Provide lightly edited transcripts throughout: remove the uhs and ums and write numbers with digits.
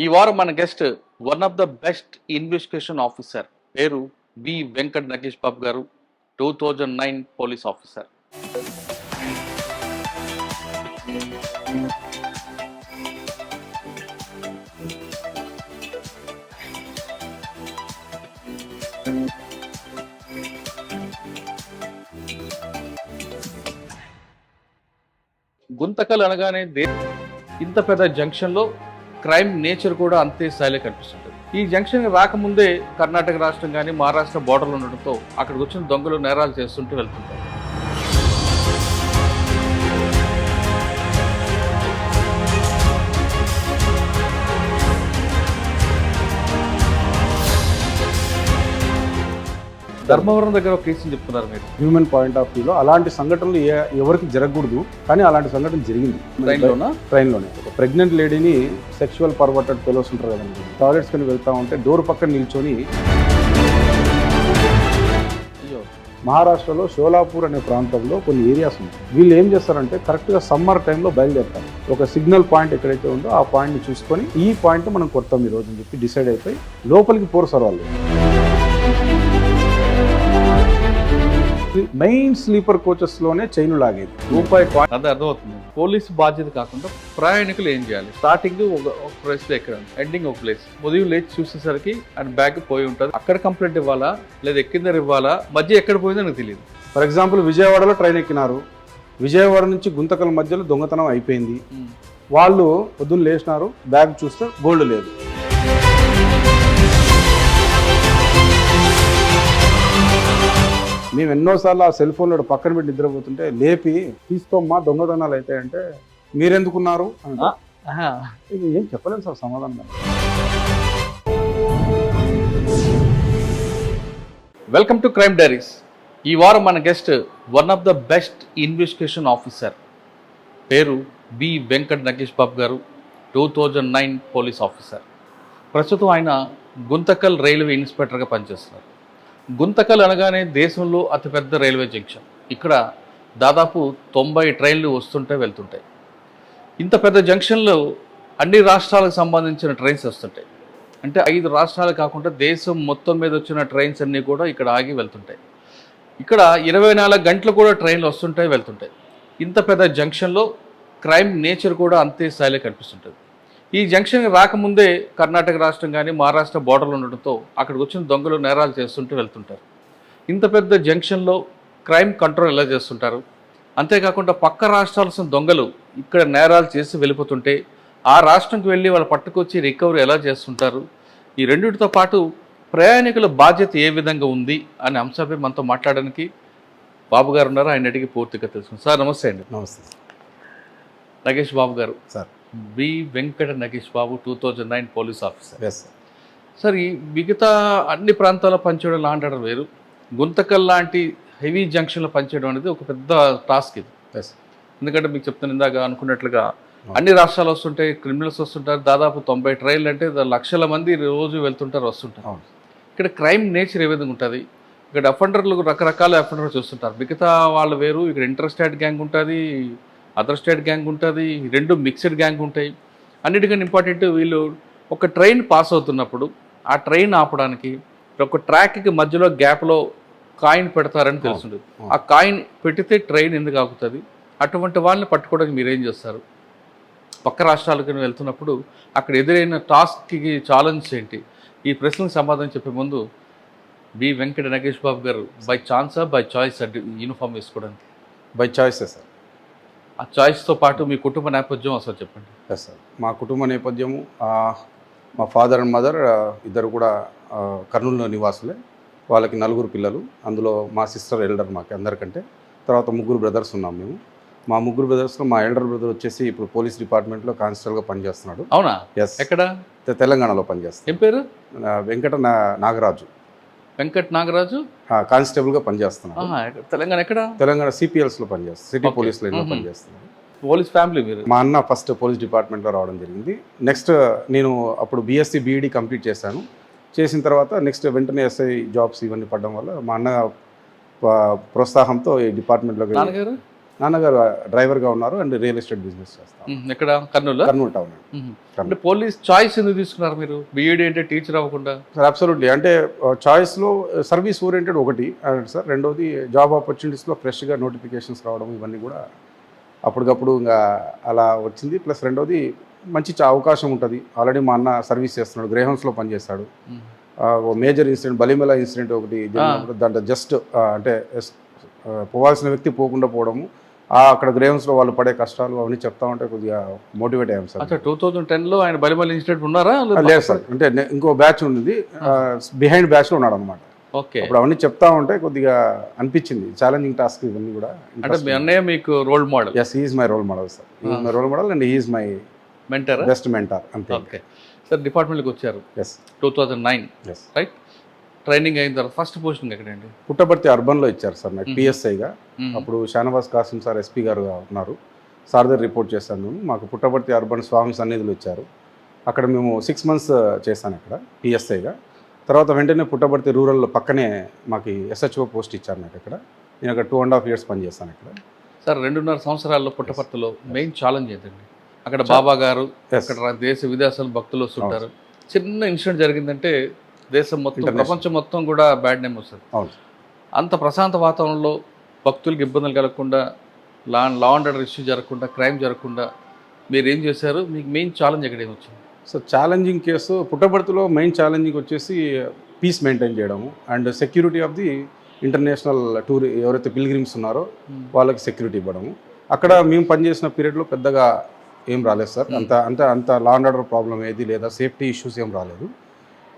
ఈ వారం మన guest one of the best investigation officer, పేరు బి వెంకట్ నగేష్ బాబు గారు, 2009 పోలీస్ ఆఫీసర్. గుంతకల్ అనగానే ఇంత పెద్ద జంక్షన్ లో క్రైమ్ నేచర్ కూడా అంతే స్థాయిలో కనిపిస్తుంటుంది. ఈ జంక్షన్ రాకముందే కర్ణాటక రాష్ట్రం కానీ మహారాష్ట్ర బోర్డర్లు ఉండడంతో అక్కడికి వచ్చిన దొంగలు నేరాలు చేస్తుంటూ వెళ్తుంటారు. ధర్మవరం దగ్గర ఒక కేసుని చెప్తున్నారు మీరు. హ్యూమన్ పాయింట్ ఆఫ్ వ్యూలో అలాంటి సంఘటనలు ఎవరికి జరగకూడదు, కానీ అలాంటి సంఘటన జరిగింది. ట్రైన్లోనే ఒక ప్రెగ్నెంట్ లేడీని సెక్షువల్ పర్వర్టెడ్ ఫెలోస్ ఉంటారు కదండి, టాయిలెట్స్ కొని వెళ్తా ఉంటే డోర్ పక్కన నిల్చొని, మహారాష్ట్రలో షోలాపూర్ అనే ప్రాంతంలో కొన్ని ఏరియాస్ ఉన్నాయి. వీళ్ళు ఏం చేస్తారంటే కరెక్ట్గా సమ్మర్ టైంలో బయలుదేరుతారు. ఒక సిగ్నల్ పాయింట్ ఎక్కడైతే ఉందో ఆ పాయింట్ని చూసుకొని ఈ పాయింట్ మనం కొడతాం ఈ రోజు అని చెప్పి డిసైడ్ అయిపోయి లోపలికి పోరుసారు వాళ్ళు. మెయిన్ స్లీపర్ కోచెస్ లోనే చైను లాగేది. రూపాయి అదే అర్థమవుతుంది. పోలీసు బాధ్యత కాకుండా ప్రయాణికులు ఏం చేయాలి? స్టార్టింగ్ ఒక ప్లేస్ లో ఎక్కడ, ఎండింగ్ ఒక ప్లేస్. ఉదయం లేచి చూసేసరికి ఆయన బ్యాగ్ పోయి ఉంటుంది. అక్కడ కంప్లైంట్ ఇవ్వాలా లేదా ఎక్కిందరు ఇవ్వాలా, మధ్య ఎక్కడ పోయిందో నాకు తెలియదు. ఫర్ ఎగ్జాంపుల్ విజయవాడలో ట్రైన్ ఎక్కినారు, విజయవాడ నుంచి గుంతకల్ మధ్యలో దొంగతనం అయిపోయింది. వాళ్ళు పొద్దున్న లేచినారు, బ్యాగ్ చూస్తే గోల్డ్ లేదు. మేము ఎన్నోసార్లు ఆ సెల్ ఫోన్లో పక్కన పెట్టి నిద్రపోతుంటే లేపి తీసుకోమ్మా దొంగతనాలు అయితే అంటే మీరెందుకున్నారు ఇది ఏం చెప్పలేము సార్ సమాధానం. Welcome to crime diaries. ఈ వారం మన guest one of the best investigation officer, పేరు బి వెంకట్ నగేష్ బాబు గారు, 2009 పోలీస్ ఆఫీసర్. ప్రస్తుతం ఆయన గుంతకల్ రైల్వే ఇన్స్పెక్టర్గా పనిచేస్తున్నారు. గుంతకల్ అనగానే దేశంలో అతిపెద్ద రైల్వే జంక్షన్. ఇక్కడ దాదాపు 90 ట్రైన్లు వస్తుంటే వెళ్తుంటాయి. ఇంత పెద్ద జంక్షన్లో అన్ని రాష్ట్రాలకు సంబంధించిన ట్రైన్స్ వస్తుంటాయి. అంటే 5 రాష్ట్రాలు కాకుండా దేశం మొత్తం మీద వచ్చిన ట్రైన్స్ అన్నీ కూడా ఇక్కడ ఆగి వెళ్తుంటాయి. ఇక్కడ 24 గంటలు కూడా ట్రైన్లు వస్తుంటాయి వెళ్తుంటాయి. ఇంత పెద్ద జంక్షన్లో క్రైమ్ నేచర్ కూడా అంతే స్థాయిలో కనిపిస్తుంటుంది. ఈ జంక్షన్ రాకముందే కర్ణాటక రాష్ట్రం కానీ మహారాష్ట్ర బోర్డర్లు ఉండడంతో అక్కడికి వచ్చిన దొంగలు నేరాలు చేస్తుంటూ వెళ్తుంటారు. ఇంత పెద్ద జంక్షన్లో క్రైమ్ కంట్రోల్ ఎలా చేస్తుంటారు, అంతేకాకుండా పక్క రాష్ట్రాల దొంగలు ఇక్కడ నేరాలు చేసి వెళ్ళిపోతుంటే ఆ రాష్ట్రంకి వెళ్ళి వాళ్ళు పట్టుకొచ్చి రికవరీ ఎలా చేస్తుంటారు, ఈ రెండింటితో పాటు ప్రయాణికుల బాధ్యత ఏ విధంగా ఉంది అనే అంశంపై మనతో మాట్లాడడానికి బాబు గారు ఉన్నారు. ఆయన అడిగి పూర్తిగా తెలుసుకుంది. సార్ నమస్తే అండి. నమస్తే నగేష్ బాబు గారు. సార్ బి వెంకట నగేష్ బాబు, 2009 పోలీస్ ఆఫీసర్. ఎస్ సార్, ఈ మిగతా అన్ని ప్రాంతాల్లో పనిచేయడం లా అంటారు వేరు, గుంతకల్ లాంటి హెవీ జంక్షన్లో పనిచేయడం అనేది ఒక పెద్ద టాస్క్ ఇది. ఎస్ ఎందుకంటే మీకు చెప్తాను, ఇందాక అనుకున్నట్లుగా అన్ని రాష్ట్రాలు వస్తుంటాయి, క్రిమినల్స్ వస్తుంటారు. దాదాపు 90 ట్రైన్లు అంటే లక్షల మంది రోజు వెళ్తుంటారు వస్తుంటారు. ఇక్కడ క్రైమ్ నేచర్ ఏ విధంగా ఉంటుంది? ఇక్కడ అఫెండర్లు రకరకాల అఫెండర్లు చూస్తుంటారు. మిగతా వాళ్ళు వేరు, ఇక్కడ ఇంటర్ స్టేట్ గ్యాంగ్ ఉంటుంది, అదర్ స్టేట్ గ్యాంగ్ ఉంటుంది, రెండు మిక్స్డ్ గ్యాంగ్ ఉంటాయి. అన్నిటికన్నా ఇంపార్టెంట్, వీళ్ళు ఒక ట్రైన్ పాస్ అవుతున్నప్పుడు ఆ ట్రైన్ ఆపడానికి ఒక ట్రాక్కి మధ్యలో గ్యాప్లో కాయిన్ పెడతారని తెలుస్తుంది. ఆ కాయిన్ పెట్టితే ట్రైన్ ఎందుకు ఆగుతుంది? అటువంటి వాళ్ళని పట్టుకోవడానికి మీరేం చేస్తారు? పక్క రాష్ట్రాలకు వెళ్తున్నప్పుడు అక్కడ ఎదురైన టాస్క్కి ఛాలెంజ్ ఏంటి? ఈ ప్రశ్నలకు సమాధానం చెప్పే ముందు బి వెంకట నగేష్ బాబు గారు, బై ఛాన్సా బై చాయిస్ యూనిఫామ్ వేసుకోవడానికి? బై చాయిసే సార్. ఆ చాయిస్తో పాటు మీ కుటుంబ నేపథ్యం అసలు చెప్పండి. ఎస్ సార్, మా కుటుంబ నేపథ్యము, మా ఫాదర్ అండ్ మదర్ ఇద్దరు కూడా కర్నూలులో నివాసులే. వాళ్ళకి 4 పిల్లలు, అందులో మా సిస్టర్ ఎల్డర్ మాకు అందరికంటే. తర్వాత 3 బ్రదర్స్ ఉన్నాం మేము. మా 3 బ్రదర్స్లో మా ఎల్డర్ బ్రదర్ వచ్చేసి ఇప్పుడు పోలీస్ డిపార్ట్మెంట్లో కానిస్టేబుల్గా పనిచేస్తున్నాడు. అవునా? ఎస్. ఎక్కడ? తెలంగాణలో పనిచేస్తాడు. ఏం పేరు? వెంకట నాగరాజు. వెంకట్ నాగరాజు కానిస్టేబుల్గా పనిచేస్తున్నాడు. తెలంగాణ ఎక్కడ? తెలంగాణ సిపిఎల్స్లో పనిచేస్తాడు, సిటీ పోలీస్ లైన్లో పనిచేస్తున్నాడు. పోలీస్ ఫ్యామిలీ మీరు? మా అన్న ఫస్ట్ పోలీస్ డిపార్ట్మెంట్లో రావడం జరిగింది. నెక్స్ట్ నేను అప్పుడు బీఎస్సీ బీఈడీ కంప్లీట్ చేశాను. చేసిన తర్వాత నెక్స్ట్ వెంటనే ఎస్ఐ జాబ్స్ ఇవన్నీ పడడం వల్ల మా అన్న ప్రోత్సాహంతో ఈ డిపార్ట్మెంట్లోకి. నాన్నగారు డ్రైవర్గా ఉన్నారు అండ్ రియల్ ఎస్టేట్ బిజినెస్ చేస్తాను. ఎక్కడ? కర్నూలు. కర్నూలు టౌన్. అంటే పోలీస్ చాయిస్ ఎందుకు తీసుకున్నారు మీరు? బీఈడీ అంటే టీచర్ అవ్వకుండా? Sir absolutely. అంటే చాయిస్లో సర్వీస్ ఓరియంటెడ్ ఒకటి సార్, రెండోది జాబ్ ఆపర్చునిటీస్లో ఫ్రెష్గా నోటిఫికేషన్స్ రావడం ఇవన్నీ కూడా అప్పటికప్పుడు ఇంకా అలా వచ్చింది. ప్లస్ రెండోది మంచి అవకాశం ఉంటుంది. ఆల్రెడీ మా అన్న సర్వీస్ చేస్తున్నాడు, గ్రేహౌన్స్లో పనిచేస్తాడు. మేజర్ ఇన్సిడెంట్ బలిమెల ఇన్సిడెంట్ ఒకటి జరిగినప్పుడు దాంట్లో జస్ట్ అంటే పోవాల్సిన వ్యక్తి పోకుండా పోవడము, అక్కడ గ్రేహౌన్స్లో వాళ్ళు పడే కష్టాలు అవన్నీ చెప్తా ఉంటే కొద్దిగా మోటివేట్ అయ్యాం సార్. 2010లో ఆయన బలిమల ఇన్సిడెంట్ ఉన్నారా? లేదు సార్, అంటే ఇంకో బ్యాచ్ ఉంది, బిహైండ్ బ్యాచ్లో ఉన్నాడు అనమాట. ఓకే. అప్పుడు అవన్నీ చెప్తా ఉంటే కొద్దిగా అనిపించింది ఛాలెంజింగ్ టాస్క్ ఇవన్నీ కూడా. అంటే మీ అన్నయ్య మీకు role model? Yes, he is my role model sir. He is my role model and he is my mentor, best mentor అంతే. Okay sir. డిపార్ట్మెంట్కి వచ్చారు. Yes, 2009 right. ట్రైనింగ్ అయిన తర్వాత ఫస్ట్ పోస్టింగ్ ఎక్కడండి? పుట్టపర్తి అర్బన్లో ఇచ్చారు సార్ నాకు పిఎస్ఐగా. అప్పుడు షానవాజ్ కాసిం సార్ ఎస్పీ గారుగా ఉన్నారు. సార్ దగ్గర రిపోర్ట్ చేశాను మేము. మాకు పుట్టపర్తి అర్బన్ స్వామి సన్నిధులు ఇచ్చారు. అక్కడ మేము 6 months చేశాను అక్కడ పిఎస్ఐగా. తర్వాత వెంటనే పుట్టపర్తి రూరల్ పక్కనే మాకు ఎస్హెచ్ఓ పోస్ట్ ఇచ్చారు నాకు అక్కడ. నేను అక్కడ 2.5 years పనిచేస్తాను అక్కడ. సార్ 2.5 సంవత్సరాల్లో పుట్టపర్తిలో మెయిన్ ఛాలెంజ్ ఏంటండి? అక్కడ బాబా గారు, అక్కడ దేశ విదేశాల భక్తులు వస్తుంటారు. చిన్న ఇన్సిడెంట్ జరిగిందంటే దేశం మొత్తం, ప్రపంచం మొత్తం కూడా బ్యాడ్ నేమ్ వస్తుంది. అవును. అంత ప్రశాంత వాతావరణంలో భక్తులకు ఇబ్బందులు కలగకుండా, లా అండ్ ఆర్డర్ ఇష్యూ జరగకుండా, క్రైమ్ జరగకుండా మీరు ఏం చేశారు? మీకు మెయిన్ ఛాలెంజ్ ఎక్కడ వచ్చింది? సో ఛాలెంజింగ్ కేసు పుట్టపర్తిలో మెయిన్ ఛాలెంజింగ్ వచ్చేసి పీస్ మెయింటైన్ చేయడము and security of the international tour ఎవరైతే పిల్గ్రిమ్స్ ఉన్నారో వాళ్ళకి సెక్యూరిటీ ఇవ్వడము. అక్కడ మేము పనిచేసిన పీరియడ్లో పెద్దగా ఏం రాలేదు సార్. అంత లా అండ్ ఆర్డర్ ప్రాబ్లం ఏది లేదా సేఫ్టీ ఇష్యూస్ ఏం రాలేదు.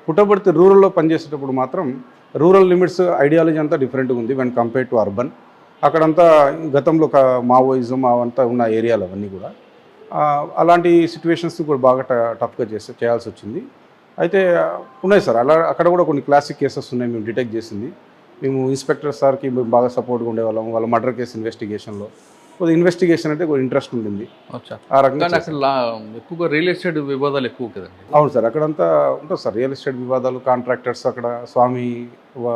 పుట్టపర్తి రూరల్లో పనిచేసేటప్పుడు మాత్రం రూరల్ లిమిట్స్ ఐడియాలజీ అంతా డిఫరెంట్గా ఉంది వెన్ కంపేర్ టు అర్బన్. అక్కడంతా గతంలో ఒక మావోయిజం అవంతా ఉన్న ఏరియాలు అవన్నీ కూడా. అలాంటి సిచ్యువేషన్స్ కూడా బాగా టఫ్గా చేయాల్సి వచ్చింది. అయితే ఉన్నాయి సార్, అక్కడ కూడా కొన్ని క్లాసిక్ కేసెస్ ఉన్నాయి మేము డిటెక్ట్ చేసింది. మేము ఇన్స్పెక్టర్ సార్కి మేము బాగా సపోర్ట్గా ఉండేవాళ్ళం. వాళ్ళ మర్డర్ కేసు ఇన్వెస్టిగేషన్లో కొద్దిగా ఇన్వెస్టిగేషన్ అంటే కొద్దిగా ఇంట్రెస్ట్ ఉంటుంది. ఆ రకంగా అసలు ఎక్కువగా రియల్ ఎస్టేట్ వివాదాలు ఎక్కువ కదండి? అవును సార్, అక్కడంతా ఉంటుంది సార్ రియల్ ఎస్టేట్ వివాదాలు. కాంట్రాక్టర్స్ అక్కడ స్వామి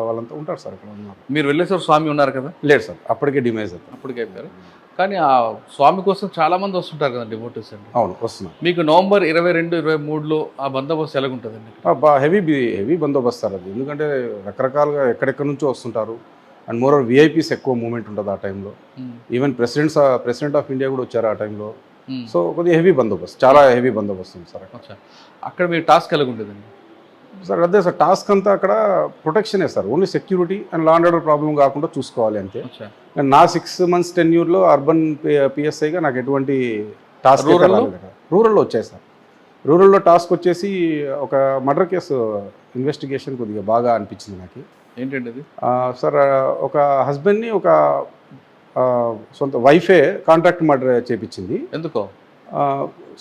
వాళ్ళంతా ఉంటారు సార్ అక్కడ ఉన్నారు. మీరు వెళ్ళేసారు, స్వామి ఉన్నారు కదా? లేదు సార్, అప్పటికే డిమైజ్ అవుతారు. అప్పటికే అయిపోయారు. కానీ ఆ స్వామి కోసం చాలా మంది వస్తుంటారు కదా డివోటీస్ అండి? అవును, వస్తున్నారు. మీకు నవంబర్ 22, 23లో ఆ బందోబస్తు ఎలాగుంటుందండి? హెవీ బందోబస్తు సార్ అది. ఎందుకంటే రకరకాలుగా ఎక్కడెక్కడి నుంచో వస్తుంటారు అండ్ మోర్ ఓవర్ విఐపీస్ ఎక్కువ మూమెంట్ ఉంటుంది ఆ టైంలో. ఈవెన్ ప్రెసిడెంట్ ఆఫ్ ఇండియా కూడా వచ్చారు ఆ టైంలో. సో కొద్దిగా హెవీ బందోబస్తు, చాలా హెవీ బందోబస్తు ఉంది సార్. అక్కడ మీ టాస్క్ ఎలాగుంటుందండి సార్? అదే సార్, టాస్క్ అంతా అక్కడ ప్రొటెక్షనే sir. Only security and law and order problem కాకుండా చూసుకోవాలి అంతే. నా 6 months టెన్యూర్లో అర్బన్ పిఎస్ఐగా నాకు ఎటువంటి టాస్క్ రూరల్లో వచ్చాయి సార్. రూరల్లో టాస్క్ వచ్చేసి ఒక మర్డర్ కేసు ఇన్వెస్టిగేషన్ కొద్దిగా బాగా అనిపించింది నాకు. ఏంటండి అది? సార్, ఒక హస్బెండ్ని ఒక సొంత వైఫే కాంట్రాక్ట్ మర్డర్ చేపించింది. ఎందుకో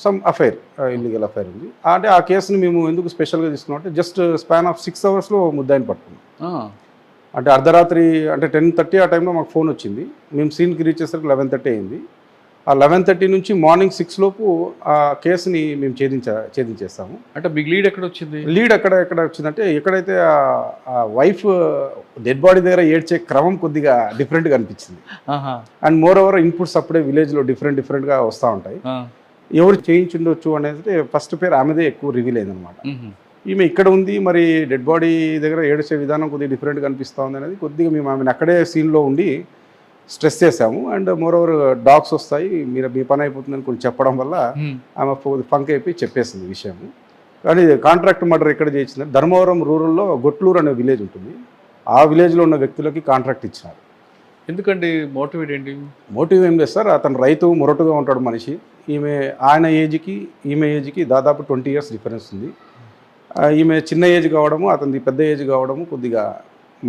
సమ్ అఫైర్, ఇల్లీగల్ అఫైర్ ఉంది. అంటే ఆ కేసుని మేము ఎందుకు స్పెషల్గా తీసుకున్నాం అంటే జస్ట్ స్పాన్ ఆఫ్ 6 hours ముద్దాయిని పట్టుకున్నాం. అంటే అర్ధరాత్రి అంటే 10:30 ఆ టైంలో మాకు ఫోన్ వచ్చింది. మేము సీన్కి రీచ్ చేసరికి 11:30 అయింది. ఆ 11:30 నుంచి మార్నింగ్ 6 లోపు ఆ కేసుని మేము ఛేదించేస్తాము. అంటే బిగ్ లీడ్ ఎక్కడ వచ్చింది? లీడ్ ఎక్కడ వచ్చిందంటే ఎక్కడైతే ఆ వైఫ్ డెడ్ బాడీ దగ్గర ఏడ్చే క్రమం కొద్దిగా డిఫరెంట్గా అనిపించింది. అండ్ మోర్ ఓవర్ ఇన్పుట్స్ అప్పుడే విలేజ్లో డిఫరెంట్గా వస్తూ ఉంటాయి. ఎవరు చేయించుండొచ్చు అనేది ఫస్ట్ పేరు ఆమెదే ఎక్కువ రివీల్ అయిందనమాట. ఈమె ఇక్కడ ఉంది, మరి డెడ్ బాడీ దగ్గర ఏడ్చే విధానం కొద్దిగా డిఫరెంట్గా అనిపిస్తూ ఉంది అనేది కొద్దిగా మేము ఆమెను అక్కడే సీన్లో ఉండి స్ట్రెస్ చేసాము. అండ్ మోర్ ఓవర్ డాగ్స్ వస్తాయి, మీ పని అయిపోతుందని కొంచెం చెప్పడం వల్ల ఆమె ఫంక్ అయిపోయి చెప్పేసింది విషయము. కానీ కాంట్రాక్ట్ మర్డర్ ఎక్కడ చేయించింది? ధర్మవరం రూరల్లో గొట్లూరు అనే విలేజ్ ఉంటుంది. ఆ విలేజ్లో ఉన్న వ్యక్తులకి కాంట్రాక్ట్ ఇచ్చినారు. ఎందుకండి? మోటివేట్ ఏంటి? మోటివ్ ఏం లేదు సార్, అతను రైతు, మొరటుగా ఉంటాడు మనిషి. ఆయన ఏజ్కి ఈమె ఏజ్కి దాదాపు 20 years డిఫరెన్స్ ఉంది. ఈమె చిన్న ఏజ్ కావడము, అతనిది పెద్ద ఏజ్ కావడము, కొద్దిగా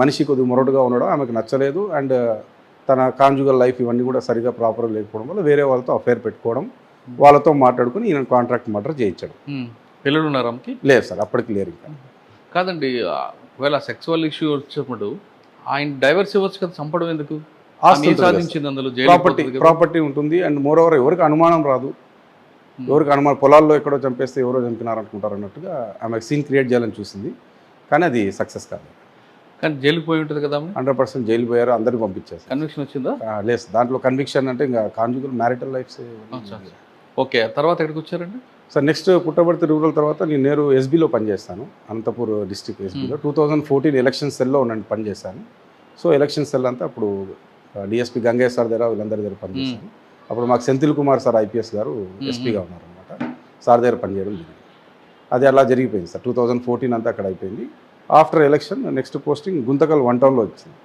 మనిషి కొద్దిగా మొరటుగా ఉండడం ఆమెకు నచ్చలేదు. అండ్ తన కాంజుగల్ లైఫ్ ఇవన్నీ కూడా సరిగా ప్రాపర్గా లేకపోవడం వల్ల వేరే వాళ్ళతో అఫైర్ పెట్టుకోవడం, వాళ్ళతో మాట్లాడుకుని ఈయన కాంట్రాక్ట్ మర్డర్ చేయించాడు. పిల్లలు ఉన్నారు ఆమెకి? లేదు సార్, అప్పటికి లేరు. ఇంకా కాదండి, ఒకవేళ సెక్సువల్ ఇష్యూ వచ్చినప్పుడు ఆయన డైవర్స్ ఇవ్వచ్చు కదా, చంపడం ఎందుకు? సాధించింది అందులో ప్రాపర్టీ ఉంటుంది. అండ్ మోర్ ఓవర్ ఎవరికి అనుమానం రాదు. ఎవరికి అనుమానం, పొలాల్లో ఎక్కడో చంపేస్తే ఎవరో చంపినారు అనుకుంటారు అన్నట్టుగా ఆమె సీన్ క్రియేట్ చేయాలని చూసింది. కానీ అది సక్సెస్ కాదు. కానీ జైలుకి పోయి ఉంటుంది కదా? 100% జైలు పోయారు, అందరికి పంపించేస్తారు. కన్విక్షన్ వచ్చిందా? లేదు, దాంట్లో కన్విక్షన్ అంటే ఇంకా కాంజుగల్ మ్యారిటల్ లైఫ్స్ ఓకే, తర్వాత ఎక్కడికి వచ్చారండి? సార్ నెక్స్ట్ పుట్టపర్తి రూరల్ తర్వాత నేను నేరు ఎస్బీలో పనిచేస్తాను, అనంతపూర్ డిస్టిక్ ఎస్బీలో. 2014 ఎలక్షన్ సెల్లో ఉన్నాను, పనిచేశాను. సో ఎలక్షన్ సెల్ అంతా అప్పుడు డిఎస్పీ గంగయ్య సార్ దగ్గర వీళ్ళందరి దగ్గర పనిచేశాను. అప్పుడు మాకు సెంథిల్ కుమార్ సార్ ఐపీఎస్ గారు ఎస్పీగా ఉన్నారనమాట. సార్ దగ్గర పనిచేయడం జరిగింది. అది అలా జరిగిపోయింది సార్. 2014 అంతా అక్కడ అయిపోయింది. After election next posting Guntakal 1 టౌన్లో వచ్చింది.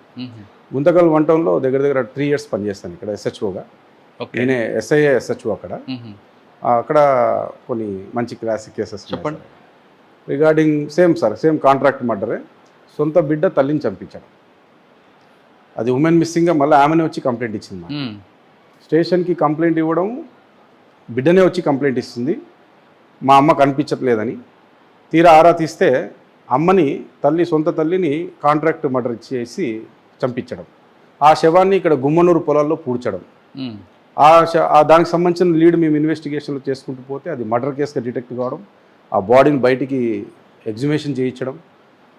గుంతకల్ 1 టౌన్లో దగ్గర దగ్గర 3 years పనిచేస్తాను ఇక్కడ ఎస్హెచ్ఓగా. నేనే ఎస్ఐఏ ఎస్హెచ్ఓ అక్కడ. అక్కడ కొన్ని మంచి క్లాసిక్ కేసెస్ చెప్పండి. రిగార్డింగ్ సేమ్ కాంట్రాక్ట్ మర్డరే. సొంత బిడ్డ తల్లిని చంపించడం, అది ఉమెన్ మిస్సింగ్గా మళ్ళీ ఆమెనే వచ్చి కంప్లైంట్ ఇచ్చింది. స్టేషన్కి కంప్లైంట్ ఇవ్వడం, బిడ్డనే వచ్చి కంప్లైంట్ ఇస్తుంది మా అమ్మ కనిపించట్లేదని. తీరా ఆరా తీస్తే అమ్మని సొంత తల్లిని కాంట్రాక్ట్ మర్డర్ చేసి చంపించడం, ఆ శవాన్ని ఇక్కడ గుమ్మనూరు పొలాల్లో పూడ్చడం. దానికి సంబంధించిన లీడ్ మేము ఇన్వెస్టిగేషన్లో చేసుకుంటూ పోతే అది మర్డర్ కేసుగా డిటెక్ట్ కావడం, ఆ బాడీని బయటికి ఎగ్జిబిషన్ చేయించడం,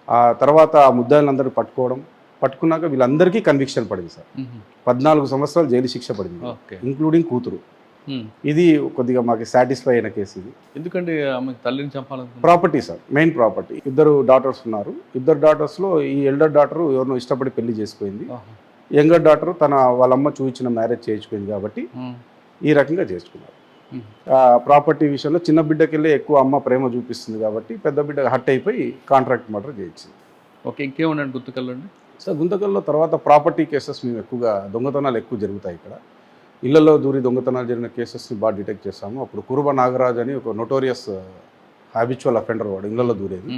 ఆ తర్వాత ఆ ముద్దాయిలందరూ పట్టుకున్నాక వీళ్ళందరికీ కన్విక్షన్ పడింది సార్. 14 సంవత్సరాలు జైలు శిక్ష పడింది, ఇంక్లూడింగ్ కూతురు. ఇది కొద్దిగా మాకు సాటిస్ఫై అయిన కేసు ఇది. ఎందుకంటే ఆమె తల్లిని చంపాలని property sir, main property. 2 daughters ఉన్నారు. 2 డాటర్స్లో ఈ ఎల్డర్ డాటర్ ఎవరినో ఇష్టపడి పెళ్లి చేసుకుపోయింది. యంగర్ డాటర్ వాళ్ళమ్మ చూపించిన మ్యారేజ్ చేయించుకుంది కాబట్టి ఈ రకంగా చేసుకున్నారు. ప్రాపర్టీ విషయంలో చిన్న బిడ్డకెళ్ళి ఎక్కువ అమ్మ ప్రేమ చూపిస్తుంది కాబట్టి పెద్ద బిడ్డ హట్ అయిపోయి కాంట్రాక్ట్ మర్డర్ చేయించింది. ఓకే, ఇంకేమున్నాయండి గుంతకల్లో అండి? సార్ గుంతకల్లో తర్వాత ప్రాపర్టీ కేసెస్ మేము ఎక్కువగా దొంగతనాలు ఎక్కువ జరుగుతాయి ఇక్కడ. ఇళ్లలో దూరి దొంగతనాలు జరిగిన కేసెస్ని బాగా డిటెక్ట్ చేస్తాము. అప్పుడు కురుబ నాగరాజ్ అని ఒక నోటోరియస్ హ్యాబిచువల్ అఫెండర్, వాడు ఇళ్లలో దూరేది.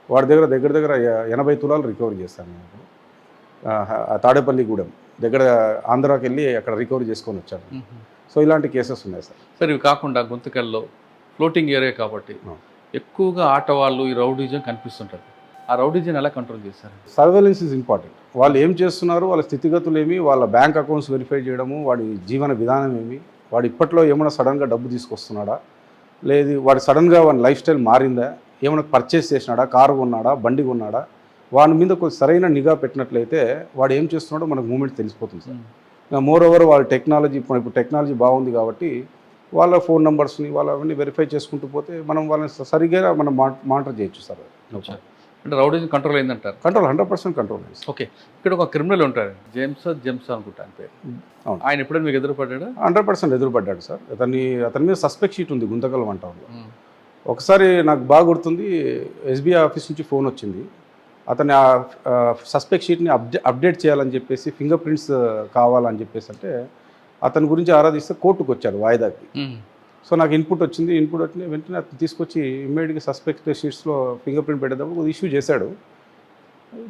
వాడి దగ్గర 80 తులాలు రికవరీ చేస్తాను నేను. తాడేపల్లిగూడెం దగ్గర ఆంధ్రాకి వెళ్ళి అక్కడ రికవరీ చేసుకొని వచ్చాను. సో ఇలాంటి కేసెస్ ఉన్నాయి సార్. సార్ ఇవి కాకుండా గుంతకల్లో ఫ్లోటింగ్ ఏరియా కాబట్టి ఎక్కువగా ఆట వాళ్ళు ఈ రౌడీజం కనిపిస్తుంటుంది. ఆ రౌడీజం ఎలా కంట్రోల్ చేశారు? Surveillance is important. వాళ్ళు ఏం చేస్తున్నారు, వాళ్ళ స్థితిగతులు ఏమి, వాళ్ళ బ్యాంక్ అకౌంట్స్ వెరిఫై చేయడము, వాడి జీవన విధానం ఏమి, వాడు ఇప్పట్లో ఏమైనా సడన్గా డబ్బు తీసుకొస్తున్నాడా, లేదు వాడు సడన్గా వాడి లైఫ్ స్టైల్ మారిందా, ఏమైనా పర్చేస్ చేసినాడా, కారు కొన్నాడా, బండి కొన్నాడా, వాడి మీద కొంచెం సరైన నిఘా పెట్టినట్లయితే వాడు ఏం చేస్తున్నాడో మనకు మూమెంట్ తెలిసిపోతుంది సార్. మోర్ ఓవర్ వాళ్ళ టెక్నాలజీ, ఇప్పుడు టెక్నాలజీ బాగుంది కాబట్టి వాళ్ళ ఫోన్ నెంబర్స్ని అవన్నీ వెరిఫై చేసుకుంటూ పోతే మనం వాళ్ళని సరిగ్గా మనం మానిటర్ చేయొచ్చు సార్. అంటే రౌడీజం కంట్రోల్ అయిందంటారు? కంట్రోల్ 100% కంట్రోల్ అయింది. ఓకే, ఇక్కడ ఒక క్రిమినల్ ఉంటారు, జేమ్స్ అనుకుంటా అని పేరు. అవును, ఆయన ఎప్పుడైనా మీకు ఎదురుపడ్డా? 100% ఎదురుపడ్డాడు సార్. అతని మీద సస్పెక్ట్ షీట్ ఉంది గుంతకల్ 1 టౌన్లో. ఒకసారి నాకు బాగా గుర్తుంది, ఎస్బీఐ ఆఫీస్ నుంచి ఫోన్ వచ్చింది. అతని సస్పెక్ట్ షీట్ని అప్డేట్ చేయాలని చెప్పేసి, ఫింగర్ ప్రింట్స్ కావాలని చెప్పేసి అంటే అతని గురించి ఆరాధిస్తే కోర్టుకు వచ్చారు వాయిదాకి. సో నాకు ఇన్పుట్ వచ్చింది వెంటనే అతను తీసుకొచ్చి ఇమ్మీడియట్గా సస్పెక్ట్ షీట్స్లో ఫింగర్ ప్రింట్ పెట్టేటప్పుడు ఇష్యూ చేశాడు.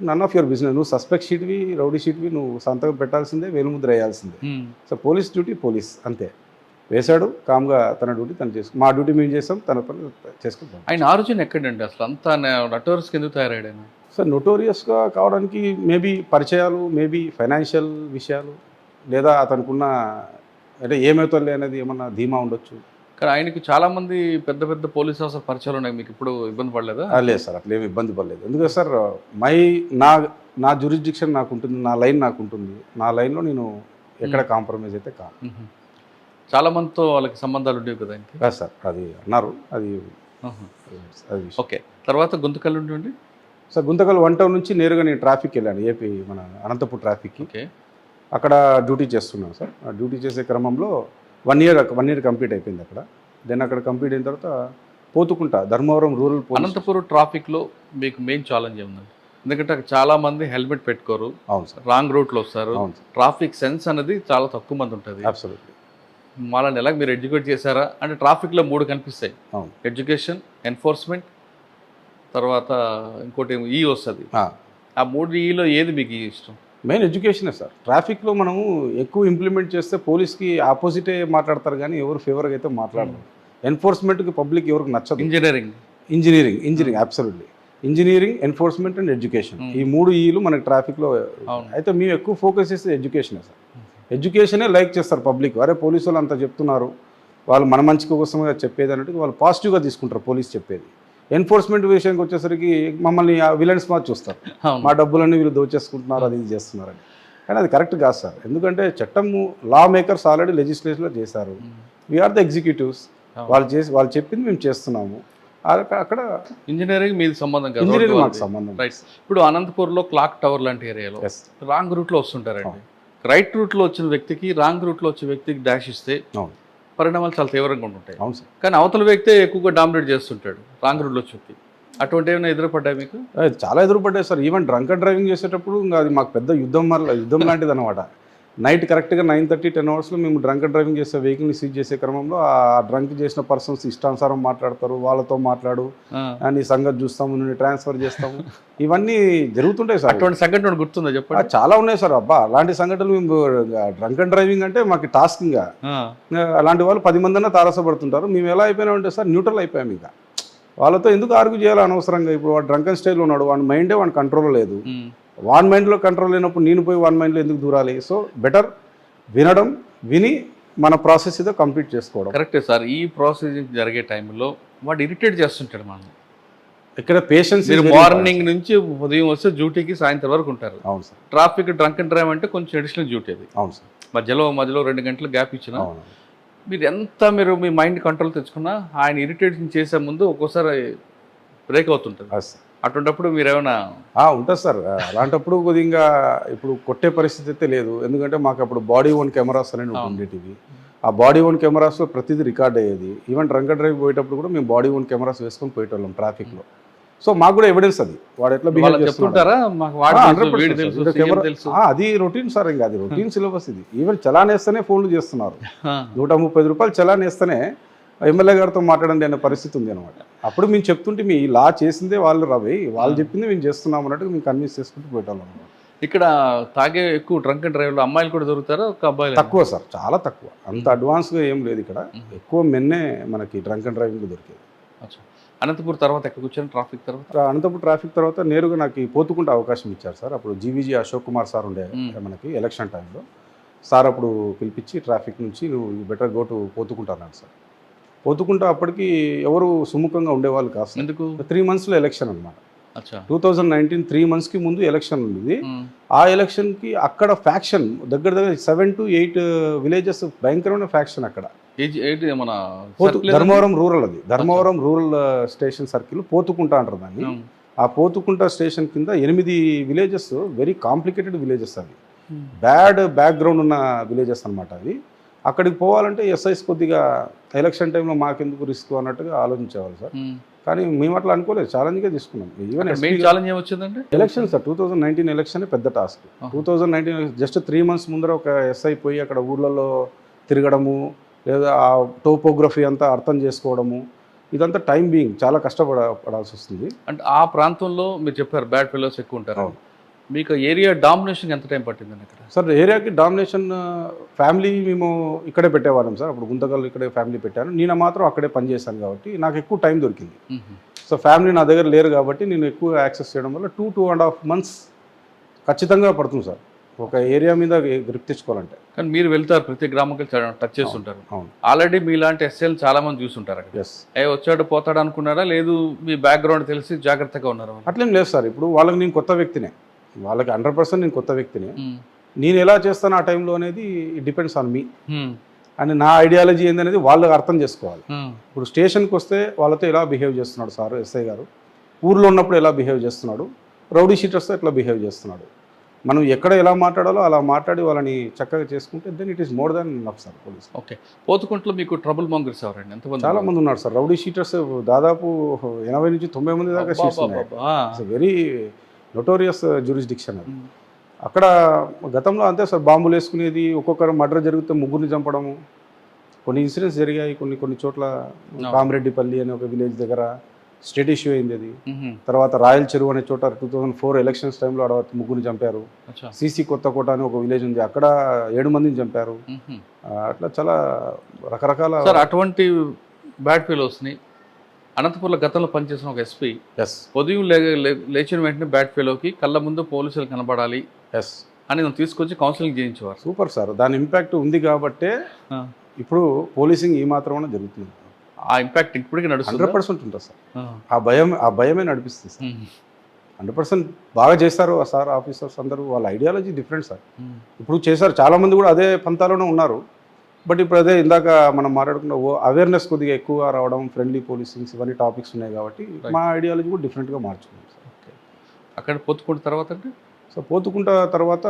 నన్ ఆఫ్ యువర్ బిజినెస్, నువ్వు సస్పెక్ట్ షీట్వి, రౌడీ షీట్వి నువ్వు సంతకం పెట్టాల్సిందే, వేలుముద్ర వేయాల్సిందే. సో పోలీస్ డ్యూటీ పోలీస్, అంతే. వేశాడు కామ్గా, తన డ్యూటీ తను చేసుకుని, మా డ్యూటీ మేము చేసాం, తన పని చేసుకుంటాం. ఆయన ఆలోచన ఎక్కడండి అసలు? అంతా నటోరియస్కి ఎందుకు తయారయ్యాడు? సార్ నోటోరియస్గా కావడానికి మేబీ పరిచయాలు, మేబీ ఫైనాన్షియల్ విషయాలు, లేదా అతనుకున్న అంటే ఏమవుతుంది అనేది ఏమన్నా ధీమా ఉండొచ్చు. కానీ ఆయనకి చాలామంది పెద్ద పెద్ద పోలీస్ ఆఫీసర్ పరిచయాలు ఉన్నాయి, మీకు ఇప్పుడు ఇబ్బంది పడలేదా? లేదు సార్, అట్లా ఏమి ఇబ్బంది పడలేదు. ఎందుకంటే సార్ నా జ్యూరిస్డిక్షన్ నాకు ఉంటుంది, నా లైన్ నాకు ఉంటుంది, నా లైన్లో నేను ఎక్కడ కాంప్రమైజ్ అయితే కాదు. చాలా మందితో వాళ్ళకి సంబంధాలు ఉండేవి కదా? కాదు సార్, అది అన్నారు, అది. ఓకే, తర్వాత గుంతకల్ ఉండి సార్ గుంతకల్ 1 టౌన్ నుంచి నేరుగా నేను ట్రాఫిక్ వెళ్ళాను, ఏపీ మన అనంతపూర్ ట్రాఫిక్కి. ఓకే, అక్కడ డ్యూటీ చేస్తున్నాను సార్. ఆ డ్యూటీ చేసే క్రమంలో 1 year కంప్లీట్ అయిపోయింది అక్కడ. దెన్ అక్కడ కంప్లీట్ అయిన తర్వాత పోతుకుంటా ధర్మవరం రూరల్ అనంతపురం ట్రాఫిక్లో మీకు మెయిన్ ఛాలెంజ్ ఏముందండి? ఎందుకంటే అక్కడ చాలామంది హెల్మెట్ పెట్టుకోరు. అవును సార్, రాంగ్ రూట్లో వస్తారు. ట్రాఫిక్ సెన్స్ అనేది చాలా తక్కువ మంది ఉంటుంది. అబ్సల్యూట్లీ. వాళ్ళని ఎలా మీరు ఎడ్యుకేట్ చేశారా? అంటే ట్రాఫిక్లో 3 కనిపిస్తాయి, ఎడ్యుకేషన్, ఎన్ఫోర్స్మెంట్, తర్వాత ఇంకోటి ఈ వస్తుంది. ఆ 3 ఈలో ఏది మీకు ఇష్టం? మెయిన్ ఎడ్యుకేషనే సార్. ట్రాఫిక్లో మనము ఎక్కువ ఇంప్లిమెంట్ చేస్తే పోలీస్కి ఆపోజిటే మాట్లాడతారు కానీ ఎవరు ఫేవర్గా అయితే మాట్లాడరు. ఎన్ఫోర్స్మెంట్కి పబ్లిక్ ఎవరికి నచ్చదు. Engineering absolutely. Engineering, enforcement and education, ఈ 3 ఈలు మనకి ట్రాఫిక్లో. అయితే మేము ఎక్కువ ఫోకస్ చేస్తే ఎడ్యుకేషనే సార్. ఎడ్యుకేషనే లైక్ చేస్తారు పబ్లిక్. అరే పోలీసు వాళ్ళు అంతా చెప్తున్నారు, వాళ్ళు మన మంచి కోసంగా చెప్పేది అన్నట్టు వాళ్ళు పాజిటివ్గా తీసుకుంటారు పోలీస్ చెప్పేది. ఎన్ఫోర్స్మెంట్ విషయానికి వచ్చేసరికి మమ్మల్ని విలన్స్ మాది చూస్తారు, మా డబ్బులన్నీ వీళ్ళు దోచేసుకుంటున్నారు, అది ఇది చేస్తున్నారని. కానీ అది కరెక్ట్ కాదు సార్. ఎందుకంటే చట్టము లా మేకర్స్ ఆల్రెడీ లెజిస్లేషన్లో చేశారు. We are the executives. వాళ్ళు చెప్పింది మేము చేస్తున్నాము. అక్కడ ఇంజనీరింగ్ మీది సంబంధం కాదు, ఇంజనీరింగ్ మాకు సంబంధం. రైట్. ఇప్పుడు అనంతపూర్లో క్లాక్ టవర్ లాంటి ఏరియాలో Yes. రాంగ్ రూట్లో వస్తుంటారండి. రైట్ రూట్లో వచ్చిన వ్యక్తికి రాంగ్ రూట్లో వచ్చే వ్యక్తికి డాష్ ఇస్తే అవును పరిణామాలు చాలా తీవ్రంగా ఉంటాయి. అవును సార్. కానీ అవతల వ్యక్తే ఎక్కువగా డామినేట్ చేస్తుంటాడు రాంగ్ రూట్లో వచ్చి వ్యక్తి. అటువంటి ఏమైనా ఎదురుపడ్డాయి మీకు? చాలా ఎదురుపడ్డాయి sir. Even drunk and driving చేసేటప్పుడు ఇంకా అది మాకు పెద్ద యుద్ధం లాంటిది అనమాట. నైట్ కరెక్ట్గా 9:30, 10 అవర్స్లో మేము డ్రంక్ అండ్ డ్రైవింగ్ చేసే వెహికల్ని సీజ్ చేసే క్రమంలో ఆ డ్రంక్ చేసిన పర్సన్స్ ఇష్టానుసారం మాట్లాడతారు. వాళ్ళతో మాట్లాడు, నీ సంగతి చూస్తాము, నేను ట్రాన్స్ఫర్ చేస్తాము, ఇవన్నీ జరుగుతుంటాయి సార్. అటువంటి సంఘటన గుర్తుందా చెప్పండి? చాలా ఉన్నాయి సార్. అబ్బా అలాంటి సంఘటనలు మేము డ్రంక్ అండ్ డ్రైవింగ్ అంటే మాకు టాస్క్. ఇంకా అలాంటి వాళ్ళు 10 మంది తారసపడుతుంటారు. మేము ఎలా అయిపోయినామంటే సార్ న్యూట్రల్ అయిపోయాం. ఇంకా వాళ్ళతో ఎందుకు ఆర్గ్యూ చేయాలి అనవసరంగా? ఇప్పుడు వాడు డ్రంక్ అండ్ స్టైల్ ఉన్నాడు, వాడి మైండే వాడి కంట్రోల్ లేదు. వాన్ మైండ్లో కంట్రోల్ లేనప్పుడు నేను పోయి వాన్ మైండ్లో ఎందుకు దూరాలి? సో బెటర్ విని మన ప్రాసెస్ ఏదో కంప్లీట్ చేసుకోవడం. కరెక్టే సార్. ఈ ప్రాసెస్ జరిగే టైంలో వాడు ఇరిటేట్ చేస్తుంటాడు మనం. ఇక్కడ పేషెన్స్. మీరు మార్నింగ్ నుంచి ఉదయం వస్తే డ్యూటీకి సాయంత్రం వరకు ఉంటారు. అవును sir. Traffic drunk and drive అంటే కొంచెం అడిషనల్ డ్యూటీ అది. అవును సార్. మధ్యలో 2 గంటలు గ్యాప్ ఇచ్చినా మీరు మీ మైండ్ కంట్రోల్ తెచ్చుకున్నా ఆయన ఇరిటేషన్ చేసే ముందు ఒక్కోసారి బ్రేక్ అవుతుంటుంది. అటువంటిప్పుడు మీరేమైనా? ఉంటుంది సార్. అలాంటప్పుడు కొద్దిగా ఇప్పుడు కొట్టే పరిస్థితి అయితే లేదు. ఎందుకంటే మాకు అప్పుడు బాడీ ఓన్ కెమెరాస్ అనేవి ఉండేటివి. ఆ బాడీ ఓన్ కెమెరాస్లో ప్రతిదీ రికార్డ్ అయ్యేది. ఈవెన్ డ్రంక్ అండ్ డ్రైవ్ పోయేటప్పుడు కూడా మేము బాడీ ఓన్ కెమెరాస్ వేసుకొని పోయేటోళ్ళం ట్రాఫిక్లో. సో మాకు కూడా ఎవిడెన్స్ అది. వాడు ఎట్లా బిహేవ్ చేస్తుంటారా? అది రొటీన్ సార్. ఇంకా అది రొటీన్ సిలబస్. ఇది ఈవెన్ చలాన్ వేస్తేనే ఫోన్లు చేస్తున్నారు. 130 రూపాయలు చలాన్ వేస్తేనే ఎమ్మెల్యే గారితో మాట్లాడండి అనే పరిస్థితి ఉంది అనమాట. అప్పుడు మేము చెప్తుంటే మీ లా చేసిందే వాళ్ళు వాళ్ళు చెప్పింది మేము చేస్తున్నాం అన్నట్టు మేము కన్విన్స్ చేసుకుంటూ పోయేటాం అనమాట. ఇక్కడ తాగే ఎక్కువ డ్రంక్ అండ్ డ్రైవ్లో అమ్మాయిలు కూడా దొరుకుతారా? ఒక అబ్బాయిలు తక్కువ సార్, చాలా తక్కువ. అంత అడ్వాన్స్గా ఏం లేదు ఇక్కడ. ఎక్కువ మెన్నే మనకి డ్రంక్ అండ్ డ్రైవింగ్ దొరికేది. అనంతపూర్ తర్వాత ఎక్కడ కూర్చొని ట్రాఫిక్ తర్వాత? అనంతపూర్ ట్రాఫిక్ తర్వాత నేరుగా నాకు పోతుకుంటే అవకాశం ఇచ్చారు సార్. అప్పుడు జీవీజీ అశోక్ కుమార్ సార్ ఉండే మనకి ఎలక్షన్ టైంలో. సార్ అప్పుడు పిలిపించి ట్రాఫిక్ నుంచి నువ్వు బెటర్ గో టు పోతుకుంటాను సార్. పోతుకుంటా అప్పటికి ఎవరు సుముఖంగా ఉండేవాళ్ళు కాదు. ఎందుకు? 3 monthsలో ఎలక్షన్ అనమాట. 2019 3 months ముందు ఎలక్షన్ ఉంది. ఆ ఎలక్షన్కి అక్కడ ఫ్యాక్షన్ దగ్గర 7 to 8 విలేజెస్ భయంకరమైన ఫ్యాక్షన్ అక్కడ. మన ధర్మవరం రూరల్, అది ధర్మవరం రూరల్ స్టేషన్ సర్కిల్ పోతుకుంటా అంటారు దాన్ని. ఆ పోతుకుంటా స్టేషన్ కింద 8 విలేజెస్, వెరీ కాంప్లికేటెడ్ విలేజెస్. అవి బ్యాడ్ బ్యాక్గ్రౌండ్ ఉన్న విలేజెస్ అనమాట. అవి అక్కడికి పోవాలంటే ఎస్ఐస్ కొద్దిగా ఎలక్షన్ టైంలో మాకెందుకు రిస్క్ అన్నట్టుగా ఆలోచించేవాళ్ళు సార్. కానీ మేము అట్లా అనుకోలేదు, ఛాలెంజ్గా తీసుకున్నాం. ఈవెన్ ఛాలెంజ్ ఏమొచ్చిందంటే ఎలక్షన్ సార్ 2019 ఎలక్షన్ పెద్ద టాస్క్. 2019 జస్ట్ 3 months ముందర ఒక ఎస్ఐ పోయి అక్కడ ఊళ్ళలో తిరగడము, లేదా ఆ టోపోగ్రఫీ అంతా అర్థం చేసుకోవడము, ఇదంతా టైం బీయింగ్ చాలా కష్టపడాల్సి వస్తుంది. అంటే ఆ ప్రాంతంలో మీరు చెప్పారు బ్యాడ్ ఫెలోస్ ఎక్కువ ఉంటారు. మీకు ఏరియా డామినేషన్ ఎంత టైం పట్టిందండి ఇక్కడ? సార్ ఏరియాకి డామినేషన్ ఫ్యామిలీ మేము ఇక్కడే పెట్టేవాళ్ళం సార్. అప్పుడు గుంతకల్ ఇక్కడే ఫ్యామిలీ పెట్టాను. నేను మాత్రం అక్కడే పనిచేశాను కాబట్టి నాకు ఎక్కువ టైం దొరికింది. సో ఫ్యామిలీ నా దగ్గర లేరు కాబట్టి నేను ఎక్కువ యాక్సెస్ చేయడం వల్ల 2.5 months ఖచ్చితంగా పడుతుంది సార్ ఒక ఏరియా మీద గ్రిప్ తెచ్చుకోవాలంటే. కానీ మీరు వెళ్తారు ప్రతి గ్రామంకి టచ్ చేస్తుంటారు. ఆల్రెడీ మీలాంటి ఎస్ఎల్ చాలా మంది చూస్తుంటారు అక్కడ. వచ్చాడు పోతాడు అనుకున్నారా? లేదు మీ బ్యాక్గ్రౌండ్ తెలిసి జాగ్రత్తగా ఉన్నారా? అట్లేం లేదు సార్. ఇప్పుడు వాళ్ళకి నేను కొత్త వ్యక్తినే, వాళ్ళకి 100% నేను కొత్త వ్యక్తిని. నేను ఎలా చేస్తాను ఆ టైంలో అనేది డిపెండ్స్ ఆన్ మీ. అండ్ నా ఐడియాలజీ ఏందనేది వాళ్ళు అర్థం చేసుకోవాలి. ఇప్పుడు స్టేషన్కి వస్తే వాళ్ళతో ఎలా బిహేవ్ చేస్తున్నాడు సార్ ఎస్ఐ గారు, ఊర్లో ఉన్నప్పుడు ఎలా బిహేవ్ చేస్తున్నాడు, రౌడీ షీటర్స్తో ఎట్లా బిహేవ్ చేస్తున్నాడు, మనం ఎక్కడ ఎలా మాట్లాడాలో అలా మాట్లాడి వాళ్ళని చక్కగా చేసుకుంటే then it is more than enough sir police. Okay. పోతుకుంట్లో మీకు ట్రబుల్ మాంగర్స్ ఎవరండి? ఎంతమంది? చాలా మంది ఉన్నారు సార్. రౌడీ షీటర్స్ దాదాపు 80 నుంచి 90 మంది దాకా షీట్స్ ఉన్నాయి. వెరీ నోటోరియస్ జ్యూరిస్డిక్షన్ అది. అక్కడ గతంలో అంతే సార్, బాంబులు వేసుకునేది, ఒక్కొక్కరు మర్డర్ జరిగితే ముగ్గురిని చంపడము, కొన్ని ఇన్సిడెంట్స్ జరిగాయి. కొన్ని చోట్ల కామరెడ్డిపల్లి అనే ఒక విలేజ్ దగ్గర స్టేట్ ఇష్యూ అయింది అది. తర్వాత రాయల్ చెరువు అనే చోట 2004 ఎలక్షన్స్ టైంలో అక్కడ ముగ్గురిని చంపారు. సిసి కొత్తకోట అని ఒక విలేజ్ ఉంది, అక్కడ 7 మందిని చంపారు. అట్లా చాలా రకరకాల సార్ అటువంటి బ్యాడ్ ఫెలోస్ని అనంతపూర్లో గతంలో పనిచేసిన ఒక ఎస్పీ ఉదయం లేచిన వెంటనే బ్యాడ్ ఫెలోకి కళ్ళ ముందు పోలీసులు కనబడాలి అని తీసుకొచ్చి కౌన్సిలింగ్ చేయించేవారు. Super sir. దాని ఇంపాక్ట్ ఉంది కాబట్టే ఇప్పుడు పోలీసింగ్ ఈ మాత్రమే జరుగుతుంది. ఆ ఇంపాక్ట్ ఇప్పటికీ నడుస్తుంది. 100% ఉంటుంది సార్. ఆ భయమే నడిపిస్తుంది సార్. 100% బాగా చేస్తారు ఆ సార్ ఆఫీసర్స్ అందరూ. వాళ్ళ ఐడియాలజీ డిఫరెంట్ సార్. ఇప్పుడు చేశారు, చాలామంది కూడా అదే పంతాలోనే ఉన్నారు. బట్ ఇప్పుడు అదే ఇందాక మనం మాట్లాడుకున్న అవేర్నెస్ కొద్దిగా ఎక్కువ రావడం, ఫ్రెండ్లీ పోలీసింగ్స్ ఇవన్నీ టాపిక్స్ ఉన్నాయి కాబట్టి మా ఐడియాలజీ కూడా డిఫరెంట్గా మార్చుకున్నాం సార్. ఓకే. అక్కడ పొత్తుకుంట తర్వాత అంటే సో పోతుకుంట తర్వాత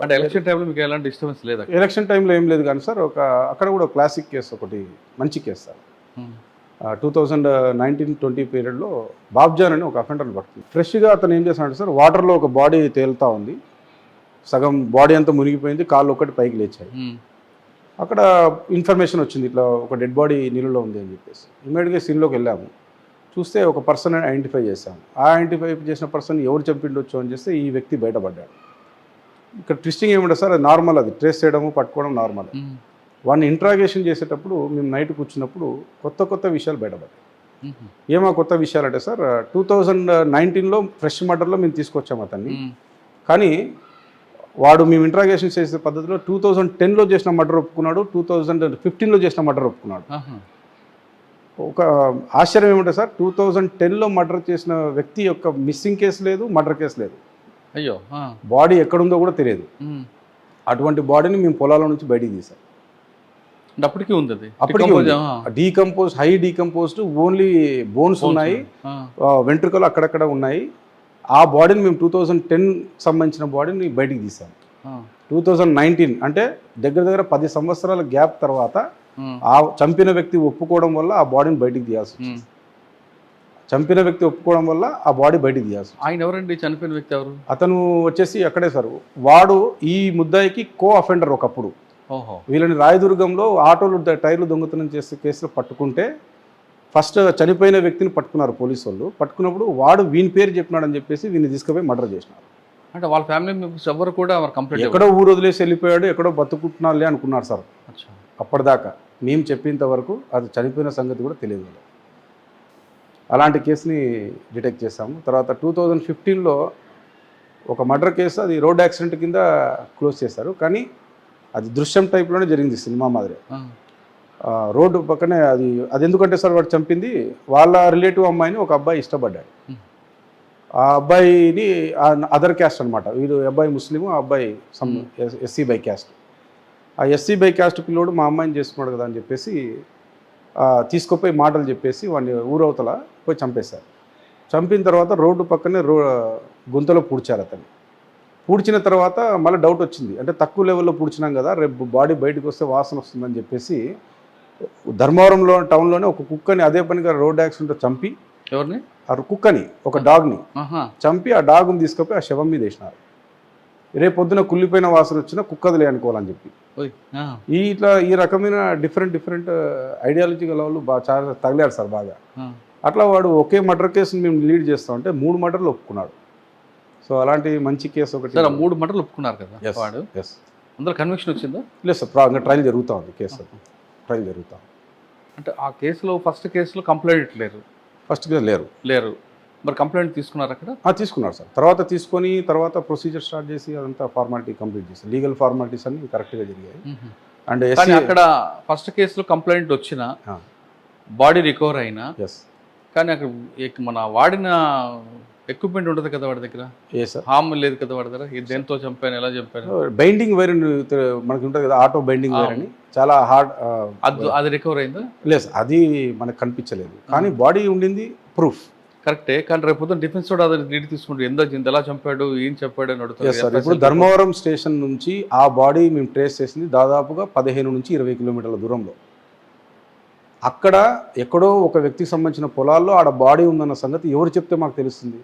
అంటే ఎలక్షన్ టైంలో మీకు ఎలాంటి డిస్టర్బెన్స్ లేదా? ఎలక్షన్ టైంలో ఏం లేదు కానీ సార్ అక్కడ కూడా క్లాసిక్ కేసు ఒకటి మంచి కేసు సార్. 2019-20 పీరియడ్లో బాబ్జాన్ అని ఒక అఫెండర్ని పడుతుంది. ఫ్రెష్గా అతను ఏం చేస్తాడంటే సార్, వాటర్లో ఒక బాడీ తేలుతూ ఉంది, సగం బాడీ అంతా మునిగిపోయింది, కాళ్ళు ఒకటి పైకి లేచాయి. అక్కడ ఇన్ఫర్మేషన్ వచ్చింది ఇట్లా ఒక డెడ్ బాడీ నీళ్ళలో ఉంది అని చెప్పేసి. ఇమ్మీడియట్గా సీన్లోకి వెళ్ళాము. చూస్తే ఒక పర్సన్ ఐడెంటిఫై చేశాము. ఆ ఐడెంటిఫై చేసిన పర్సన్ ఎవరు చంపిండొచ్చు అని చేస్తే ఈ వ్యక్తి బయటపడ్డాడు. ఇక్కడ ట్విస్టింగ్ ఏముంటుంది సార్, అది నార్మల్, అది ట్రేస్ చేయడము పట్టుకోవడం నార్మల్. వాడిని ఇంట్రాగేషన్ చేసేటప్పుడు మేము నైట్ కూర్చున్నప్పుడు కొత్త విషయాలు బయటపడ్డాయి. ఏమో కొత్త విషయాలు అంటే సార్, 2019లో ఫ్రెష్ మర్డర్లో మేము తీసుకొచ్చాము అతన్ని. కానీ వాడు మేము ఇంట్రాగేషన్ చేసే పద్ధతిలో 2010లో చేసిన మర్డర్ ఒప్పుకున్నాడు, 2015లో చేసిన మర్డర్ ఒప్పుకున్నాడు. ఒక ఆశ్చర్యం ఏమంటే సార్, 2010లో మర్డర్ చేసిన వ్యక్తి యొక్క మిస్సింగ్ కేసు లేదు, మర్డర్ కేసు లేదు. అయ్యో. బాడీ ఎక్కడుందో కూడా తెలియదు. అటువంటి బాడీని మేము పొలాల నుంచి బయటికి తీసాం. అప్పటికి ఉంది అది, అప్పటికి decompose, high decomposed, only bones ఉన్నాయి, వెంట్రుకలు అక్కడక్కడ ఉన్నాయి. ఆ బాడీని మేము 2010 సంబంధించిన బాడీని బయటికి తీసాం. 2019 అంటే దగ్గర 10 సంవత్సరాల గ్యాప్ తర్వాత ఆ చంపిన వ్యక్తి ఒప్పుకోవడం వల్ల ఆ బాడీని బయటికి తీయాల్సి వచ్చింది. చంపిన వ్యక్తి ఒప్పుకోవడం వల్ల ఆ బాడీ బయటికి తీయాల్సి. ఆయన ఎవరండి చనిపోయిన వ్యక్తి? ఎవరు? అతను వచ్చేసి అక్కడే సార్, వాడు ఈ ముద్దాయికి కో అఫెండర్ ఒకప్పుడు. వీళ్ళని రాయదుర్గంలో ఆటోలు టైర్లు దొంగతనం చేసే కేసులో పట్టుకుంటే ఫస్ట్ చనిపోయిన వ్యక్తిని పట్టుకున్నారు పోలీసు వాళ్ళు. పట్టుకున్నప్పుడు వాడు వీని పేరు చెప్పినాడని చెప్పేసి వీని తీసుకుపోయి మర్డర్ చేసినారు. అంటే వాళ్ళ ఫ్యామిలీ మెంబర్స్ ఎవరు కూడా కంప్లీట్ ఎక్కడో ఊరు వదిలేసి వెళ్ళిపోయాడు, ఎక్కడో బతుకుంటున్నారులే అనుకున్నారు సార్. అప్పటిదాకా మేము చెప్పేంత వరకు అది చనిపోయిన సంగతి కూడా తెలియదు. అలాంటి కేసుని డిటెక్ట్ చేశాము. తర్వాత 2015లో ఒక మర్డర్ కేసు, అది రోడ్ యాక్సిడెంట్ కింద క్లోజ్ చేశారు. కానీ అది దృశ్యం టైప్లోనే జరిగింది, సినిమా మాదిరి. రోడ్డు పక్కనే అది ఎందుకంటే సార్, వాడు చంపింది వాళ్ళ రిలేటివ్ అమ్మాయిని ఒక అబ్బాయి ఇష్టపడ్డాడు. ఆ అబ్బాయిని అదర్ క్యాస్ట్ అనమాట. వీడు అబ్బాయి ముస్లిం, ఆ అబ్బాయి ఎస్సీ బై క్యాస్ట్. ఆ ఎస్సీ బై క్యాస్ట్ పిల్లోడు మా అమ్మాయిని చేసుకున్నాడు కదా అని చెప్పేసి తీసుకుపోయి మాటలు చెప్పేసి వాడిని ఊరవతల పోయి చంపేశారు. చంపిన తర్వాత రోడ్డు పక్కనే గుంతలో పూడ్చారు అతన్ని. పూడ్చిన తర్వాత మళ్ళీ డౌట్ వచ్చింది, అంటే తక్కువ లెవెల్లో పూడ్చినాం కదా, రేపు బాడీ బయటకు వస్తే వాసన వస్తుందని చెప్పేసి ధర్మవరంలో టౌన్లోనే ఒక కుక్కని అదే పనిగా రోడ్ యాక్సిడెంట్ చంపి, ఎవరిని? ఆ కుక్కని, ఒక డాగ్ని చంపి ఆ డాగ్ని తీసుకుపోయి ఆ శవం మీద వేసినారు. రేపు పొద్దున కుళ్ళిపోయిన వాసన వచ్చినా కుక్కదిలే అనుకోవాలని చెప్పి. ఇట్లా ఈ రకమైన డిఫరెంట్ ఐడియాలజీ గల వాళ్ళు చాలా తగిలారు సార్ బాగా. అట్లా వాడు ఒకే మర్డర్ కేసుని మేము లీడ్ చేస్తాం అంటే 3 మర్డర్లు ఒప్పుకున్నాడు. సో అలాంటి మంచి కేసు ఒకటి. 3 మర్డర్లు ఒప్పుకున్నారు కదా వాడు. అందులో కన్విక్షన్ వచ్చిందా? లేదు సార్, ఇంకా ట్రయల్ జరుగుతూ ఉంది, కేసు ట్రయల్ జరుగుతూ ఉంది. అంటే ఆ కేసులో ఫస్ట్ కేసులో కంప్లైంట్ లేరు? ఫస్ట్ కేసు లేరు. మరి కంప్లైంట్ తీసుకున్నారు అక్కడ? తీసుకున్నారు సార్. తర్వాత తీసుకొని తర్వాత ప్రొసీజర్ స్టార్ట్ చేసి అదంతా ఫార్మాలిటీ కంప్లీట్ చేసి లీగల్ ఫార్మాలిటీస్ అన్ని కరెక్ట్గా జరిగాయి. అండ్ అక్కడ ఫస్ట్ కేసులో కంప్లైంట్ వచ్చిన బాడీ రికవర్ అయినా, కానీ అక్కడ మన వాడిన ఎక్విప్మెంట్ ఉంటుంది కదా వాడి దగ్గర, హామ్ లేదు కదా వాడి దగ్గర, దేంతో చంపాను, ఎలా చంపాను? బైండింగ్ వైర్ మనకి ఉంటుంది కదా, ఆటో బైండింగ్ వైర్ అని, చాలా హార్డ్. అది రికవర్ అయిందా? లేదు, అది మనకు కనిపించలేదు, కానీ బాడీ ఉండింది ప్రూఫ్. కరెక్టే, కానీ రేపు పొద్దున డిఫెన్స్ కూడా అది నీటి తీసుకుంటారు, ఎలా చంపాడు, ఏం చెప్పాడు అని అడుగుతారు. ఇప్పుడు ధర్మవరం స్టేషన్ నుంచి ఆ బాడీ మేము ట్రేస్ చేసింది దాదాపుగా 15 నుంచి 20 కిలోమీటర్ల దూరంలో. అక్కడ ఎక్కడో ఒక వ్యక్తికి సంబంధించిన పొలాల్లో ఆడ బాడీ ఉందన్న సంగతి ఎవరు చెప్తే మాకు తెలుస్తుంది?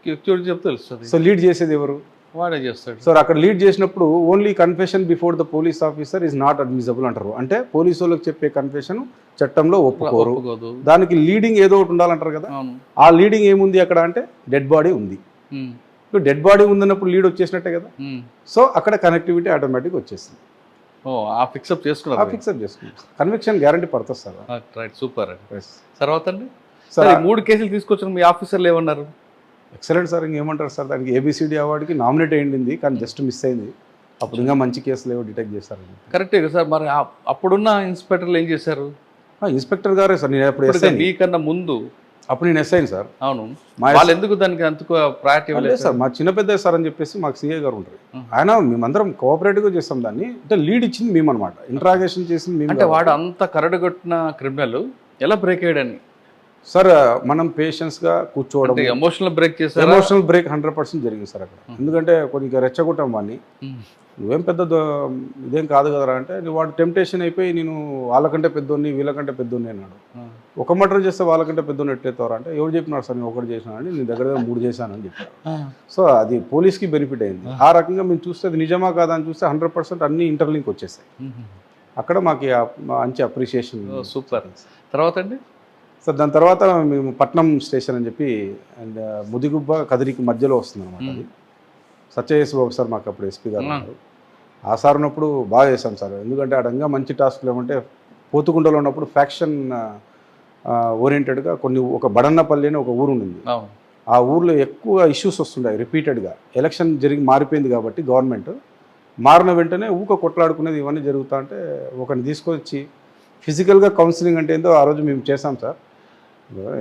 చెప్తే తెలుస్తుంది. సో లీడ్ చేసేది ఎవరు? వాడే చేస్తాడు. సో అక్కడ లీడ్ చేసినప్పుడు only confession before the police officer is not admissible అంటారు. అంటే పోలీసు వాళ్ళకి చెప్పే కన్ఫెషన్ చట్టంలో ఒప్పుకోరు. దానికి లీడింగ్ ఏదో ఒకటి ఉండాలంటారు కదా. ఆ లీడింగ్ ఏముంది అక్కడ అంటే డెడ్ బాడీ ఉంది. ఇప్పుడు డెడ్ బాడీ ఉందన్నప్పుడు లీడ్ వచ్చేసినట్టే కదా. సో అక్కడ కనెక్టివిటీ ఆటోమేటిక్ వచ్చేసింది. ఫిక్సప్ చేసుకున్నారు. కన్విక్షన్ గ్యారంటీ పడుతుంది సార్. Right, super. తర్వాత అండి సార్ 3 కేసులు తీసుకొచ్చిన మీ ఆఫీసర్లు ఏమన్నారు? Excellent sir. ఇంకేమంటారు సార్, దానికి ఏబిసిడి అవార్డుకి నామినేట్ అయ్యింది, కానీ జస్ట్ మిస్ అయింది. అప్పుడు ఇంకా మంచి కేసులు ఏవో డిటెక్ట్ చేశారు. కరెక్టే కదా సార్. మరి అప్పుడున్న ఇన్స్పెక్టర్లు ఏం చేశారు? ఇన్స్పెక్టర్ గారే సార్. నేను ఎప్పుడు మీకన్నా ముందు అప్పుడు నేను ఎస్ఐని సార్. అవును, మా వాళ్ళు ఎందుకు దానికి అంత ప్రయారిటీ లేదు ఇవ్వలేదు? సార్, మా చిన్న పెద్ద సార్ అని చెప్పేసి మాకు సిఏ గారు ఉంటారు. ఆయన మేమందరం కోఆపరేటివ్గా చేస్తాం దాన్ని. అంటే లీడ్ ఇచ్చింది మేము అనమాట, ఇంట్రాగేషన్ చేసింది మేము. అంటే వాడు అంత కరడుగొట్టిన క్రిమినల్ ఎలా బ్రేక్ అయ్యాడని సార్ మనం పేషెన్స్గా కూర్చోవడం, ఎమోషనల్ బ్రేక్ చేశారు. ఎమోషనల్ బ్రేక్ 100% జరిగింది సార్ అక్కడ. ఎందుకంటే కొద్దిగా రెచ్చగొట్టాం వాడిని. నువ్వేం పెద్ద ఇదేం కాదు కదరా అంటే, వాడు టెంప్టేషన్ అయిపోయి నేను వాళ్ళకంటే పెద్దోడిని వీళ్ళకంటే పెద్దోడిని అన్నాడు. ఒక మర్డర్ చేస్తే వాళ్ళకంటే పెద్దోడిని ఎట్లెత్తారా అంటే, ఎవరు చెప్పినాడు సార్ నేను ఒకటి చేసినాను, నేను దగ్గర 3 చేశానని చెప్పారు. సో అది పోలీస్కి బెనిఫిట్ అయింది. ఆ రకంగా మేము చూస్తే అది నిజమా కాదా అని చూస్తే 100% అన్ని ఇంటర్లింక్ వచ్చేసాయి. అక్కడ మాకు మంచి అప్రిషియేషన్. సూపర్. తర్వాత అండి సార్ దాని తర్వాత మేము పట్నం స్టేషన్ అని చెప్పి అండ్ ముదిగుబ్బ కదిరికి మధ్యలో వస్తుంది అనమాట. అది సత్యయేసు బాబు సార్ మాకు అప్పుడు ఎస్పీ గారు ఉన్నారు. ఆ సార్ ఉన్నప్పుడు బాగా చేశాం సార్. ఎందుకంటే అడంగా మంచి టాస్క్లు ఏమంటే, పోతుకుంటలో ఉన్నప్పుడు ఫ్యాక్షన్ ఓరియంటెడ్గా ఒక బడన్నపల్లి అని ఒక ఊరు ఉండింది. ఆ ఊర్లో ఎక్కువ ఇష్యూస్ వస్తుంటాయి రిపీటెడ్గా. ఎలక్షన్ మారిపోయింది కాబట్టి గవర్నమెంట్ మారిన వెంటనే కొట్లాడుకునేది ఇవన్నీ జరుగుతా అంటే, ఒకరిని తీసుకొచ్చి ఫిజికల్గా కౌన్సిలింగ్ అంటే ఏందో ఆ రోజు మేము చేసాం సార్.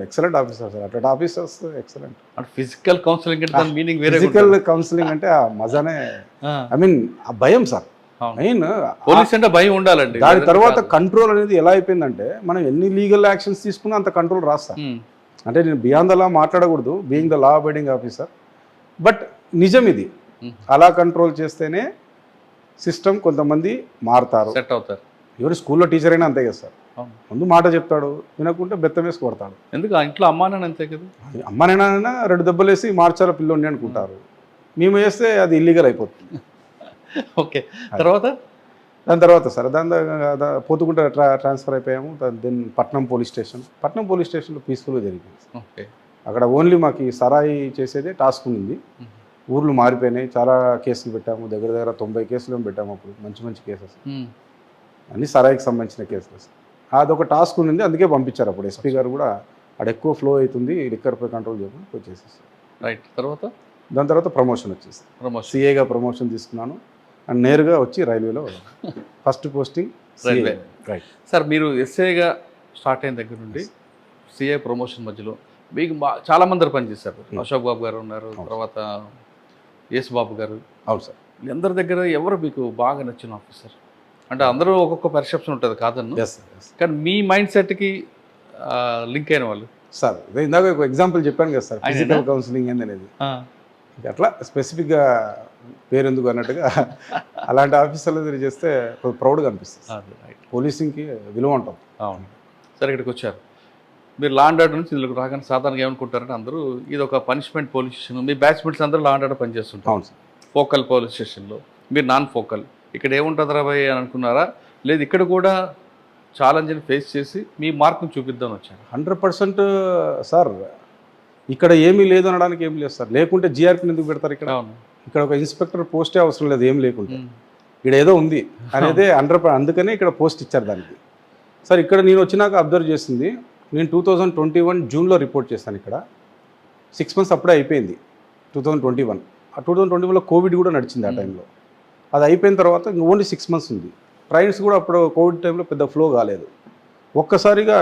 ఎక్సలెంట్ ఆఫీసర్ సార్, అట్లా ఆఫీసర్స్ ఎక్సలెంట్. ఫిజికల్ కౌన్సిలింగ్ అంటే దాని మీనింగ్ వేరే. ఫిజికల్ కౌన్సిలింగ్ అంటే ఆ మజానే, ఐ మీన్ ఆ భయం సార్. మెయిన్ పోలీస్ అంటే భయం ఉండాలండి. దాని తర్వాత కంట్రోల్ అనేది ఎలా అయిపోయిందంటే, మనం ఎన్ని లీగల్ యాక్షన్స్ తీసుకున్నా అంత కంట్రోల్ రాస్తాం. అంటే నేను బియాండ్ ద లా మాట్లాడకూడదు, being the law abiding officer, but నిజం ఇది. అలా కంట్రోల్ చేస్తేనే సిస్టమ్ కొంతమంది మారుతారు, సెట్ అవుతారు. ఎవరు స్కూల్లో టీచర్ అయినా అంతే కదా సార్, ముందు మాట చెప్తాడు, వినకుంటే బెత్తం వేసి కొడతాడు. ఎందుకు ఆ ఇంట్లో అమ్మానని అంతే కదా, అమ్మనైనా 2 దెబ్బలు వేసి మార్చాల పిల్లోని అనుకుంటారు. మేము వేస్తే అది ఇల్లీగల్ అయిపోతుంది. ఓకే, తర్వాత దాని తర్వాత సార్ పోతుకుంట ట్రాన్స్ఫర్ అయిపోయాము. దెన్ పట్నం పోలీస్ స్టేషన్లో పీస్ఫుల్గా జరిగింది. ఓకే, అక్కడ ఓన్లీ మాకు ఈ సరాయి చేసేదే టాస్క్ ఉంది. ఊర్లు మారిపోయినాయి, చాలా కేసులు పెట్టాము, దగ్గర 90 కేసులు పెట్టాము. అప్పుడు మంచి కేసెస్ అన్ని సరాయికి సంబంధించిన కేసులు. అదొక టాస్క్ ఉంది, అందుకే పంపించారు. అప్పుడు ఎస్పీ గారు కూడా అక్కడ ఎక్కువ ఫ్లో అవుతుంది, లిక్కర్పై కంట్రోల్ చేయకుండా వచ్చేసేసి. రైట్, తర్వాత దాని తర్వాత ప్రమోషన్ వచ్చేసి సిఏగా ప్రమోషన్ తీసుకున్నాను. అండ్ నేరుగా వచ్చి రైల్వేలో first posting railway. Right sir, మీరు ఎస్ఐగా స్టార్ట్ అయిన దగ్గర నుండి సిఏ ప్రమోషన్ మధ్యలో మీకు చాలా మంది పనిచేశారు. అశోక్ బాబు గారు ఉన్నారు, తర్వాత యేసు బాబు గారు. అవును సార్. అందరి దగ్గర ఎవరు మీకు బాగా నచ్చిన ఆఫీసర్? అంటే అందరూ ఒక్కొక్క పర్సెప్షన్ ఉంటుంది కాదన్ను, కానీ మీ మైండ్ సెట్కి లింక్ అయిన వాళ్ళు సార్. ఇందాక ఒక ఎగ్జాంపుల్ చెప్పాను కదా సార్, ఫిజికల్ కౌన్సిలింగ్ ఏందనేది. అట్లా స్పెసిఫిక్గా పేరు ఎందుకు అన్నట్టుగా అలాంటి ఆఫీసర్లు దగ్గర చేస్తే కొంచెం ప్రౌడ్గా అనిపిస్తుంది. పోలీసింగ్కి విలువ ఉంటుంది. అవును. సరే, ఇక్కడికి వచ్చారు మీరు, లా అండ్ ఆర్డర్ నుంచి ఇందులోకి రాగానే సాధారణంగా ఏమనుకుంటారంటే అందరూ ఇది ఒక పనిష్మెంట్ పోలీస్ స్టేషన్. మీ బ్యాచ్మెంట్స్ అందరూ లా అండ్ ఆర్డర్ పనిచేస్తుంటారు. అవును సార్. ఫోకల్ పోలీస్ స్టేషన్లో మీరు నాన్ ఫోకల్. ఇక్కడ ఏముంటుంది రాబాయ్ అని అనుకున్నారా? లేదు, ఇక్కడ కూడా ఛాలెంజ్ని ఫేస్ చేసి మీ మార్క్ని చూపిద్దామని వచ్చారు? 100% సార్. ఇక్కడ ఏమీ లేదు అనడానికి ఏం లేదు సార్. లేకుంటే జిఆర్పీని ఎందుకు పెడతారు ఇక్కడ? ఇక్కడ ఒక ఇన్స్పెక్టర్ పోస్టే అవసరం లేదు, ఏం లేకుంటే. ఇక్కడ ఏదో ఉంది అనేది 100%. అందుకనే ఇక్కడ పోస్ట్ ఇచ్చారు దానికి. సార్, ఇక్కడ నేను వచ్చినాక అబ్జర్వ్ చేసింది, నేను 2021 జూన్లో రిపోర్ట్ చేశాను. ఇక్కడ 6 months అప్పుడే అయిపోయింది 2021. ఆ 2021లో కోవిడ్ కూడా నడిచింది. ఆ టైంలో అది అయిపోయిన తర్వాత ఓన్లీ 6 months ఉంది. ట్రైన్స్ కూడా అప్పుడు కోవిడ్ టైంలో పెద్ద ఫ్లో కాలేదు. ఒక్కసారిగా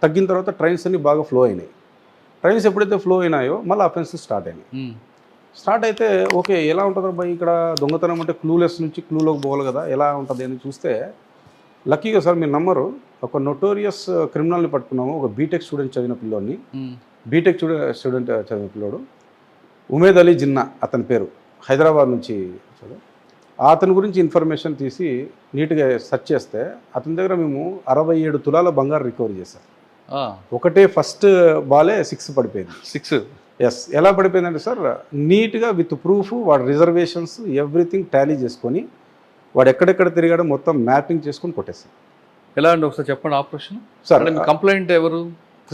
తగ్గిన తర్వాత ట్రైన్స్ అన్నీ బాగా ఫ్లో అయినాయి. ట్రైన్స్ ఎప్పుడైతే ఫ్లో అయినాయో మళ్ళీ అఫెన్సెస్ స్టార్ట్ అయినాయి. స్టార్ట్ అయితే ఓకే, ఎలా ఉంటుంది అబ్బాయి ఇక్కడ దొంగతనం అంటే క్లూలెస్ నుంచి క్లూలోకి పోవాలి కదా, ఎలా ఉంటుంది అని చూస్తే లక్కీగా సార్ మీరు నమ్మరు, ఒక నోటోరియస్ క్రిమినల్ని పట్టుకున్నాము. ఒక బీటెక్ స్టూడెంట్ చదివిన పిల్లోని, బీటెక్ స్టూడెంట్ చదివిన పిల్లోడు ఉమేద్ అలీ జిన్నా అతని పేరు, హైదరాబాద్ నుంచి. అతని గురించి ఇన్ఫర్మేషన్ తీసి నీట్గా సెర్చ్ చేస్తే అతని దగ్గర మేము 67 తులాల బంగారు రికవరీ చేశాం. ఒకటే ఫస్ట్ బాలే 6 పడిపోయింది. 6? ఎస్. ఎలా పడిపోయిందంటే సార్, నీట్గా విత్ ప్రూఫ్, వాడు రిజర్వేషన్స్ ఎవ్రీథింగ్ టాలీ చేసుకొని, వాడు ఎక్కడెక్కడ తిరిగాడో మొత్తం మ్యాపింగ్ చేసుకొని కొట్టేస్తాం. ఎలా అండి ఒకసారి చెప్పండి ఆపరేషన్? సార్, కంప్లైంట్ ఎవరు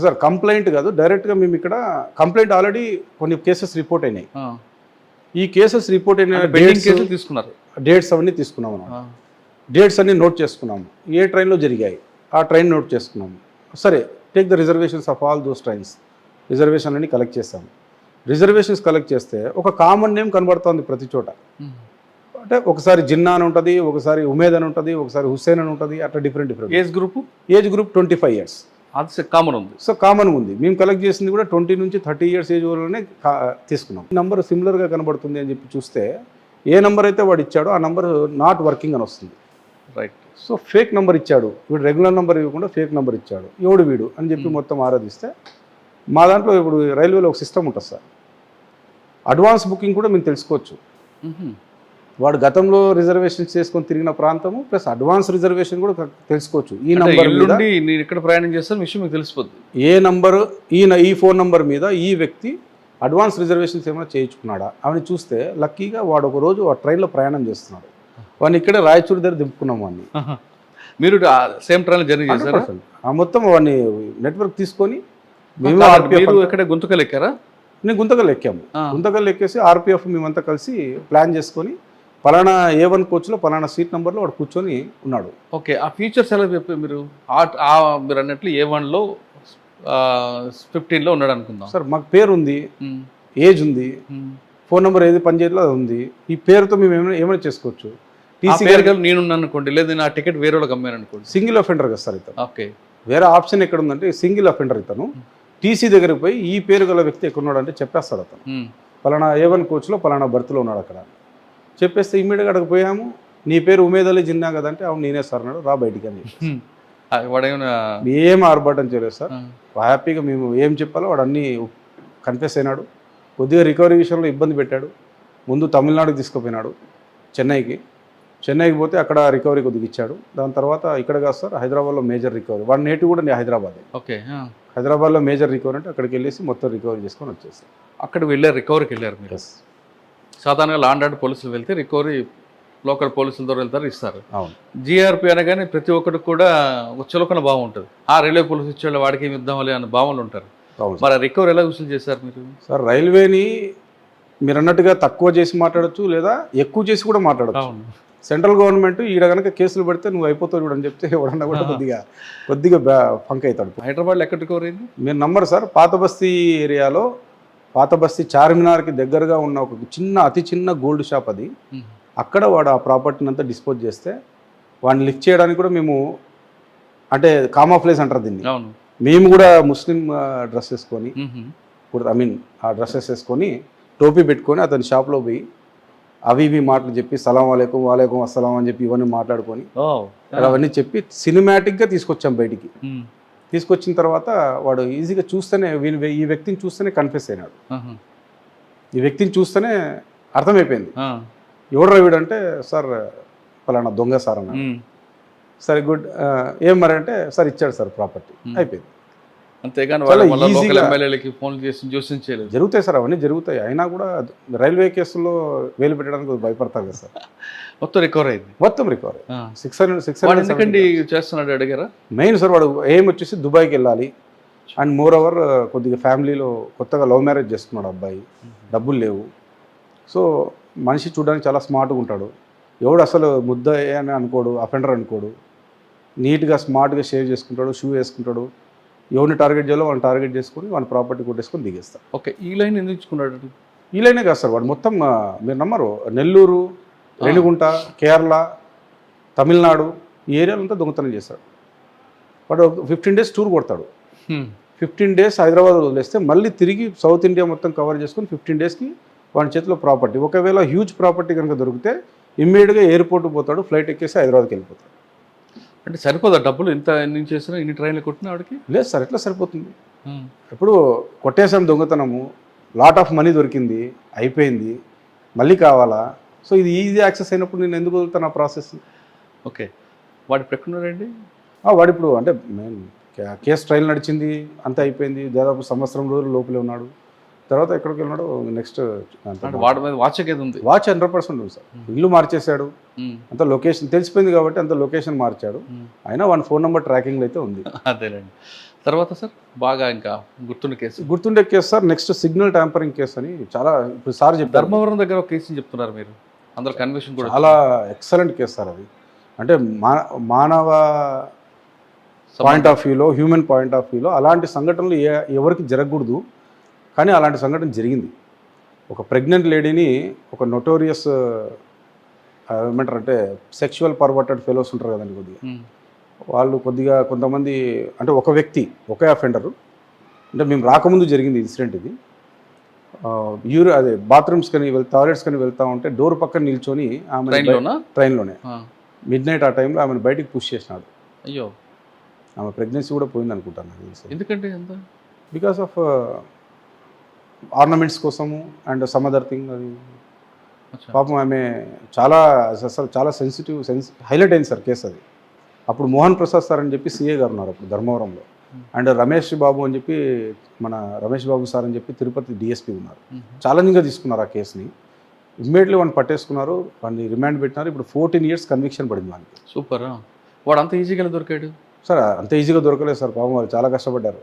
సార్? కంప్లైంట్ కాదు, డైరెక్ట్గా మేము ఇక్కడ కంప్లైంట్ ఆల్రెడీ కొన్ని కేసెస్ రిపోర్ట్ అయినాయి. ఈ కేసెస్ రిపోర్ట్ అయిన కేసులు తీసుకున్నారు, డేట్స్ అవన్నీ తీసుకున్నాము. డేట్స్ అన్నీ నోట్ చేసుకున్నాము, ఏ ట్రైన్లో జరిగాయి ఆ ట్రైన్ నోట్ చేసుకున్నాము. సరే, take the reservations of all those trains. Reservation అన్ని కలెక్ట్ చేస్తాము. రిజర్వేషన్స్ కలెక్ట్ చేస్తే ఒక కామన్ నేమ్ కనబడుతుంది ప్రతి చోట. అంటే ఒకసారి జిన్నా అని ఉంటుంది, ఒకసారి ఉమేద్ అని ఉంటుంది, ఒకసారి హుస్సేన్ అని ఉంటుంది, అట్లా డిఫరెంట్. Age group 25 years. అది కామన్ ఉంది. సో కామన్గా ఉంది. మేము కలెక్ట్ చేసింది కూడా 20 నుంచి 30 ఇయర్స్ ఏజ్ వరలోనే తీసుకున్నాం. నంబర్ సిమిలర్గా కనబడుతుంది అని చెప్పి చూస్తే ఏ నెంబర్ అయితే వాడు ఇచ్చాడో ఆ నెంబర్ నాట్ వర్కింగ్ అని వస్తుంది. రైట్. సో ఫేక్ నెంబర్ ఇచ్చాడు, వీడు రెగ్యులర్ నెంబర్ ఇవ్వకుండా ఫేక్ నెంబర్ ఇచ్చాడు, ఎవడు వీడు అని చెప్పి మొత్తం ఆరాధిస్తే మా దాంట్లో ఇప్పుడు రైల్వేలో ఒక సిస్టమ్ ఉంటుంది సార్, అడ్వాన్స్ బుకింగ్ కూడా మేము తెలుసుకోవచ్చు. వాడు గతంలో రిజర్వేషన్ చేసుకొని తిరిగిన ప్రాంతము ప్లస్ అడ్వాన్స్ రిజర్వేషన్ కూడా తెలుసుకోవచ్చు. ఈ నంబర్ నుండి నేను ఎక్కడ ప్రయాణం చేస్తాను విషయం మీకు తెలిసిపోద్ది. ఏ నంబరు ఈ ఫోన్ నంబర్ మీద ఈ వ్యక్తి అడ్వాన్స్ రిజర్వేషన్స్ ఏమైనా చేయించుకున్నాడా అవన్నీ చూస్తే లక్కీగా వాడు ఒక రోజు ఆ ట్రైన్లో ప్రయాణం చేస్తున్నాడు. వాడిని ఇక్కడే రాయచూరు దగ్గర దింపుకున్నాం వాడిని. మీరు సేమ్ ట్రైన్లో జర్నీ చేశారా? ఆ మొత్తం వాడిని నెట్వర్క్ తీసుకొని మేము ఎక్కడ గుంతకల్ ఎక్కారా? నేను గుంతకల్ ఎక్కాము. గుంతకల్ ఎక్కేసి ఆర్పిఎఫ్ మేమంతా కలిసి ప్లాన్ చేసుకొని పలానా A1 కోచ్లో పలానా సీట్ నెంబర్లో వాడు కూర్చొని ఉన్నాడు. ఓకే. ఆ ఫీచర్స్ ఎలా చెప్పారు మీరు? మీరు అన్నట్లు A1లో 15లో ఉన్నాడు అనుకుందాం సార్. మాకు పేరు ఉంది, ఏజ్ ఉంది, ఫోన్ నెంబర్ ఏది పనిచేయట్లో అది ఉంది. ఈ పేరుతో మేము ఏమైనా చేసుకోవచ్చు. టీసీ పేరు నేనున్నాను అనుకోండి, లేదా నా టికెట్ వేరే వాళ్ళకి అమ్మాను అనుకోండి, సింగిల్ అఫెండర్ కదా సార్ ఇతను. ఓకే. వేరే ఆప్షన్ ఎక్కడ ఉందంటే సింగిల్ అఫెండర్ ఇతను. టీసీ దగ్గరికి పోయి ఈ పేరు గల వ్యక్తి ఎక్కడున్నాడు అంటే చెప్పేస్తాడు అతను. పలానా A1 కోచ్లో పలానా బర్త్లో ఉన్నాడు అక్కడ చెప్పేస్తే ఇమ్మీడియట్గా అక్కడికి పోయాము. నీ పేరు ఉమేద్ అలీ జిన్నా కదంటే అవును నేనే సార్ అన్నాడు, రా బయటికి అని చెప్పి ఏం ఆర్భాటం చేయలేదు సార్. హ్యాపీగా మేము ఏం చెప్పాలో వాడు అన్నీ కన్ఫెస్ అయినాడు. కొద్దిగా రికవరీ విషయంలో ఇబ్బంది పెట్టాడు. ముందు తమిళనాడుకి తీసుకుపోయినాడు, చెన్నైకి పోతే అక్కడ రికవరీ కొద్దిగా ఇచ్చాడు. దాని తర్వాత ఇక్కడ కాదు సార్ హైదరాబాద్లో మేజర్ రికవరీ. వాడు నేటివ్ కూడా నేను హైదరాబాద్. ఓకే. హైదరాబాద్లో మేజర్ రికవరీ అంటే అక్కడికి వెళ్ళేసి మొత్తం రికవరీ చేసుకొని వచ్చేస్తాం. అక్కడికి వెళ్ళారు, రికవరీకి వెళ్ళారు మీరు? సాధారణంగా లాండ్ ఆర్డర్ పోలీసులు వెళ్తే రికవరీ లోకల్ పోలీసుల ద్వారా వెళ్తారు, ఇస్తారు. అవును. జీఆర్పీ అనగానే ప్రతి ఒక్కరికి కూడా ఒక చులకన భావం ఉంటుంది. రైల్వే పోలీసు ఇచ్చేవాళ్ళు వాడికి ఏమి ఇద్దామలే అన్న భావనలు ఉంటారు. మరి రికవరీ ఎలా వసూలు చేశారు మీరు? సార్ రైల్వేని మీరు అన్నట్టుగా తక్కువ చేసి మాట్లాడచ్చు, లేదా ఎక్కువ చేసి కూడా మాట్లాడచ్చు. సెంట్రల్ గవర్నమెంట్ ఈడ కనుక కేసులు పెడితే నువ్వు అయిపోతావు కూడా అని చెప్తే ఎవడన్నా కూడా కొద్దిగా ఫంక్ అవుతాడు. హైదరాబాద్లో ఎక్కడ రికవరీ అయింది మీరు నమ్మరు సార్. పాత బస్తీ ఏరియాలో, పాత బస్తీ చార్మినార్కి దగ్గరగా ఉన్న ఒక అతి చిన్న గోల్డ్ షాప్ అది. అక్కడ వాడు ఆ ప్రాపర్టీని అంతా డిస్పోజ్ చేస్తే వాడిని లిఫ్ట్ చేయడానికి కూడా మేము అంటే కామాఫ్లేజ్ అంటారు దీన్ని. మేము కూడా ముస్లిం డ్రెస్ వేసుకొని ఆ డ్రెస్సెస్ వేసుకొని టోపీ పెట్టుకొని అతని షాప్లో పోయి అవి ఇవి మాటలు చెప్పి సలాం వాలేకుం అస్సలాం అని చెప్పి ఇవన్నీ మాట్లాడుకొని అవన్నీ చెప్పి సినిమాటిక్గా తీసుకొచ్చాం బయటికి. తీసుకొచ్చిన తర్వాత వాడు ఈజీగా చూస్తేనే ఈ వ్యక్తిని చూస్తేనే కన్ఫెస్ అయినాడు. ఈ వ్యక్తిని చూస్తేనే అర్థమైపోయింది ఎవడరా వీడంటే సార్ పలానా దొంగ సార్ అన్నాడు. సరే గుడ్, ఏం మరి అంటే సార్ ఇచ్చాడు సార్ ప్రాపర్టీ, అయిపోయింది. అంతేగాని జరుగుతాయి సార్, అవన్నీ జరుగుతాయి. అయినా కూడా రైల్వే కేసుల్లో వేలు పెట్టడానికి భయపడతారు కదా సార్. మొత్తం రికవర్ అయింది. మొత్తం రికవర్ 600 చేస్తున్నాడు అడిగారా? మెయిన్ సార్ వాడు ఏం వచ్చేసి దుబాయ్కి వెళ్ళాలి అండ్ మోర్ ఓవర్ కొద్దిగా ఫ్యామిలీలో కొత్తగా లవ్ మ్యారేజ్ చేసుకున్నాడు అబ్బాయి, డబ్బులు లేవు. సో మనిషి చూడడానికి చాలా స్మార్ట్గా ఉంటాడు. ఎవడు అసలు ముద్ద అని అనుకోడు, అఫెండర్ అనుకోడు, నీట్గా స్మార్ట్గా షేవ్ చేసుకుంటాడు, షూ వేసుకుంటాడు. ఎవరిని టార్గెట్ చేయాలో వాళ్ళని టార్గెట్ చేసుకుని వాళ్ళ ప్రాపర్టీ కొట్టేసుకొని దిగేస్తాడు. ఓకే. ఈ లైన్ ఎందుకు ఇచ్చుకున్నాడు? ఈ లైనే కాదు సార్, వాడు మొత్తం మీరు నమ్మరు నెల్లూరు, రేణిగుంట, కేరళ, తమిళనాడు ఈ ఏరియాలంతా దొంగతనం చేస్తాడు. వాడు 15 days టూర్ కొడతాడు. 15 days హైదరాబాద్ వదిలేస్తే మళ్ళీ తిరిగి సౌత్ ఇండియా మొత్తం కవర్ చేసుకొని 15 daysకి వాడి చేతిలో ప్రాపర్టీ. ఒకవేళ హ్యూజ్ ప్రాపర్టీ కనుక దొరికితే ఇమ్మీడియట్గా ఎయిర్పోర్ట్కి పోతాడు, ఫ్లైట్ ఎక్కేసి హైదరాబాద్కి వెళ్ళిపోతాడు. అంటే సరిపోదా డబ్బులు? ఎంత ఎన్ని చేసినా ఇన్ని ట్రైన్లు కొట్టినా వాడికి? లేదు సార్, ఎట్లా సరిపోతుంది? ఇప్పుడు కొట్టేసాం దొంగతనము, లాట్ ఆఫ్ మనీ దొరికింది, అయిపోయింది, మళ్ళీ కావాలా? సో ఇది ఈజీ యాక్సెస్ అయినప్పుడు నేను ఎందుకు వదులుతాను ఆ ప్రాసెస్? ఓకే. వాడు ఇప్పుడు ఎక్కడున్నాడండి? వాడు ఇప్పుడు అంటే కేసు ట్రయల్ నడిచింది, అంతా అయిపోయింది, దాదాపు 1 సంవత్సరం రోజులు లోపలే ఉన్నాడు. తర్వాత ఎక్కడికి వెళ్ళినాడు నెక్స్ట్ వాడి మీద వాచ్ ఉంది. వాచ్ 100% ఉంది సార్. ఇల్లు మార్చేశాడు, అంత లొకేషన్ తెలిసిపోయింది కాబట్టి అంత లొకేషన్ మార్చాడు. అయినా వాడి ఫోన్ నెంబర్ ట్రాకింగ్లో అయితే ఉంది. అదేనండి. తర్వాత సార్ బాగా ఇంకా గుర్తుండే case sir next signal tampering case అని చాలా ఇప్పుడు సార్ చెప్పారు. ధర్మవరం దగ్గర ఒక కేసు చెప్తున్నారు మీరు, అందరూ కన్విషన్ కూడా చాలా ఎక్సలెంట్ కేసు సార్ అది. అంటే మానవ పాయింట్ ఆఫ్ వ్యూలో, హ్యూమన్ పాయింట్ ఆఫ్ వ్యూలో అలాంటి సంఘటనలు ఎవరికి జరగకూడదు, కానీ అలాంటి సంఘటన జరిగింది. ఒక ప్రెగ్నెంట్ లేడీని ఒక నోటోరియస్ ఏమంటారు అంటే సెక్షువల్ పర్వర్టెడ్ ఫెలోస్ ఉంటారు కదండి, కొద్దిగా వాళ్ళు కొద్దిగా కొంతమంది అంటే ఒక వ్యక్తి ఒకే అఫెండరు అంటే మేము రాకముందు జరిగింది ఇన్సిడెంట్ ఇది. అదే బాత్రూమ్స్ కానీ టాయిలెట్స్ కానీ వెళ్తా ఉంటే డోర్ పక్కన నిల్చొని ఆమె ట్రైన్లోనే మిడ్ నైట్ ఆ టైంలో ఆమెను బయటికి పుష్ చేసినాడు. అయ్యో, ఆమె ప్రెగ్నెన్సీ కూడా పోయింది అనుకుంటాను నాకు తెలిసి. ఎందుకంటే ఎంత బికాస్ ఆఫ్ ఆర్నమెంట్స్ కోసము అండ్ సమ్ అదర్ థింగ్. అది పాపం ఆమె చాలా అసలు చాలా హైలైట్ అయింది సార్ కేసు అది. అప్పుడు మోహన్ ప్రసాద్ సార్ అని చెప్పి సిఏ గారు ఉన్నారు అప్పుడు ధర్మవరంలో, అండ్ రమేష్ బాబు అని చెప్పి మన రమేష్ బాబు సార్ అని చెప్పి తిరుపతి డిఎస్పీ ఉన్నారు. ఛాలెంజింగ్గా తీసుకున్నారు ఆ కేసుని. ఇమ్మీడియట్లీ వాడిని పట్టేసుకున్నారు, వాడిని రిమాండ్ పెట్టినారు. ఇప్పుడు 14 years కన్విక్షన్ పడింది వానికి. సూపర్. వాడు అంత ఈజీగా దొరికాడు సార్? అంత ఈజీగా దొరకలేదు సార్, పాపం వాళ్ళు చాలా కష్టపడ్డారు.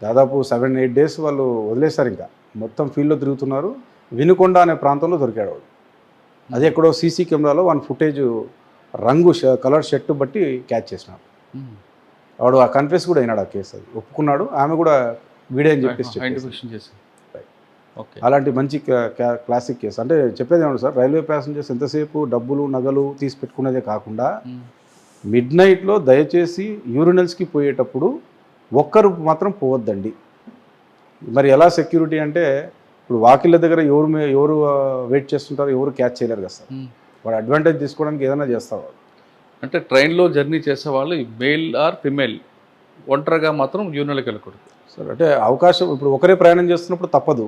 దాదాపు 7-8 days వాళ్ళు వదిలేశారు. ఇంకా మొత్తం ఫీల్డ్లో తిరుగుతున్నారు. వినుకొండ అనే ప్రాంతంలో దొరికాడు వాడు. అది ఎక్కడో సీసీ కెమెరాలో వన్ ఫుటేజ్ రంగు కలర్ షర్ట్ బట్టి క్యాచ్ చేసినాడు. వాడు ఆ కన్ఫెస్ కూడా అయినాడు, ఆ కేసు అది ఒప్పుకున్నాడు. ఆమె కూడా వీడియో అని చెప్పేసి అలాంటి మంచి క్లాసిక్ కేసు. అంటే చెప్పేది ఏమన్నా సార్, రైల్వే ప్యాసింజర్స్ ఎంతసేపు డబ్బులు నగలు తీసి పెట్టుకునేదే కాకుండా మిడ్ నైట్లో దయచేసి యూరినల్స్కి పోయేటప్పుడు ఒక్కరు మాత్రం పోవద్దండి. మరి ఎలా సెక్యూరిటీ అంటే ఇప్పుడు వాకిళ్ళ దగ్గర ఎవరు వెయిట్ చేస్తుంటారు, ఎవరు క్యాచ్ చేయలేరు కదా సార్. వాడు అడ్వాంటేజ్ తీసుకోవడానికి ఏదైనా చేస్తారు. అంటే ట్రైన్లో జర్నీ చేసే వాళ్ళు మేల్ ఆర్ ఫిమేల్ ఒంటరిగా మాత్రం యూరినల్కి వెళ్ళకూడదు సార్. అంటే అవకాశం ఇప్పుడు ఒకరే ప్రయాణం చేస్తున్నప్పుడు తప్పదు,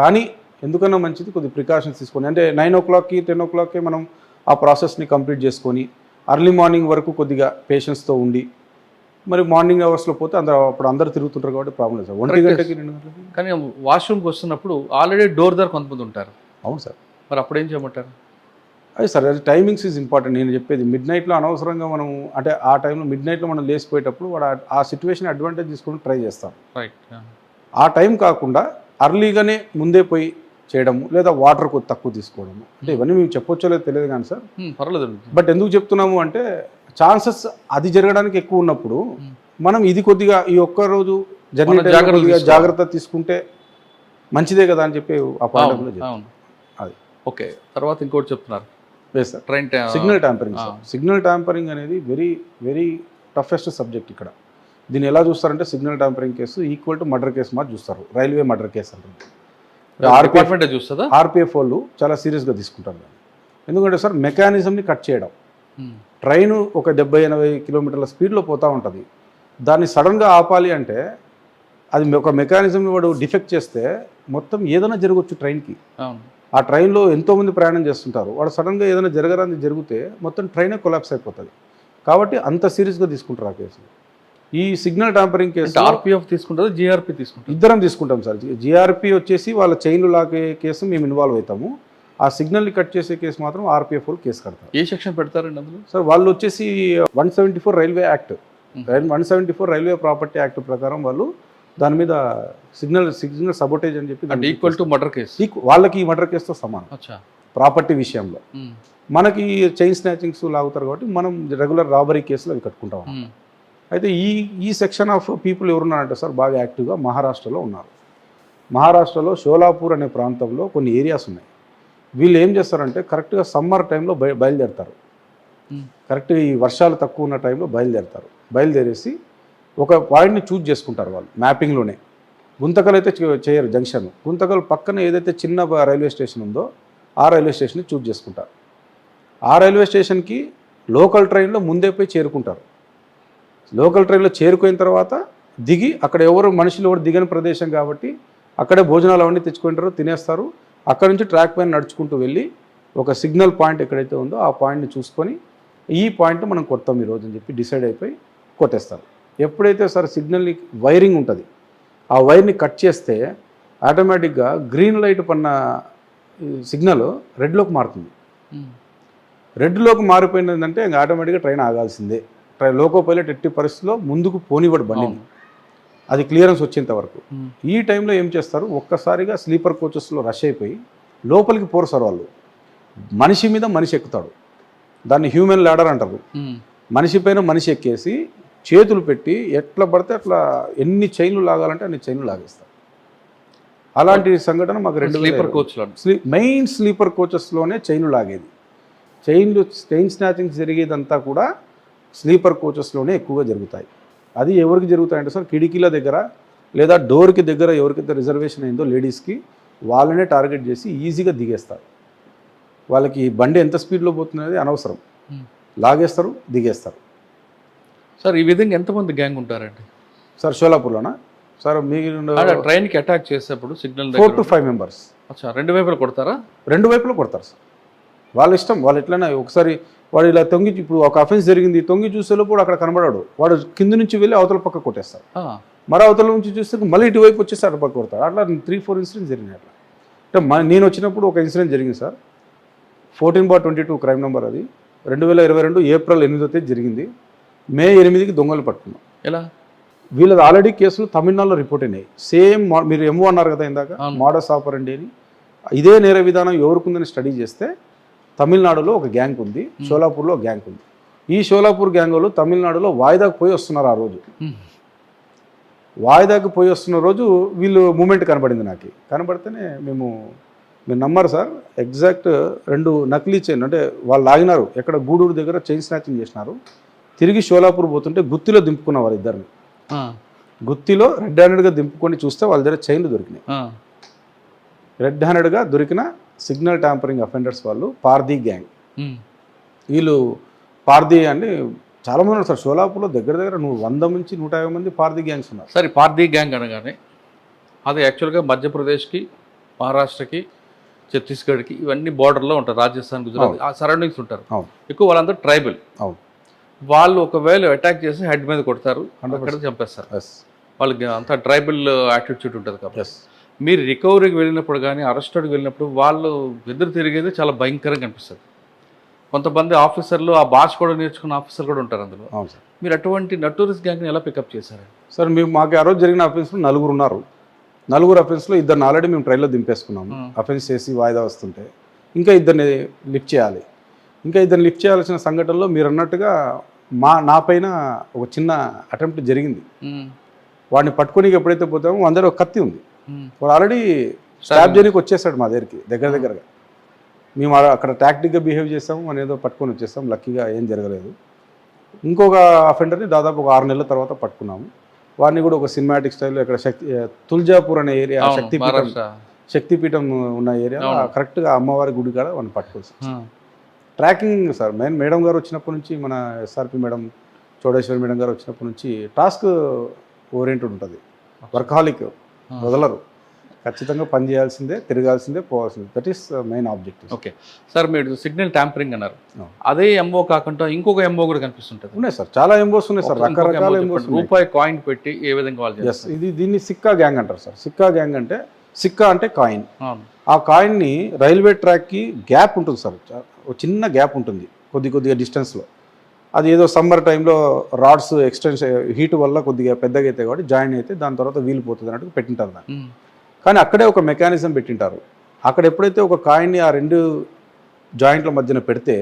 కానీ ఎందుకన్నా మంచిది కొద్ది ప్రికాషన్స్ తీసుకొని, అంటే 9 o'clockకి 10 o'clockకి మనం ఆ ప్రాసెస్ని కంప్లీట్ చేసుకొని అర్లీ మార్నింగ్ వరకు కొద్దిగా పేషెన్స్తో ఉండి మరి మార్నింగ్ అవర్స్లో పోతే అప్పుడు అందరూ తిరుగుతుంటారు కాబట్టి ప్రాబ్లం లేదు సార్. 1 గంటకి 2 గంటలకి. కానీ వాష్రూమ్కి వస్తున్నప్పుడు ఆల్రెడీ డోర్ దగ్గర కొంతమంది ఉంటారు. అవును సార్. మరి అప్పుడు ఏం చేయమంటారు? అది సార్, అది టైమింగ్స్ ఈజ్ ఇంపార్టెంట్. నేను చెప్పేది మిడ్ నైట్లో అనవసరంగా మనం అంటే ఆ టైంలో మిడ్ నైట్లో మనం లేచిపోయేటప్పుడు వాడు ఆ సిచ్యువేషన్ అడ్వాంటేజ్ తీసుకొని ట్రై చేస్తాం. రైట్. ఆ టైం కాకుండా అర్లీగానే ముందే పోయి చేయడము, లేదా వాటర్ తక్కువ తీసుకోవడము. అంటే ఇవన్నీ మేము చెప్పొచ్చో లేదో తెలియదు కానీ సార్, పర్వాలేదు. బట్ ఎందుకు చెప్తున్నాము అంటే ఛాన్సెస్ అది జరగడానికి ఎక్కువ ఉన్నప్పుడు మనం ఇది కొద్దిగా ఈ ఒక్క రోజు జర్నీ జాగ్రత్త తీసుకుంటే మంచిదే కదా అని చెప్పి ఆ పాయింట్. అది ఓకే. తర్వాత ఇంకోటి చెప్తున్నారు sir, train signal tampering. Signal tampering అనేది వెరీ వెరీ టఫెస్ట్ సబ్జెక్ట్ ఇక్కడ. దీన్ని ఎలా చూస్తారంటే signal tampering case equal to murder case మాత్రం చూస్తారు. రైల్వే మర్డర్ కేసు అంటుంది. ఆర్పిఎఫ్ వాళ్ళు చాలా సీరియస్గా తీసుకుంటారు. ఎందుకంటే సార్ మెకానిజంని కట్ చేయడం. ట్రైన్ ఒక 70-80 కిలోమీటర్ల స్పీడ్లో పోతూ ఉంటుంది. దాన్ని సడన్గా ఆపాలి అంటే అది ఒక మెకానిజం వాడు డిఫెక్ట్ చేస్తే మొత్తం ఏదైనా జరగవచ్చు ట్రైన్కి. ఆ ట్రైన్లో ఎంతోమంది ప్రయాణం చేస్తుంటారు. వాడు సడన్గా ఏదైనా జరగరాని జరిగితే మొత్తం ట్రైనే కొలాప్స్ అయిపోతుంది. కాబట్టి అంత సీరియస్గా తీసుకుంటారు ఆ కేసు. ఈ సిగ్నల్ ట్యాంపరింగ్ కేసు ఆర్పిఎఫ్ తీసుకుంటారు, జిఆర్పి తీసుకుంటారు, ఇద్దరం తీసుకుంటాం సార్. జిఆర్పి వచ్చేసి వాళ్ళ చైన్లు లాగే కేసు మేము ఇన్వాల్వ్ అవుతాము. ఆ సిగ్నల్ని కట్ చేసే కేసు మాత్రం ఆర్పిఎఫ్ వాళ్ళు కేసు కడతారు. ఏ సెక్షన్ పెడతారండి అందులో? సార్ వాళ్ళు వచ్చేసి 174 railway act, 174 railway property act ప్రకారం వాళ్ళు దాని మీద సిగ్నల్ సబోటేజ్ అని చెప్పి ఈక్వల్ టు మర్డర్ కేసు. వాళ్ళకి ఈ మర్డర్ కేసుతో సమానం ప్రాపర్టీ విషయంలో. మనకి చైన్ స్నాచింగ్స్ లాగుతారు కాబట్టి మనం రెగ్యులర్ రాబరీ కేసులు అవి కట్టుకుంటాం. అయితే ఈ సెక్షన్ ఆఫ్ పీపుల్ ఎవరున్నారంటే సార్ బాగా యాక్టివ్గా మహారాష్ట్రలో ఉన్నారు. మహారాష్ట్రలో షోలాపూర్ అనే ప్రాంతంలో కొన్ని ఏరియాస్ ఉన్నాయి. వీళ్ళు ఏం చేస్తారంటే కరెక్ట్గా సమ్మర్ టైంలో బయలుదేరుతారు. కరెక్ట్గా ఈ వర్షాలు తక్కువ ఉన్న టైంలో బయలుదేరేసి ఒక పాయింట్ని చూజ్ చేసుకుంటారు వాళ్ళు మ్యాపింగ్లోనే. గుంతకల్ అయితే చేయరు, జంక్షన్ గుంతకల్ పక్కన ఏదైతే చిన్న రైల్వే స్టేషన్ ఉందో ఆ రైల్వే స్టేషన్ని చూజ్ చేసుకుంటారు. ఆ రైల్వే స్టేషన్కి లోకల్ ట్రైన్లో ముందే పోయి చేరుకుంటారు. లోకల్ ట్రైన్లో చేరుకున్న తర్వాత దిగి అక్కడ మనుషులు ఎవరు దిగని ప్రదేశం కాబట్టి అక్కడే భోజనాలు అవన్నీ తెచ్చుకుంటారు, తినేస్తారు. అక్కడ నుంచి ట్రాక్ పైన నడుచుకుంటూ వెళ్ళి ఒక సిగ్నల్ పాయింట్ ఎక్కడైతే ఉందో ఆ పాయింట్ని చూసుకొని ఈ పాయింట్ మనం కొడతాం ఈరోజు అని చెప్పి డిసైడ్ అయిపోయి కొట్టేస్తారు. ఎప్పుడైతే సార్ సిగ్నల్ని వైరింగ్ ఉంటుంది, ఆ వైర్ని కట్ చేస్తే ఆటోమేటిక్గా గ్రీన్ లైట్ పన్న సిగ్నల్ రెడ్లోకి మారుతుంది. రెడ్లోకి మారిపోయిందంటే ఇంకా ఆటోమేటిక్గా ట్రైన్ ఆగాల్సిందే. లోకో పైలట్ ఎట్టి పరిస్థితుల్లో ముందుకు పోనివ్వడు బండిని, అది క్లియరెన్స్ వచ్చేంత వరకు. ఈ టైంలో ఏం చేస్తారు, ఒక్కసారిగా స్లీపర్ కోచెస్లో రష్ అయిపోయి లోపలికి పోరు సార్ వాళ్ళు. మనిషి మీద మనిషి ఎక్కుతాడు, దాన్ని హ్యూమన్ ల్యాడర్ అంటారు. మనిషి పైన మనిషి ఎక్కేసి చేతులు పెట్టి ఎట్లా పడితే అట్లా ఎన్ని చైన్లు లాగాలంటే అన్ని చైన్లు లాగేస్తారు. అలాంటి సంఘటన మాకు 2 స్లీపర్ కోచ్లో మెయిన్ స్లీపర్ కోచెస్లోనే చైన్లు లాగేది. చైన్ స్నాచింగ్ జరిగేదంతా కూడా స్లీపర్ కోచెస్లోనే ఎక్కువగా జరుగుతాయి. అది ఎవరికి జరుగుతాయంటే సార్ కిటికీల దగ్గర లేదా డోర్కి దగ్గర ఎవరికైతే రిజర్వేషన్ అయిందో లేడీస్కి వాళ్ళనే టార్గెట్ చేసి ఈజీగా దిగేస్తారు. వాళ్ళకి బండి ఎంత స్పీడ్లో పోతున్నది అనవసరం, లాగేస్తారు, దిగేస్తారు. సార్ ఈ విధంగా ఎంతమంది గ్యాంగ్ ఉంటారండి? సార్ షోలాపూర్లోనా సార్ మీరు ట్రైన్కి అటాక్ చేసేప్పుడు సిగ్నల్ 4 to 5 మెంబర్స్ అచ్చా, రెండు వైపులు కొడతారా? రెండు వైపులో కొడతారు సార్. వాళ్ళ ఇష్టం, వాళ్ళు ఎట్లయినా. ఒకసారి వాడు ఇలా తొంగి, ఇప్పుడు ఒక అఫెన్స్ జరిగింది, తొంగి చూసేలోపు అక్కడ కనబడాడు, వాడు కింద నుంచి వెళ్ళి అవతల పక్క కొట్టేస్తారు. మరి అవతల నుంచి చూస్తే మళ్ళీ ఇటువైపు వచ్చేసి అటు పక్క కొడతారు. అట్లా 3-4 ఇన్సిడెంట్స్ జరిగినాయి. అట్లా అంటే నేను వచ్చినప్పుడు ఒక ఇన్సిడెంట్ జరిగింది సార్. 14/22 క్రైమ్ నెంబర్, అది 2022 ఏప్రిల్ 8వ తేదీ జరిగింది. మే 8కి దొంగలు పట్టుకున్నాం. ఎలా? వీళ్ళది ఆల్రెడీ కేసులు తమిళనాడులో రిపోర్ట్ అయినాయి. సేమ్ మీరు ఎంఓ అన్నారు కదా ఇందాక, మోడస్ ఆపరండి అని. ఇదే నేర విధానం ఎవరికుందని స్టడీ చేస్తే తమిళనాడులో ఒక గ్యాంగ్ ఉంది, షోలాపూర్లో ఒక గ్యాంగ్ ఉంది. ఈ షోలాపూర్ గ్యాంగ్ వాళ్ళు తమిళనాడులో వాయిదాకు పోయి వస్తున్నారు. ఆ రోజు వాయిదాకు పోయి వస్తున్న రోజు వీళ్ళు మూమెంట్ కనబడింది. నాకు కనబడితేనే మీరు నమ్మరు సార్, ఎగ్జాక్ట్ 2 నకిలీ చైన్, అంటే వాళ్ళు లాగినారు ఎక్కడ గూడూరు దగ్గర చైన్ స్నాచింగ్ చేసినారు. తిరిగి షోలాపూర్ పోతుంటే గుత్తిలో దింపుకున్నారు ఇద్దరిని. గుత్తిలో రెడ్ హ్యాండెడ్గా దింపుకొని చూస్తే వాళ్ళ దగ్గర చైన్లు దొరికినాయి. రెడ్ హ్యాండెడ్గా దొరికిన సిగ్నల్ ట్యాంపరింగ్ అఫెండర్స్ వాళ్ళు పార్దీ గ్యాంగ్. వీళ్ళు పార్దీ అని చాలామంది ఉన్నారు సార్ షోలాపూర్లో. దగ్గర 100 నుంచి 150 మంది పార్దీ గ్యాంగ్స్ ఉన్నారు. సరే, పార్దీ గ్యాంగ్ అనగానే అది యాక్చువల్గా మధ్యప్రదేశ్కి, మహారాష్ట్రకి, ఛత్తీస్గఢ్కి ఇవన్నీ బార్డర్లో ఉంటారు. రాజస్థాన్, గుజరాత్ ఆ సరౌండింగ్స్ ఉంటారు. ఎక్కువ వాళ్ళందరూ ట్రైబల్. వాళ్ళు ఒకవేళ అటాక్ చేసి హెడ్ మీద కొడతారు, అక్కడ చంపేస్తారు. వాళ్ళకి అంతా ట్రైబల్ యాటిట్యూడ్ ఉంటుంది కాబట్టి. మీరు రికవరీకి వెళ్ళినప్పుడు కానీ అరెస్టెడ్కి వెళ్ళినప్పుడు వాళ్ళు ఎదురు తిరిగేది చాలా భయంకరంగా అనిపిస్తుంది. కొంతమంది ఆఫీసర్లు ఆ భాష కూడా నేర్చుకున్న ఆఫీసర్ కూడా ఉంటారు అందులో. అవును సార్. మీరు అటువంటి నటోరియస్ గ్యాంగ్ని ఎలా పికప్ చేశారు? సార్ మాకు ఆ రోజు జరిగిన అఫెన్స్లో 4 ఉన్నారు. 4 అఫెన్స్లో 2 ఆల్రెడీ మేము ట్రైన్లో దింపేసుకున్నాము. అఫెన్స్ చేసి వాయిదా వస్తుంటే ఇంకా 2 లిఫ్ట్ చేయాలి. ఇంకా 2 లిఫ్ట్ చేయాల్సిన సంఘటనలో మీరు అన్నట్టుగా నా పైన ఒక చిన్న అటెంప్ట్ జరిగింది. వాడిని పట్టుకొని ఎప్పుడైతే పోతామో అందరూ ఒక కత్తి ఉంది. వాడు ఆల్రెడీ స్టాప్ చేయడానికి వచ్చేసాడు మా దగ్గరగా. మేము అక్కడ టాక్టిక్గా బిహేవ్ చేసాము, మనం ఏదో పట్టుకొని వచ్చేసాం. లక్కీగా ఏం జరగలేదు. ఇంకొక అఫెండర్ని దాదాపు ఒక 6 నెలల తర్వాత పట్టుకున్నాము. వాడిని కూడా ఒక సినిమాటిక్ స్టైల్లో ఇక్కడ తుల్జాపూర్ అనే ఏరియా, శక్తిపీఠం ఉన్న ఏరియా, కరెక్ట్గా అమ్మవారి గుడి కాడ వాడిని పట్టుకోవచ్చు. ట్రాకింగ్ సార్, మేడం గారు వచ్చినప్పటి నుంచి, మన ఎస్ఆర్పి మేడం, చౌడేశ్వరి మేడం గారు వచ్చినప్పటి నుంచి టాస్క్ ఓరియంటెడ్ ఉంటుంది. వర్కాలిక్ వదలరు, ఖచ్చితంగా పని చేయాల్సిందే, తిరగాల్సిందే, పోవాల్సిందే. That is main objective. Okay sir, మీరు సిగ్నల్ ట్యాంపరింగ్ అన్నారు. అదే ఎంఓ కాకుండా ఇంకొక ఎంఓ కూడా కనిపిస్తుంటుంది. ఉన్నాయి సార్, చాలా ఎంఓస్ ఉన్నాయి సార్, రకరకాల ఎంఓస్. రూపాయి కాయిన్ పెట్టి ఏ విధంగా వాళ్ళు దీన్ని సిక్కా గ్యాంగ్ అంటారు సార్. సిక్కా గ్యాంగ్ అంటే, సిక్కా అంటే కాయిన్. ఆ కాయిన్ని రైల్వే ట్రాక్కి గ్యాప్ ఉంటుంది సార్, ఒక చిన్న గ్యాప్ ఉంటుంది కొద్దిగా డిస్టెన్స్లో. అది ఏదో సమ్మర్ టైంలో రాడ్స్ ఎక్స్టెన్షన్ హీట్ వల్ల కొద్దిగా పెద్దగా అయితే కాబట్టి జాయిన్ అయితే దాని తర్వాత వీలు పోతుంది అన్నట్టు పెట్టింటారు దాన్ని. కానీ అక్కడే ఒక మెకానిజం పెట్టింటారు. అక్కడ ఎప్పుడైతే ఒక కాయిన్ని ఆ 2 జాయింట్ల మధ్యన పెడితే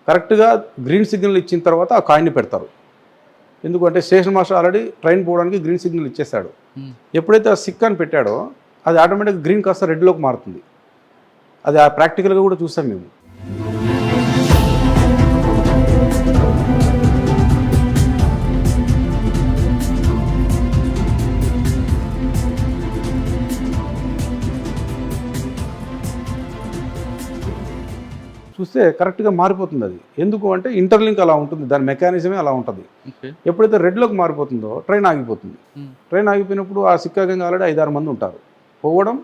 కరెక్ట్గా గ్రీన్ సిగ్నల్ ఇచ్చిన తర్వాత ఆ కాయిన్ని పెడతారు. ఎందుకంటే స్టేషన్ మాస్టర్ ఆల్రెడీ ట్రైన్ పోవడానికి గ్రీన్ సిగ్నల్ ఇచ్చేస్తాడు. ఎప్పుడైతే ఆ సిక్కాని పెట్టాడో అది ఆటోమేటిక్గా గ్రీన్ కాస్త రెడ్లోకి మారుతుంది. అది ఆ ప్రాక్టికల్గా కూడా చూసాం మేము. చూస్తే కరెక్ట్గా మారిపోతుంది అది. ఎందుకు అంటే ఇంటర్లింక్ అలా ఉంటుంది, దాని మెకానిజమే అలా ఉంటుంది. ఎప్పుడైతే రెడ్లోకి మారిపోతుందో ట్రైన్ ఆగిపోతుంది. ట్రైన్ ఆగిపోయినప్పుడు ఆ సిక్కా గ్యాంగ్ ఆల్రెడీ 5-6 మంది ఉంటారు. పోవడం,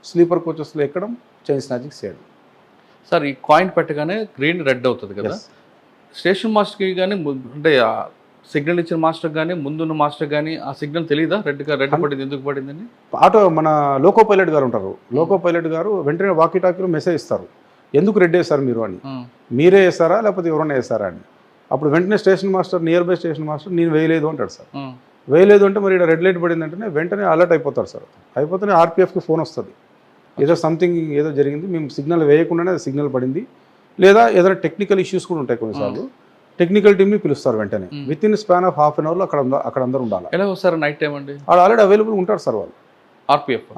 స్లీపర్ కోచెస్లో ఎక్కడం, చైన్ స్నాచింగ్ చేయడం. సార్, ఈ కాయిన్ పెట్టగానే గ్రీన్ రెడ్ అవుతుంది కదా, స్టేషన్ మాస్టర్కి కానీ అంటే సిగ్నల్ ఇచ్చిన మాస్టర్ కానీ ముందున్న మాస్టర్ కానీ ఆ సిగ్నల్ తెలియదా రెడ్ పడింది ఎందుకు పడిందని? ఆటో మన లోకో పైలట్ గారు ఉంటారు, లోకో పైలట్ గారు వెంటనే వాకీ టాకీలో మెసేజ్ ఇస్తారు, ఎందుకు రెడ్ వేస్తారు మీరు అని. మీరే వేస్తారా లేకపోతే ఎవరైనా వేస్తారా అని. అప్పుడు వెంటనే station master, near by station master, నేను వేయలేదు అంటాడు సార్. వేయలేదు అంటే మరి ఇక్కడ రెడ్ లైట్ పడిందంటేనే వెంటనే అలర్ట్ అయిపోతారు సార్. అయిపోతేనే ఆర్పిఎఫ్కి ఫోన్ వస్తుంది, ఏదో సంథింగ్ ఏదో జరిగింది, మేము సిగ్నల్ వేయకుండానే సిగ్నల్ పడింది. లేదా ఏదైనా టెక్నికల్ ఇష్యూస్ కూడా ఉంటాయి కొన్నిసార్లు, టెక్నికల్ టీమ్ని పిలుస్తారు వెంటనే. With in span of half an అవర్లో అక్కడ అందరూ ఉండాలి. ఎలా వస్తారు నైట్ టైం అండి? వాళ్ళు ఆల్రెడీ అవైలబుల్ ఉంటారు సార్. వాళ్ళు ఆర్పిఎఫ్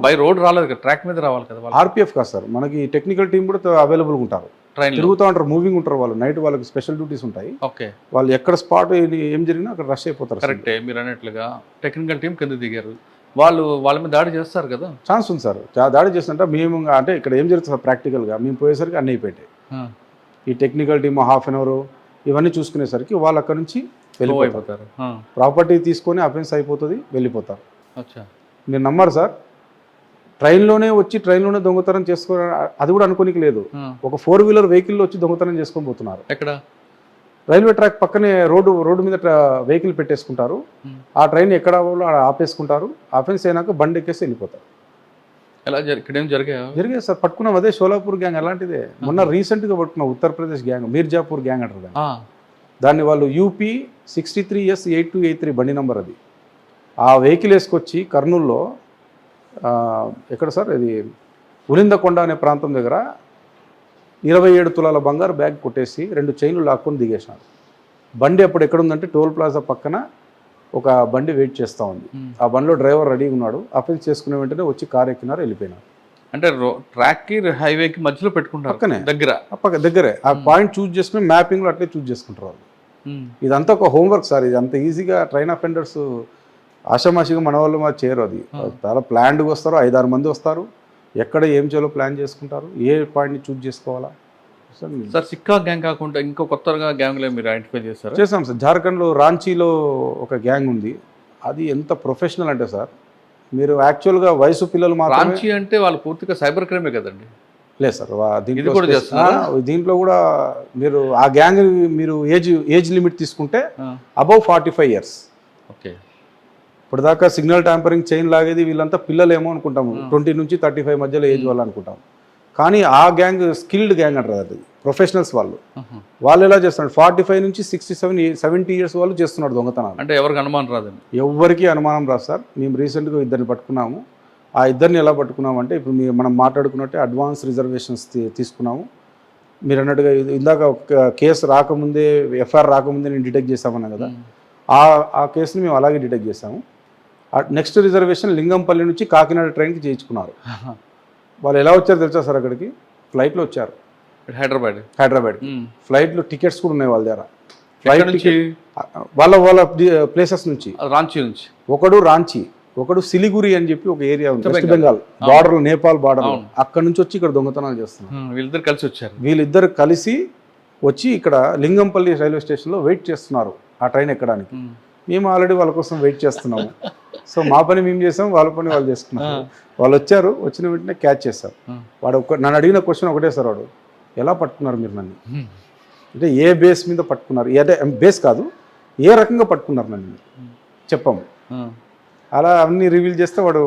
బై రోడ్ రాలేదు కదా, ట్రాక్ మీద రావాలి కదా. ఆర్పిఎఫ్ కాదు సార్, మనకి టెక్నికల్ టీం కూడా అవైలబుల్గా ఉంటారు. ట్రైన్ తిరుగుతూ ఉంటారు, మూవింగ్ ఉంటారు వాళ్ళు. నైట్ వాళ్ళకి స్పెషల్ డ్యూటీస్ ఉంటాయి. ఓకే, వాళ్ళు ఎక్కడ స్పాట్ ఏం జరిగినా అక్కడ రష్ అయిపోతారు. కరెక్టే మీరు అన్నట్లుగా. టెక్నికల్ టీం కింద దిగారు, వాళ్ళు వాళ్ళ మీద దాడి చేస్తారు కదా. ఛాన్స్ ఉంది సార్. దాడి చేస్తుంటే మేము అంటే ఇక్కడ ఏం జరుగుతుంది సార్, ప్రాక్టికల్గా మేము పోయేసరికి అన్నీ అయిపోయాయి. ఈ technical team half an hour ఇవన్నీ చూసుకునేసరికి వాళ్ళు అక్కడ నుంచి వెళ్ళిపోతారు. ప్రాపర్టీ తీసుకొని అఫెన్స్ అయిపోతుంది, వెళ్ళిపోతారు. మీరు నమ్మరు సార్, ట్రైన్లోనే వచ్చి ట్రైన్లోనే దొంగతనం చేసుకో, అది కూడా అనుకోనికి లేదు. ఒక 4-వీలర్ వెహికల్లో వచ్చి దొంగతనం చేసుకొని పోతున్నారు. ఎక్కడ? రైల్వే ట్రాక్ పక్కనే రోడ్డు మీద వెహికల్ పెట్టేసుకుంటారు. ఆ ట్రైన్ ఎక్కడ ఆపేసుకుంటారు. అఫెన్స్ అయినాక బండి ఎక్కేసి వెళ్ళిపోతారు. ఎలా ఇక్కడేం జరిగాయి సార్, పట్టుకున్నాం. అదే షోలాపూర్ గ్యాంగ్ అలాంటిదే. మొన్న రీసెంట్గా పట్టుకున్నాం, ఉత్తరప్రదేశ్ గ్యాంగ్, మీర్జాపూర్ గ్యాంగ్ అంటారు దాన్ని. వాళ్ళు UP 63S8283 బండి నెంబర్ అది. ఆ వెహికల్ వేసుకొచ్చి కర్నూలులో ఎక్కడ సార్ ఇది ఉలిందకొండ అనే ప్రాంతం దగ్గర 27 తులాల బంగారు బ్యాగ్ కొట్టేసి 2 చైన్లు లాక్కొని దిగేసినారు. బండి అప్పుడు ఎక్కడుందంటే టోల్ ప్లాజా పక్కన ఒక బండి వెయిట్ చేస్తూ ఉంది. ఆ బండిలో డ్రైవర్ రెడీగా ఉన్నాడు. అఫెన్స్ చేసుకునే వెంటనే వచ్చి కారు ఎక్కినారు, వెళ్ళిపోయినారు. అంటే ట్రాక్కి హైవేకి మధ్యలో పెట్టుకుంటారు, పక్కనే దగ్గరే. ఆ పాయింట్ చూస్ చేసుకుని మ్యాపింగ్లో అట్లే చూస్ చేసుకుంటారు వాళ్ళు. ఇదంతా ఒక హోంవర్క్ సార్. ఇది అంత ఈజీగా ట్రైన్ అఫెండర్స్ ఆషామాషిగా మన వాళ్ళు మాకు చేయరు. అది చాలా ప్లాన్డ్గా వస్తారు, 5-6 మంది వస్తారు. ఎక్కడ ఏం చేయాలో ప్లాన్ చేసుకుంటారు, ఏ పాయింట్ని చూస్ చేసుకోవాలా. సార్ సిక్కా గ్యాంగ్ కాకుండా ఇంకో కొత్తగా గ్యాంగ్లో మీరు ఐడెంటిఫై చేస్తారు? చేసాం సార్. జార్ఖండ్లో రాంచీలో ఒక గ్యాంగ్ ఉంది. అది ఎంత ప్రొఫెషనల్ అంటే సార్, మీరు యాక్చువల్గా వయసు పిల్లలు మాత్రమే. రాంచీ అంటే వాళ్ళు పూర్తిగా సైబర్ క్రైమే కదండి? లేదు సార్, దీంట్లో కూడా మీరు ఆ గ్యాంగ్ మీరు ఏజ్ లిమిట్ తీసుకుంటే అబౌవ్ 45 years. ఓకే. ఇప్పుడు దాకా సిగ్నల్ ట్యాంపరింగ్, చైన్ లాగేది వీళ్ళంతా పిల్లలేమో అనుకుంటాము, 20 నుంచి 35 మధ్యలో ఏజ్ వాళ్ళు అనుకుంటాం. కానీ ఆ గ్యాంగ్ స్కిల్డ్ గ్యాంగ్ అంటారు, అది ప్రొఫెషనల్స్ వాళ్ళు. వాళ్ళు ఎలా చేస్తున్నారు, 45 నుంచి 67-70 years వాళ్ళు చేస్తున్నారు దొంగతనాలు. అంటే ఎవరికి అనుమానం రాదండి? ఎవరికి అనుమానం రాదు సార్. మేము రీసెంట్గా 2 పట్టుకున్నాము. ఆ 2 ఎలా పట్టుకున్నామంటే, ఇప్పుడు మనం మాట్లాడుకున్నట్టే అడ్వాన్స్ రిజర్వేషన్స్ తీసుకున్నాము. మీరు అన్నట్టుగా ఇందాక ఒక కేసు రాకముందే, FIR రాకముందే నేను డిటెక్ట్ చేశామన్నా కదా, ఆ కేసుని మేము అలాగే డిటెక్ట్ చేశాము. నెక్స్ట్ రిజర్వేషన్ లింగంపల్లి నుంచి కాకినాడ ట్రైన్కి చేయించుకున్నారు. వాళ్ళు ఎలా వచ్చారు తెలుసా సార్? అక్కడికి ఫ్లైట్లో వచ్చారు. హైదరాబాద్ ఫ్లైట్లో టికెట్స్ కూడా ఉన్నాయి వాళ్ళ దగ్గర. ఫ్లైట్ నుంచి వాళ్ళ ప్లేసెస్ నుంచి, రాంచీ నుంచి. ఒకడు రాంచీ, ఒకడు సిలిగురి అని చెప్పి ఒక ఏరియా ఉంది, west Bengal border, Nepal border. అక్కడ నుంచి వచ్చి ఇక్కడ దొంగతనాలు చేస్తున్నారు. వీళ్ళిద్దరు కలిసి వచ్చి ఇక్కడ లింగంపల్లి రైల్వే స్టేషన్లో వెయిట్ చేస్తున్నారు ఆ ట్రైన్ ఎక్కడానికి. మేము ఆల్రెడీ వాళ్ళ కోసం వెయిట్ చేస్తున్నాము. సో మా పని మేము చేసాం, వాళ్ళ పని వాళ్ళు చేసుకున్నారు. వాళ్ళు వచ్చారు, వచ్చిన వెంటనే క్యాచ్ చేశారు. వాడు నన్ను అడిగిన క్వశ్చన్ ఒకటే సార్, వాడు ఎలా పట్టుకున్నారు మీరు నన్ను అంటే, ఏ బేస్ మీద పట్టుకున్నారు, అంటే బేస్ కాదు, ఏ రకంగా పట్టుకున్నారు నన్ను చెప్పాము. అలా అన్ని రివీల్ చేస్తే వాడు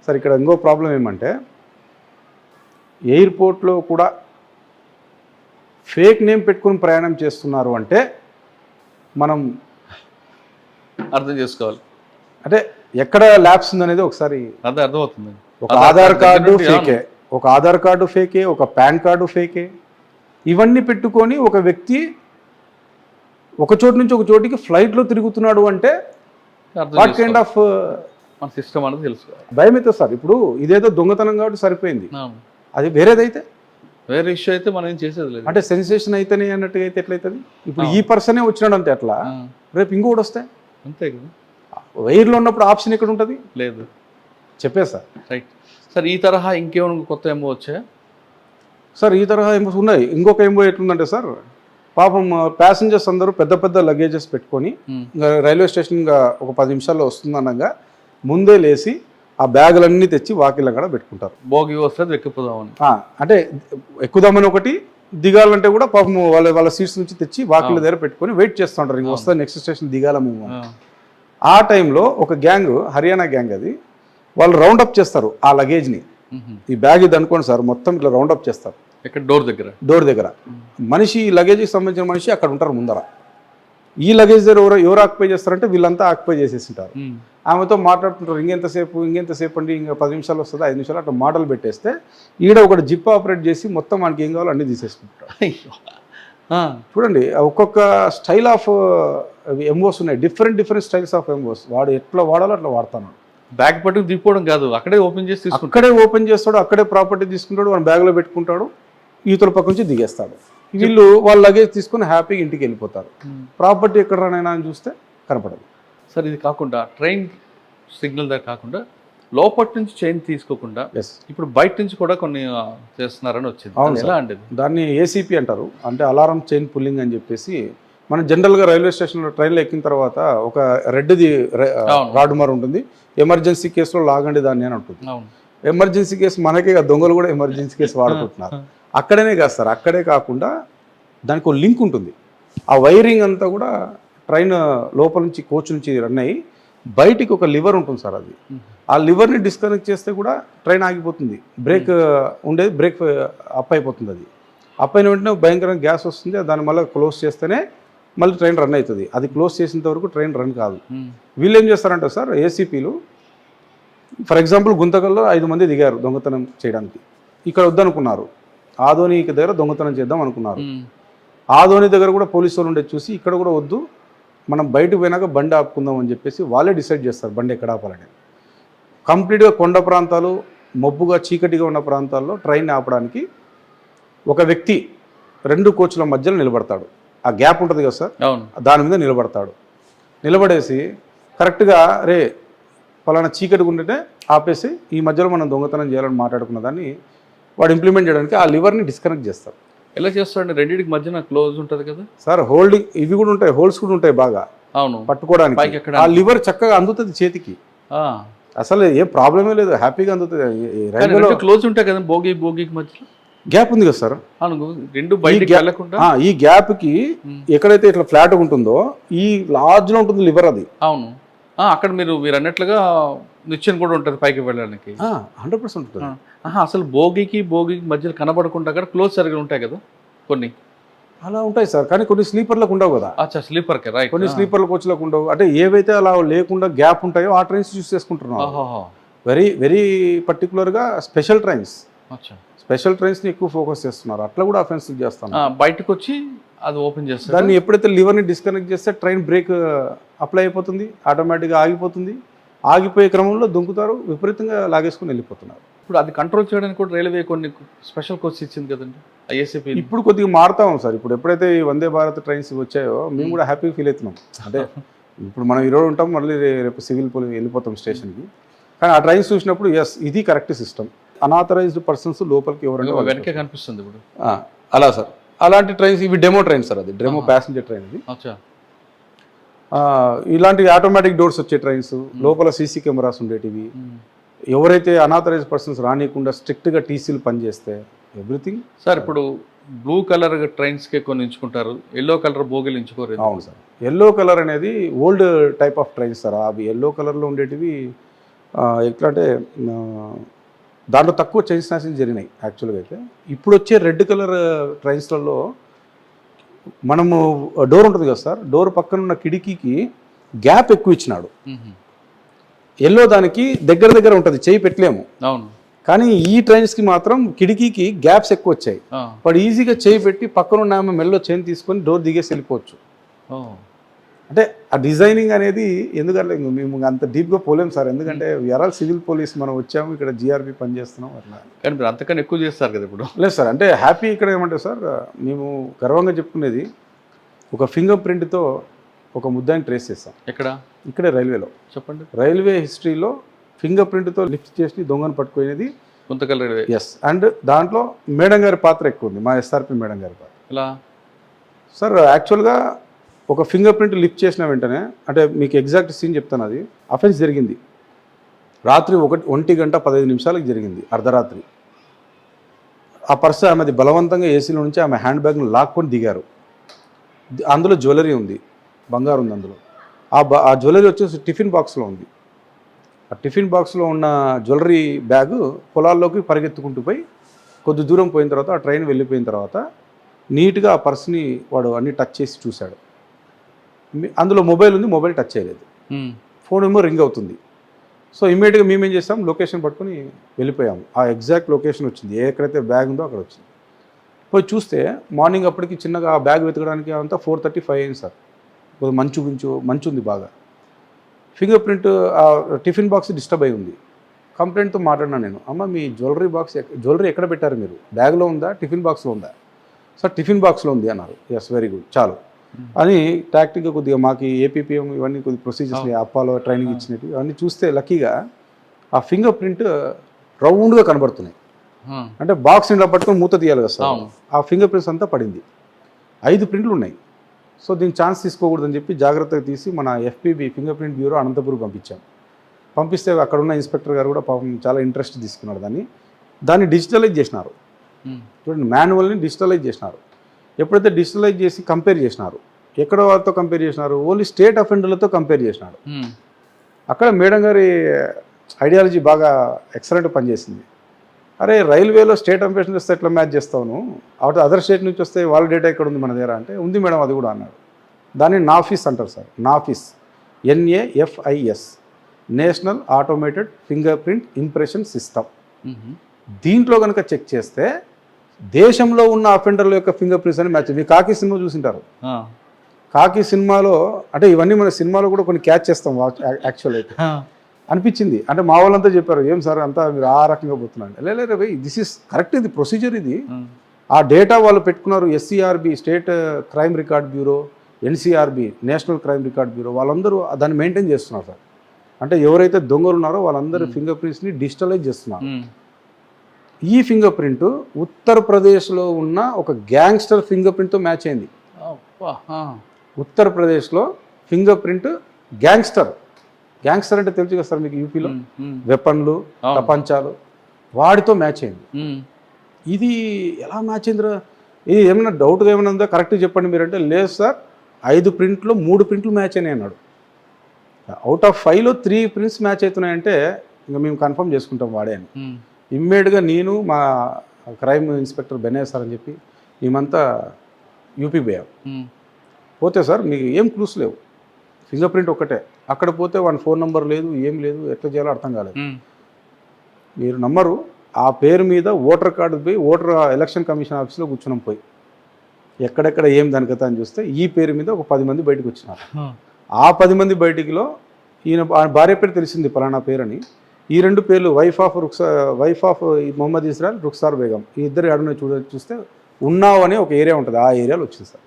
సార్. ఇక్కడ ఇంకో ప్రాబ్లం ఏమంటే, ఎయిర్పోర్ట్లో కూడా ఫేక్ నేమ్ పెట్టుకుని ప్రయాణం చేస్తున్నారు అంటే మనం అర్థం చేసుకోవాలి. అంటే ఎక్కడ ల్యాబ్స్ ఉందనేది ఒకసారి అర్థమవుతుంది. ఒక ఆధార్ కార్డు ఫేకే, ఒక పాన్ కార్డు ఫేకే. ఇవన్నీ పెట్టుకొని ఒక వ్యక్తి ఒక చోటు నుంచి ఒక చోటికి ఫ్లైట్లో తిరుగుతున్నాడు అంటే వాట్ కైండ్ ఆఫ్ సిస్టమ్ అనేది తెలుసుకోవాలి. భయం అయితే సార్. ఇప్పుడు ఇదేదో దొంగతనం కాబట్టి సరిపోయింది, అది వేరేదైతే వేరే ఇష్యూ అయితే మనం ఏం చేసేది లేదు. అంటే సెన్సేషన్ అయితేనే అన్నట్టుగా అయితే ఎట్లయితుంది? ఇప్పుడు ఈ పర్సనే వచ్చినాడు అంతే, అట్లా రేపు ఇంకోటి వస్తే అంతే కదా. వైర్లో ఉన్నప్పుడు ఆప్షన్ ఎక్కడ ఉంటుంది? లేదు. చెప్పేది సార్. Right sir. ఈ తరహా ఇంకేమైనా కొత్త ఎంఓ వచ్చాయా సార్? ఈ తరహా ఎంఓస్ ఉన్నాయి. ఇంకొక ఎంఓ ఎట్లుందంటే సార్, పాపం ప్యాసింజర్స్ అందరూ పెద్ద పెద్ద లగేజెస్ పెట్టుకొని రైల్వే స్టేషన్ ఒక 10 నిమిషాల్లో వస్తుందనగా ముందే లేచి ఆ బ్యాగులన్నీ తెచ్చి వాకిళ్ళ కూడా పెట్టుకుంటారు. భోగి వస్తుంది ఎక్కిపోదామని, అంటే ఎక్కుదామని ఒకటి, దిగాలంటే కూడా పాపం వాళ్ళ సీట్స్ నుంచి తెచ్చి వాకిళ్ళ దగ్గర పెట్టుకొని వెయిట్ చేస్తూ ఉంటారు. ఇంక వస్తే నెక్స్ట్ స్టేషన్ దిగాల మేము. ఆ టైంలో ఒక గ్యాంగ్, హర్యానా గ్యాంగ్, అది వాళ్ళు రౌండప్ చేస్తారు ఆ లగేజ్ని. ఈ బ్యాగ్ ఇది అనుకోండి సార్, మొత్తం ఇట్లా రౌండప్ చేస్తారు. ఇక్కడ డోర్ దగ్గర మనిషి, లగేజ్కి సంబంధించిన మనిషి అక్కడ ఉంటారు ముందర. ఈ లగేజ్ దగ్గర ఎవరు ఆక్యుపై చేస్తారంటే వీళ్ళంతా ఆక్యుపై చేసేసి ఉంటారు. ఆమెతో మాట్లాడుతుంటారు, ఇంకెంతసేపు అండి, ఇంకా 10 నిమిషాలు వస్తుంది, 5 నిమిషాలు అట్లా మాటలు పెట్టేస్తే ఈడ ఒకటి జిప్ ఆపరేట్ చేసి మొత్తం మనకి ఏం కావాలో అన్నీ తీసేసుకుంటారు. చూడండి, ఒక్కొక్క స్టైల్ ఆఫ్ ఎంఓస్ ఉన్నాయి, డిఫరెంట్ స్టైల్స్ ఆఫ్ ఎంఓస్. వాడు ఎట్లా వాడాలో అట్లా వాడతాను. బ్యాగ్ పట్టుకు దిగిపోవడం కాదు, అక్కడే ఓపెన్ చేసి అక్కడే ఓపెన్ చేస్తాడు, అక్కడే ప్రాపర్టీ తీసుకుంటాడు, మన బ్యాగ్లో పెట్టుకుంటాడు, యువతల పక్క నుంచి దిగేస్తాడు. వీళ్ళు వాళ్ళ లగేజ్ తీసుకొని హ్యాపీగా ఇంటికి వెళ్ళిపోతారు. ప్రాపర్టీ ఎక్కడ రానైనా అని చూస్తే కనపడదు. సార్ ఇది కాకుండా ట్రైన్ సిగ్నల్ దగ్గర కాకుండా లోపటి నుంచి చైన్ తీసుకోకుండా ఎస్, ఇప్పుడు బయట నుంచి కూడా కొన్ని చేస్తున్నారని వచ్చింది. అవును అది ఎలా అండి ఇది? దాన్ని ఏసీపీ అంటారు, అంటే అలారం చైన్ పుల్లింగ్ అని చెప్పేసి. మనం జనరల్గా రైల్వే స్టేషన్లో ట్రైన్లో ఎక్కిన తర్వాత ఒక రెడ్ది అవును. రాడ్ మార్ ఉంటుంది, ఎమర్జెన్సీ కేసులో లాగండి దాన్ని అని ఉంటుంది. అవును. ఎమర్జెన్సీ కేసు మనకే కాదు, దొంగలు కూడా ఎమర్జెన్సీ కేసు వాడుకుంటున్నారు. అక్కడనే కాదు సార్, అక్కడే కాకుండా దానికి ఒక లింక్ ఉంటుంది. ఆ వైరింగ్ అంతా కూడా ట్రైన్ లోపల నుంచి కోచ్ నుంచి రన్ అయ్యి బయటికి ఒక లివర్ ఉంటుంది సార్. అది ఆ లివర్ని డిస్కనెక్ట్ చేస్తే కూడా ట్రైన్ ఆగిపోతుంది. బ్రేక్ ఉండేది బ్రేక్ అప్ అయిపోతుంది. అది అప్ అయిన వెంటనే భయంకరంగా గ్యాస్ వస్తుంది. దాన్ని మళ్ళీ క్లోజ్ చేస్తేనే మళ్ళీ ట్రైన్ రన్ అవుతుంది. అది క్లోజ్ చేసేంత వరకు ట్రైన్ రన్ కాదు. వీళ్ళు ఏం చేస్తారంటే సార్, ఏసీపీలు ఫర్ ఎగ్జాంపుల్ గుంతకల్లో 5 మంది దిగారు దొంగతనం చేయడానికి. ఇక్కడ వద్దనుకున్నారు, ఆదోని దగ్గర దొంగతనం చేద్దాం అనుకున్నారు. ఆదోని దగ్గర కూడా పోలీసు వాళ్ళు ఉండేది చూసి ఇక్కడ కూడా వద్దు, మనం బయటకు పోయినాక బండి ఆపుకుందాం అని చెప్పేసి వాళ్ళే డిసైడ్ చేస్తారు బండి ఎక్కడ ఆపాలని. కంప్లీట్గా కొండ ప్రాంతాలు, మబ్బుగా చీకటిగా ఉన్న ప్రాంతాల్లో ట్రైన్ ఆపడానికి ఒక వ్యక్తి 2 కోచ్ల మధ్యలో నిలబడతాడు. ఆ గ్యాప్ ఉంటుంది కదా సార్, అవును. దాని మీద నిలబడతాడు. నిలబడేసి కరెక్ట్గా రే ఫలానా చీకటిగా ఉంటేనే ఆపేసి ఈ మధ్యలో మనం దొంగతనం చేయాలని మాట్లాడుకున్న దాన్ని వాడు ఇంప్లిమెంట్ చేయడానికి ఆ లివర్ని డిస్కనెక్ట్ చేస్తాడు. ఎలా చేస్తాడండి? రెండింటికి మధ్యన క్లోజ్ ఉంటుంది కదా సార్. హోల్డింగ్ ఇవి కూడా ఉంటాయి, హోల్స్ కూడా ఉంటాయి బాగా అవును పట్టుకోవడానికి. పైకి ఎక్కడానికి. ఆ లివర్ చక్కగా అందుతుంది చేతికి, అసలు ఏ ప్రాబ్లమే లేదు, హ్యాపీగా అందుతుంది. రైల్వేలో క్లోజ్ ఉంటాయి కదా బోగికి మధ్యలో గ్యాప్ ఉంది కదా సార్. అవును, రెండు బయటికి వెళ్ళకుండా ఈ గ్యాప్ కి ఎక్కడైతే ఇట్లా ఫ్లాట్ ఉంటుందో ఈ లార్జ్ లో ఉంటుంది లివర్. అది అవును. అక్కడ మీరు అన్నట్లుగా నిచ్చెన కూడా ఉంటుంది పైకి వెళ్ళడానికి. 100% ఉంటుంది. అసలు భోగికి మధ్యలో కనబడకుండా అక్కడ క్లోజ్ సరిగ్గా ఉంటాయి కదా కొన్ని. అలా ఉంటాయి సార్, కానీ కొన్ని స్లీపర్లకు ఉండవు కదా. అచ్చా, స్లీపర్ కి రైట్. కొన్ని స్లీపర్ల కోచ్లకు ఉండవు. అంటే ఏవైతే అలా లేకుండా గ్యాప్ ఉంటాయో ఆ ట్రైన్స్ చూస్ చేసుకుంటున్నాం. వెరీ వెరీ పర్టికులర్గా స్పెషల్ ట్రైన్స్, స్పెషల్ ట్రైన్స్ని ఎక్కువ ఫోకస్ చేస్తున్నారు. అట్లా కూడా అఫెన్స్ చేస్తాను. బయటకు వచ్చి అది ఓపెన్ చేస్తారు. దాన్ని ఎప్పుడైతే లివర్ని డిస్కనెక్ట్ చేస్తే ట్రైన్ బ్రేక్ అప్లై అయిపోతుంది, ఆటోమేటిక్గా ఆగిపోతుంది. ఆగిపోయే క్రమంలో దుంకుతారు, విపరీతంగా లాగేసుకుని వెళ్ళిపోతున్నారు. ఇప్పుడు అది కంట్రోల్ చేయడానికి కూడా రైల్వే కొన్ని స్పెషల్ కోచ్ ఇచ్చింది కదండి ఐఎస్ఏపీ. ఇప్పుడు కొద్దిగా మారుతాం సార్. ఇప్పుడు ఎప్పుడైతే ఈ వందే భారత్ ట్రైన్స్ వచ్చాయో మేము కూడా హ్యాపీగా ఫీల్ అవుతున్నాం. అంటే ఇప్పుడు మనం ఈరోజు ఉంటాం, మళ్ళీ రేపు సివిల్ పోలీస్ వెళ్ళిపోతాం స్టేషన్కి. కానీ ఆ ట్రైన్స్ చూసినప్పుడు ఎస్ ఇది కరెక్ట్ సిస్టమ్. అనాథరైజ్డ్ పర్సన్స్ లోపలికి ఎవరంటే వెనకే కనిపిస్తుంది ఇప్పుడు. అలా సార్, అలాంటి ట్రైన్స్ ఇవి డెమో ట్రైన్ సార్. అది డెమో ప్యాసింజర్ ట్రైన్. అది ఇలాంటి ఆటోమేటిక్ డోర్స్ వచ్చే ట్రైన్స్, లోపల సీసీ కెమెరాస్ ఉండేటివి. ఎవరైతే అనాథరైజ్ పర్సన్స్ రానియకుండా స్ట్రిక్ట్గా టీసీలు పనిచేస్తే ఎవ్రీథింగ్. సార్ ఇప్పుడు బ్లూ కలర్ ట్రైన్స్కి కొన్ని ఎంచుకుంటారు, ఎల్లో కలర్ బోగీలు ఎంచుకోరు. అవును సార్, ఎల్లో కలర్ అనేది old type of trains sir. అవి ఎల్లో కలర్లో ఉండేటివి ఎట్లా అంటే దాంట్లో తక్కువ చైన్ స్నాచింగ్ జరిగినాయి యాక్చువల్గా అయితే. ఇప్పుడు వచ్చే రెడ్ కలర్ ట్రైన్స్లలో మనము డోర్ ఉంటుంది కదా సార్, డోర్ పక్కన ఉన్న కిటికీకి గ్యాప్ ఎక్కువ ఇచ్చినాడు. ఎల్లో దానికి దగ్గర ఉంటుంది, చేయి పెట్టలేము. అవును. కానీ ఈ ట్రైన్స్కి మాత్రం కిటికీకి గ్యాప్స్ ఎక్కువ వచ్చాయి. వాడు ఈజీగా చేయి పెట్టి పక్కన ఉన్న ఆమె మెల్లో చైన్ తీసుకొని డోర్ దిగేసి వెళ్ళిపోవచ్చు. అంటే ఆ డిజైనింగ్ అనేది ఎందుకంటే మేము అంత డీప్గా పోలేము సార్. ఎందుకంటే ఎరాల్ సివిల్ పోలీస్ మనం వచ్చాము, ఇక్కడ జిఆర్పి పనిచేస్తున్నాం అట్లా. కానీ మీరు అంతకన్నా ఎక్కువ చేస్తారు కదా ఇప్పుడు. లేదు సార్, అంటే హ్యాపీ ఇక్కడ ఏమంటే సార్, మేము గర్వంగా చెప్పుకునేది ఒక ఫింగర్ ప్రింట్తో ఒక ముద్దాన్ని ట్రేస్ చేస్తాం. ఇక్కడే రైల్వేలో. చెప్పండి. రైల్వే హిస్టరీలో ఫింగర్ ప్రింట్తో లిఫ్ట్ చేసి దొంగను పట్టుకునేది గుంతకల్ రైల్వే. ఎస్. అండ్ దాంట్లో మేడం గారి పాత్ర ఎక్కువ ఉంది, మా ఎస్ఆర్పి మేడం గారి పాత్ర. ఎలా సార్, యాక్చువల్గా ఒక ఫింగర్ ప్రింట్ లిఫ్ట్ చేసిన వెంటనే, అంటే మీకు ఎగ్జాక్ట్ సీన్ చెప్తాను. అది అఫెన్స్ జరిగింది రాత్రి 1:15 జరిగింది, అర్ధరాత్రి. ఆ పర్స్ ఆమెది బలవంతంగా ఏసీలో నుంచి ఆమె హ్యాండ్ బ్యాగ్ను లాక్కొని దిగారు. అందులో జ్యువెలరీ ఉంది, బంగారు ఉంది అందులో. ఆ జ్యువెలరీ వచ్చేసి టిఫిన్ బాక్స్లో ఉంది. ఆ టిఫిన్ బాక్స్లో ఉన్న జ్యువెలరీ బ్యాగు పొలాల్లోకి పరిగెత్తుకుంటూ పోయి కొద్ది దూరం పోయిన తర్వాత ఆ ట్రైన్ వెళ్ళిపోయిన తర్వాత నీట్గా ఆ పర్స్ని వాడు అన్ని టచ్ చేసి చూశాడు. అందులో మొబైల్ ఉంది, మొబైల్ టచ్ చేయలేదు. ఫోన్ ఏమో రింగ్ అవుతుంది. సో ఇమ్మీడియట్గా మేమేం చేస్తాం, లొకేషన్ పట్టుకొని వెళ్ళిపోయాము. ఆ ఎగ్జాక్ట్ లొకేషన్ వచ్చింది, ఎక్కడైతే బ్యాగ్ ఉందో అక్కడ వచ్చింది. పోయి చూస్తే మార్నింగ్ అప్పటికి చిన్నగా ఆ బ్యాగ్ వెతకడానికి అంతా 4:35 అయింది సార్. కొద్దిగా మంచు ఉంది బాగా. ఫింగర్ ప్రింట్ ఆ టిఫిన్ బాక్స్ డిస్టర్బ్ అయి ఉంది. కంప్లైంట్తో మాట్లాడినా నేను, అమ్మ మీ జ్యువెలరీ ఎక్కడ పెట్టారు మీరు, బ్యాగ్లో ఉందా టిఫిన్ బాక్స్లో ఉందా? సార్ టిఫిన్ బాక్స్లో ఉంది అన్నారు. ఎస్ వెరీ గుడ్ చాలు అని టాక్టిక్గా కొద్దిగా మాకు ఏపీపీఎం ఇవన్నీ కొద్ది ప్రొసీజర్స్ అప్పాలో ట్రైనింగ్ ఇచ్చినట్టు అవన్నీ చూస్తే లక్కీగా ఆ ఫింగర్ ప్రింట్ రౌండ్గా కనబడుతున్నాయి. అంటే బాక్స్ ఇలా పట్టుకొని మూత తీయాలి కదా సార్, ఆ ఫింగర్ ప్రింట్స్ అంతా పడింది. 5 ప్రింట్లు ఉన్నాయి. సో దీనికి ఛాన్స్ తీసుకోకూడదని చెప్పి జాగ్రత్తగా తీసి మన ఎఫ్పీబీ ఫింగర్ ప్రింట్ బ్యూరో అనంతపురం పంపించాం. పంపిస్తే అక్కడ ఉన్న ఇన్స్పెక్టర్ గారు కూడా పాపం చాలా ఇంట్రెస్ట్ తీసుకున్నారు. దాన్ని డిజిటలైజ్ చేసినారు. చూడండి, మాన్యువల్ని డిజిటలైజ్ చేసినారు. ఎప్పుడైతే డిజిటలైజ్ చేసి కంపేర్ చేసినారు, ఎక్కడ వాళ్ళతో కంపేర్ చేసినారు, ఓన్లీ స్టేట్ అఫెండర్లతో కంపేర్ చేసినాడు. అక్కడ మేడం గారి ఐడియాలజీ బాగా ఎక్సలెంట్ పనిచేసింది. అరే రైల్వేలో స్టేట్ అఫెండర్స్ వస్తే ఎట్లా మ్యాచ్ చేస్తాను, అవుట్ అదర్ స్టేట్ నుంచి వస్తే వాళ్ళ డేటా ఎక్కడ ఉంది మన దగ్గర అంటే, ఉంది మేడం అది కూడా అన్నాడు. దాన్ని నాఫిస్ అంటారు sir, NAFIS, NAFIS, national automated fingerprint impression system. దీంట్లో కనుక చెక్ చేస్తే దేశంలో ఉన్న అఫెండర్ల యొక్క ఫింగర్ ప్రింట్స్ అని మ్యాచ్. మీరు కాకి సినిమా చూసింటారు, కాకి సినిమాలో అంటే ఇవన్నీ మన సినిమాలో కూడా కొన్ని క్యాచ్ చేస్తాం యాక్చువల్ అయితే అనిపించింది. అంటే మా వాళ్ళంతా చెప్పారు, ఏం సార్ అంతా మీరు ఆ రకంగా పోతున్నాను. లేదు భయ్, దిస్ ఇస్ కరెక్ట్, ఇది ప్రొసీజర్ ఇది. ఆ డేటా వాళ్ళు పెట్టుకున్నారు. SCRB state crime record bureau, NCRB national crime record bureau, వాళ్ళందరూ దాన్ని మెయింటైన్ చేస్తున్నారు సార్. అంటే ఎవరైతే దొంగలు ఉన్నారో వాళ్ళందరూ ఫింగర్ ప్రింట్స్ని డిజిటలైజ్ చేస్తున్నారు. ఈ ఫింగర్ ప్రింట్ ఉత్తరప్రదేశ్లో ఉన్న ఒక గ్యాంగ్స్టర్ ఫింగర్ ప్రింట్తో మ్యాచ్ అయింది. ఉత్తరప్రదేశ్లో ఫింగర్ ప్రింట్ గ్యాంగ్స్టర్ అంటే తెలుసు కదా సార్ మీకు, యూపీలో వెపన్లు ప్రపంచాలు వాడితో మ్యాచ్ అయింది. ఇది ఎలా మ్యాచ్ అయిందిరా, ఇది ఏమైనా డౌట్గా ఏమైనా ఉందో కరెక్ట్గా చెప్పండి మీరు అంటే, లేదు సార్ 5 ప్రింట్లో 3 ప్రింట్లు మ్యాచ్ అయినాయి అన్నాడు. అవుట్ ఆఫ్ 5లో 3 ప్రింట్స్ మ్యాచ్ అవుతున్నాయంటే ఇంకా మేము కన్ఫర్మ్ చేసుకుంటాం వాడే అని. ఇమ్మీడియట్గా నేను మా క్రైమ్ ఇన్స్పెక్టర్ బెనయ్య సార్ అని చెప్పి మేమంతా యూపీ పోయాం. పోతే సార్ మీకు ఏం క్లూస్ లేవు, ఫింగర్ ప్రింట్ ఒక్కటే. అక్కడ పోతే వాడి ఫోన్ నెంబర్ లేదు, ఏం లేదు, ఎట్లా చేయాలో అర్థం కాలేదు. మీరు నమ్మరు, ఆ పేరు మీద ఓటర్ కార్డు పోయి ఎలక్షన్ కమిషన్ ఆఫీస్లో కూర్చున్నాం. పోయి ఎక్కడెక్కడ ఏం దాని కథ అని చూస్తే ఈ పేరు మీద ఒక 10 మంది బయటకు వచ్చినారు. ఆ 10 మంది బయటికిలో ఈయన భార్య పేరు తెలిసింది పలానా పేరని. ఈ 2 పేర్లు వైఫ్ ఆఫ్ మొహమ్మద్ ఇస్రాయల్, రుక్సార్ బేగం, ఈ ఇద్దరు ఆడనే చూస్తే ఉన్నావు అనే ఒక ఏరియా ఉంటుంది, ఆ ఏరియాలో వచ్చింది సార్.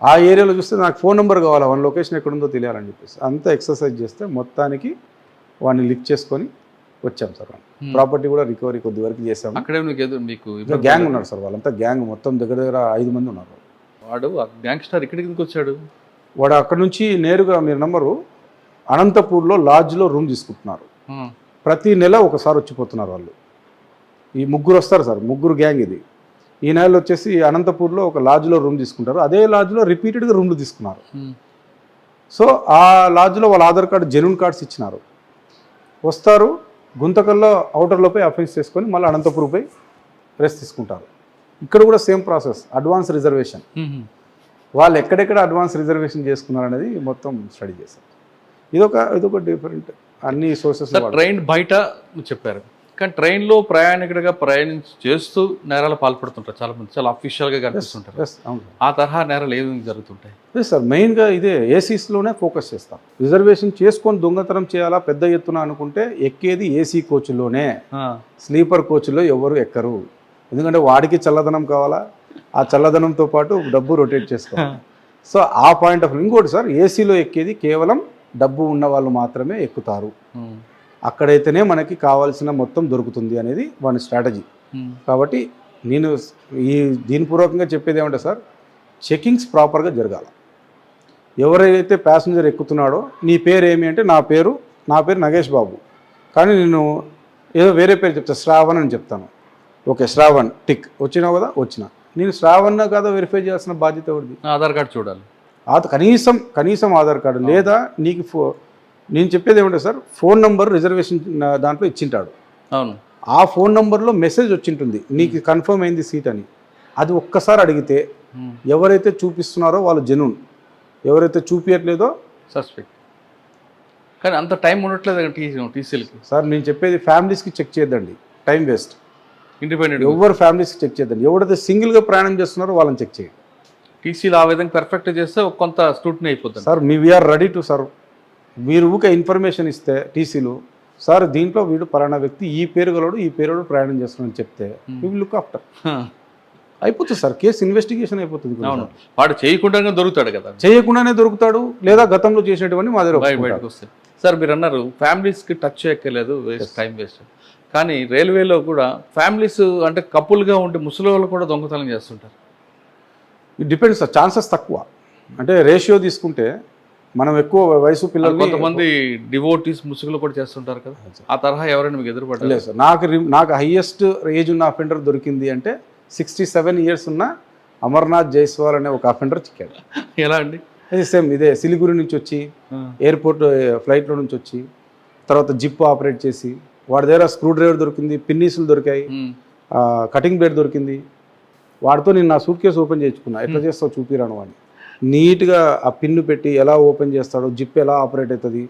ఆ ఏరియాలో చూస్తే నాకు ఫోన్ నెంబర్ కావాలి, వన్ లొకేషన్ ఎక్కడుందో తెలియాలని చెప్పేసి అంతా ఎక్సర్సైజ్ చేస్తే మొత్తానికి వాడిని లిఫ్ట్ చేసుకొని వచ్చాం సార్. ప్రాపర్టీ కూడా రికవరీ కొద్ది వరకు చేసాము. అక్కడే మీకు గ్యాంగ్ ఉన్నారు సార్, వాళ్ళంతా గ్యాంగ్ మొత్తం దగ్గర 5 మంది ఉన్నారు. వాడు గ్యాంగ్స్టర్ ఇక్కడికి ఎందుకు వచ్చాడు? వాడు అక్కడ నుంచి నేరుగా మీరు నమ్మరు, అనంతపూర్లో లాడ్జ్లో రూమ్ తీసుకుంటున్నారు. ప్రతి నెల ఒకసారి వచ్చిపోతున్నారు వాళ్ళు. ఈ 3 వస్తారు సార్, 3 గ్యాంగ్ ఇది. ఈ నెలలో వచ్చేసి అనంతపూర్లో ఒక లాడ్జ్లో రూమ్ తీసుకుంటారు. అదే లాడ్జ్లో రిపీటెడ్గా రూమ్లు తీసుకున్నారు. సో ఆ లాడ్జ్లో వాళ్ళ ఆధార్ కార్డు, జెన్యూన్ కార్డ్స్ ఇచ్చినారు. వస్తారు, గుంతకల్లో అవుటర్లో పోయి అఫెన్స్ చేసుకొని మళ్ళీ అనంతపూర్ పోయి రెస్ట్ తీసుకుంటారు. ఇక్కడ కూడా సేమ్ ప్రాసెస్, అడ్వాన్స్ రిజర్వేషన్. వాళ్ళు ఎక్కడెక్కడ అడ్వాన్స్ రిజర్వేషన్ చేసుకున్నారు అనేది మొత్తం స్టడీ చేశారు. ఇదొక డిఫరెంట్ అన్ని సోర్సెస్. ట్రైన్ బయట చెప్పారు, కానీ ట్రైన్లో ప్రయాణికుడిగా చేస్తూ నేరాలు పాల్పడుతుంటారు చాలా మంది, చాలా అఫీషియల్గా కనిపిస్తుంటారు. ఆ తరహా నేరాలు ఏమేమి జరుగుతుంటాయి? లేదు సార్, మెయిన్గా ఇదే ఏసీస్లోనే ఫోకస్ చేస్తాం. రిజర్వేషన్ చేసుకొని దొంగతనం చేయాలా పెద్ద ఎత్తున అనుకుంటే ఎక్కేది ఏసీ కోచ్లోనే, స్లీపర్ కోచ్లో ఎవరు ఎక్కరు. ఎందుకంటే వాడికి చల్లదనం కావాలా, ఆ చల్లదనంతో పాటు డబ్బు రొటేట్ చేసుకోవాలి. సో ఆ పాయింట్ ఆఫ్ వ్యూ. ఇంకోటి సార్, ఏసీలో ఎక్కేది కేవలం డబ్బు ఉన్న వాళ్ళు మాత్రమే ఎక్కుతారు, అక్కడైతేనే మనకి కావాల్సిన మొత్తం దొరుకుతుంది అనేది వాడి స్ట్రాటజీ. కాబట్టి నేను దీనిపూర్వకంగా చెప్పేది ఏమంటే సార్, చెకింగ్స్ ప్రాపర్గా జరగాలి. ఎవరైతే ప్యాసింజర్ ఎక్కుతున్నాడో నీ పేరు ఏమి అంటే నా పేరు నగేష్ బాబు, కానీ నేను ఏదో వేరే పేరు చెప్తాను, శ్రావణ్ అని చెప్తాను. ఓకే శ్రావణ్ టిక్, వచ్చినావు కదా, వచ్చిన. నేను శ్రావణ్ కాదా వెరిఫై చేయాల్సిన బాధ్యత ఎవరిది? ఆధార్ కార్డు చూడాలి, కనీసం ఆధార్ కార్డు. లేదా నీకు నేను చెప్పేది ఏమంటే సార్, ఫోన్ నెంబర్ రిజర్వేషన్ దాంట్లో ఇచ్చింటాడు. అవును, ఆ ఫోన్ నెంబర్లో మెసేజ్ వచ్చింటుంది నీకు కన్ఫర్మ్ అయింది సీట్ అని. అది ఒక్కసారి అడిగితే ఎవరైతే చూపిస్తున్నారో వాళ్ళు జెన్యూన్, ఎవరైతే చూపించట్లేదో సస్పెక్ట్. కానీ అంత టైం ఉండట్లేదు టీసీలకి. సార్ నేను చెప్పేది ఫ్యామిలీస్కి చెక్ చేయొద్దండి, టైం వేస్ట్. ఇండిపెండెంట్ ఎవరు ఫ్యామిలీస్కి చెక్ చేయొద్దండి. ఎవరైతే సింగిల్గా ప్రయాణం చేస్తున్నారో వాళ్ళని చెక్ చేయండి. టీసీలు ఆ విధంగా పర్ఫెక్ట్ చేస్తే కొంత స్క్రూటినీ అయిపోతుంది sir. We are ready to serve. మీరు ఊకే ఇన్ఫర్మేషన్ ఇస్తే టీసీలు సార్ దీంట్లో వీడు పలానా వ్యక్తి ఈ పేరు గలడు ఈ పేరు ప్రయాణం చేస్తున్నాడని చెప్తే వీ విల్ లుక్ ఆఫ్టర్. అయిపోతుంది సార్, కేసు ఇన్వెస్టిగేషన్ అయిపోతుంది. అవును, వాడు చేయకుండానే దొరుకుతాడు కదా, చేయకుండానే దొరుకుతాడు, లేదా గతంలో చేసినటువంటి మా దగ్గర బయటకు వస్తాయి. సార్ మీరు అన్నారు ఫ్యామిలీస్కి టచ్ చేయక్కర్లేదు, వేస్ట్ టైం వేస్ట్. కానీ రైల్వేలో కూడా ఫ్యామిలీస్ అంటే కపుల్గా ఉంటే ముసలి వాళ్ళు కూడా దొంగతనం చేస్తుంటారు. ఇట్ డిపెండ్స్ సార్, ఛాన్సెస్ తక్కువ. అంటే రేషియో తీసుకుంటే మనం ఎక్కువ వయసు పిల్లలు, కొంతమంది డివోటీస్ ముసుగులు కూడా చేస్తుంటారు కదా, ఆ తరహా ఎవరైనా మీకు ఎదురుపడలేదు? లేదు సార్, నాకు హైయెస్ట్ ఏజ్ ఉన్న అఫెండర్ దొరికింది అంటే 67 years ఉన్న అమర్నాథ్ జైస్వాల్ అనే ఒక అఫెండర్ చిక్కాడు. ఎలా అండి? అది సేమ్ ఇదే సిలిగురి నుంచి వచ్చి ఎయిర్పోర్ట్ ఫ్లైట్లో నుంచి వచ్చి తర్వాత జిప్ ఆపరేట్ చేసి వాడి దగ్గర స్క్రూ డ్రైవర్ దొరికింది, పిన్నీసులు దొరికాయి, కటింగ్ బ్లేడ్ దొరికింది. వాడితో నేను నా సూట్ కేసు ఓపెన్ చేయించుకున్నా, ఎట్లా చేస్తావు చూపిరాను అని. నీట్గా ఆ పిన్ను పెట్టి ఎలా ఓపెన్ చేస్తాడో, జిప్ ఎలా ఆపరేట్ అవుతుంది.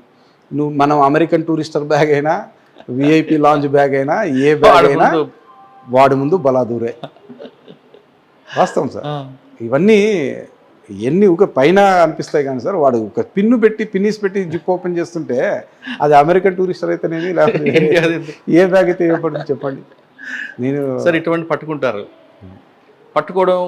మనం అమెరికన్ టూరిస్టర్ బ్యాగ్ అయినా విఐపి లాంజ్ బ్యాగ్ అయినా ఏ బ్యాగ్ అయినా వాడి ముందు బలాదూరే. వాస్తవం సార్, ఇవన్నీ ఎన్ని ఒక పైన అనిపిస్తాయి కానీ సార్, వాడు ఒక పిన్నీస్ పెట్టి జిప్ ఓపెన్ చేస్తుంటే అది అమెరికన్ టూరిస్టర్ అయితేనేమి లేకపోతే ఏ బ్యాగ్ అయితే ఏపడుతుంది చెప్పండి. నేను సార్ ఇటువంటి పట్టుకుంటారు, పట్టుకోవడం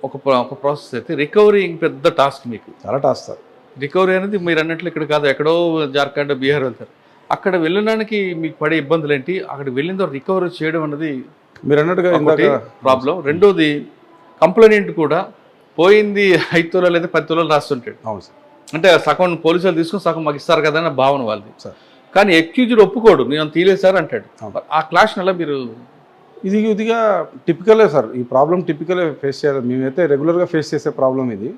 ఒక ప్రాసెస్ అయితే రికవరీ పెద్ద టాస్క్. మీకు చాలా టాస్క్ సార్ రికవరీ అనేది. మీరు అన్నట్లు ఇక్కడ కాదు, ఎక్కడో జార్ఖండ్ బీహార్ వెళ్తారు, అక్కడ వెళ్ళడానికి మీకు పడే ఇబ్బందులు ఏంటి, అక్కడ వెళ్ళిన తర్వాత రికవరీ చేయడం అనేది మీరు అన్నట్టుగా ప్రాబ్లం. రెండోది కంప్లైంట్ కూడా పోయింది 5 తులాలు లేదా 10 తులాలు రాస్తుంటాడు. అవును సార్, అంటే సగం పోలీసులు తీసుకుని సగం మాకు ఇస్తారు కదా అన్న భావన వాళ్ళది సార్. కానీ ఎక్యూజ్డ్ ఒప్పుకోడు, నేను తీలేదు సార్ అంటాడు. ఆ క్లాష్ వల్ల మీరు ఇదిగా టిపికలే సార్, ఈ ప్రాబ్లం టిపికలే ఫేస్ చేయాలి. మేమైతే రెగ్యులర్గా ఫేస్ చేసే ప్రాబ్లం ఇది.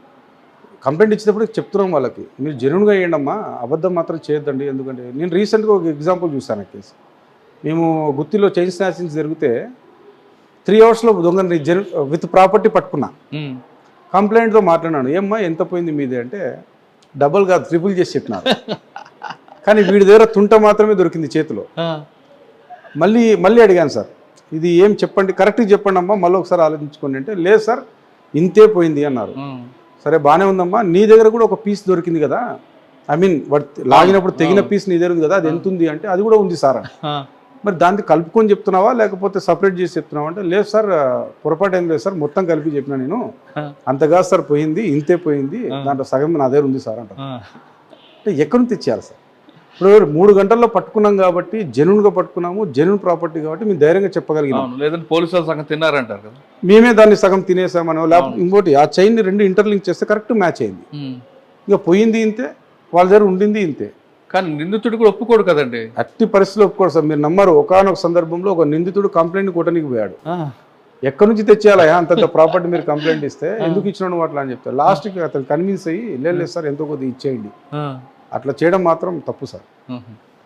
కంప్లైంట్ ఇచ్చినప్పుడు చెప్తున్నాం వాళ్ళకి, మీరు జెన్యూన్గా వేయండమ్మా, అబద్ధం మాత్రం చేయొద్దండి. ఎందుకంటే నేను రీసెంట్గా ఒక ఎగ్జాంపుల్ చూశాను కేసు. మేము గుత్తిలో చైన్ స్నాచింగ్స్ జరిగితే 3 hours దొంగని విత్ ప్రాపర్టీ పట్టుకున్నా. కంప్లైంట్తో మాట్లాడినాను, ఏమ్మా ఎంత పోయింది మీది అంటే డబుల్ కాదు ట్రిపుల్ చేసి చెప్పినారు. కానీ వీడి దగ్గర తుంట మాత్రమే దొరికింది చేతిలో. మళ్ళీ అడిగాను సార్, ఇది ఏం చెప్పండి, కరెక్ట్గా చెప్పండి అమ్మా, మళ్ళీ ఒకసారి ఆలోచించుకోండి అంటే లేదు సార్ ఇంతే పోయింది అన్నారు. సరే బాగానే ఉందమ్మా, నీ దగ్గర కూడా ఒక పీస్ దొరికింది కదా, ఐ మీన్ వాడు లాగినప్పుడు తెగిన పీస్ నీ దగ్గర ఉంది కదా, అది ఎంత ఉంది అంటే అది కూడా ఉంది సార్ అని. మరి దాన్ని కలుపుకొని చెప్తున్నావా లేకపోతే సపరేట్ చేసి చెప్తున్నావా అంటే లేదు సార్ పొరపాటు ఏం లేదు సార్, మొత్తం కలిపి చెప్పినా నేను, అంతగా సార్ పోయింది ఇంతే పోయింది, దాంట్లో సగం నా దగ్గర ఉంది సార్ అంట. అంటే ఎక్కడి నుంచి తెచ్చేయాలి సార్? ఇప్పుడు 3 గంటల్లో పట్టుకున్నాం కాబట్టి జెన్యూన్గా పట్టుకున్నాము, జెన్యూన్ ప్రాపర్టీ కాబట్టి మేము ధైర్యంగా చెప్పగలిగినాం. లేదంటే పోలీసులు సగం తిన్నారంటారు కదా, మేమే దాన్ని సగం తినేసామనో లేకపోతే ఇంకోటి ఆ చైన్ని 2 ఇంటర్లింక్ చేస్తే కరెక్ట్ మ్యాచ్ అయింది. ఇక పోయింది ఇంతే, వాళ్ళ దగ్గర ఉండింది ఇంతే. కానీ నిందితుడు కూడా ఒప్పుకోడు కదండి. అట్టి పరిస్థితులు ఒప్పుకోడు సార్. మీరు నమ్మరు, ఒకనొక సందర్భంలో ఒక నిందితుడు కంప్లైంట్ కొట్టడానికి పోయాడు. ఎక్కడి నుంచి తెచ్చేయాలా అంతంత ప్రాపర్టీ మీరు కంప్లైంట్ ఇస్తే ఎందుకు ఇచ్చినాను అట్లా అని చెప్తారు. లాస్ట్కి అతను కన్విన్స్ అయ్యి లేదు సార్ ఎంతో కొద్దిగా ఇచ్చేయండి, అట్లా చేయడం మాత్రం తప్పు సార్.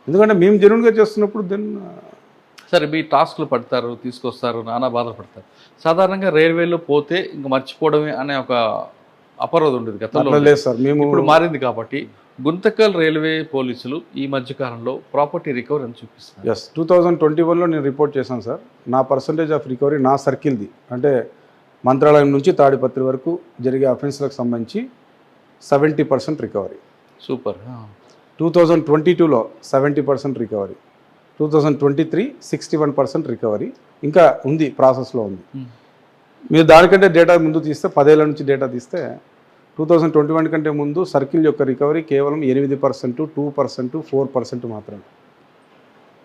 ఎందుకంటే మేము జెన్యూన్గా చేస్తున్నప్పుడు దెన్ సరే మీ టాస్క్లు పడతారు, తీసుకొస్తారు, నానా బాధపడతారు. సాధారణంగా రైల్వేలో పోతే ఇంకా మర్చిపోవడమే అనే ఒక అపరోధం ఉండేది గతంలో. లేదు సార్, మేము ఇప్పుడు మారింది కాబట్టి గుంతకల్ రైల్వే పోలీసులు ఈ మధ్యకాలంలో ప్రాపర్టీ రికవరీ అని చూపిస్తారు. 2021లో నేను రిపోర్ట్ చేశాను సార్. నా పర్సంటేజ్ ఆఫ్ రికవరీ నా సర్కిల్ది అంటే మంత్రాలయం నుంచి తాడిపత్రి వరకు జరిగే అఫెన్స్లకు సంబంధించి 70% రికవరీ. సూపర్. 2022లో 70% రికవరీ, 2023 61% రికవరీ, ఇంకా ఉంది ప్రాసెస్లో ఉంది. మీరు దానికంటే డేటా ముందు తీస్తే 10 ఏళ్ల నుంచి డేటా తీస్తే 2021 కంటే ముందు సర్కిల్ యొక్క రికవరీ కేవలం 8%, 2%, 4% మాత్రమే.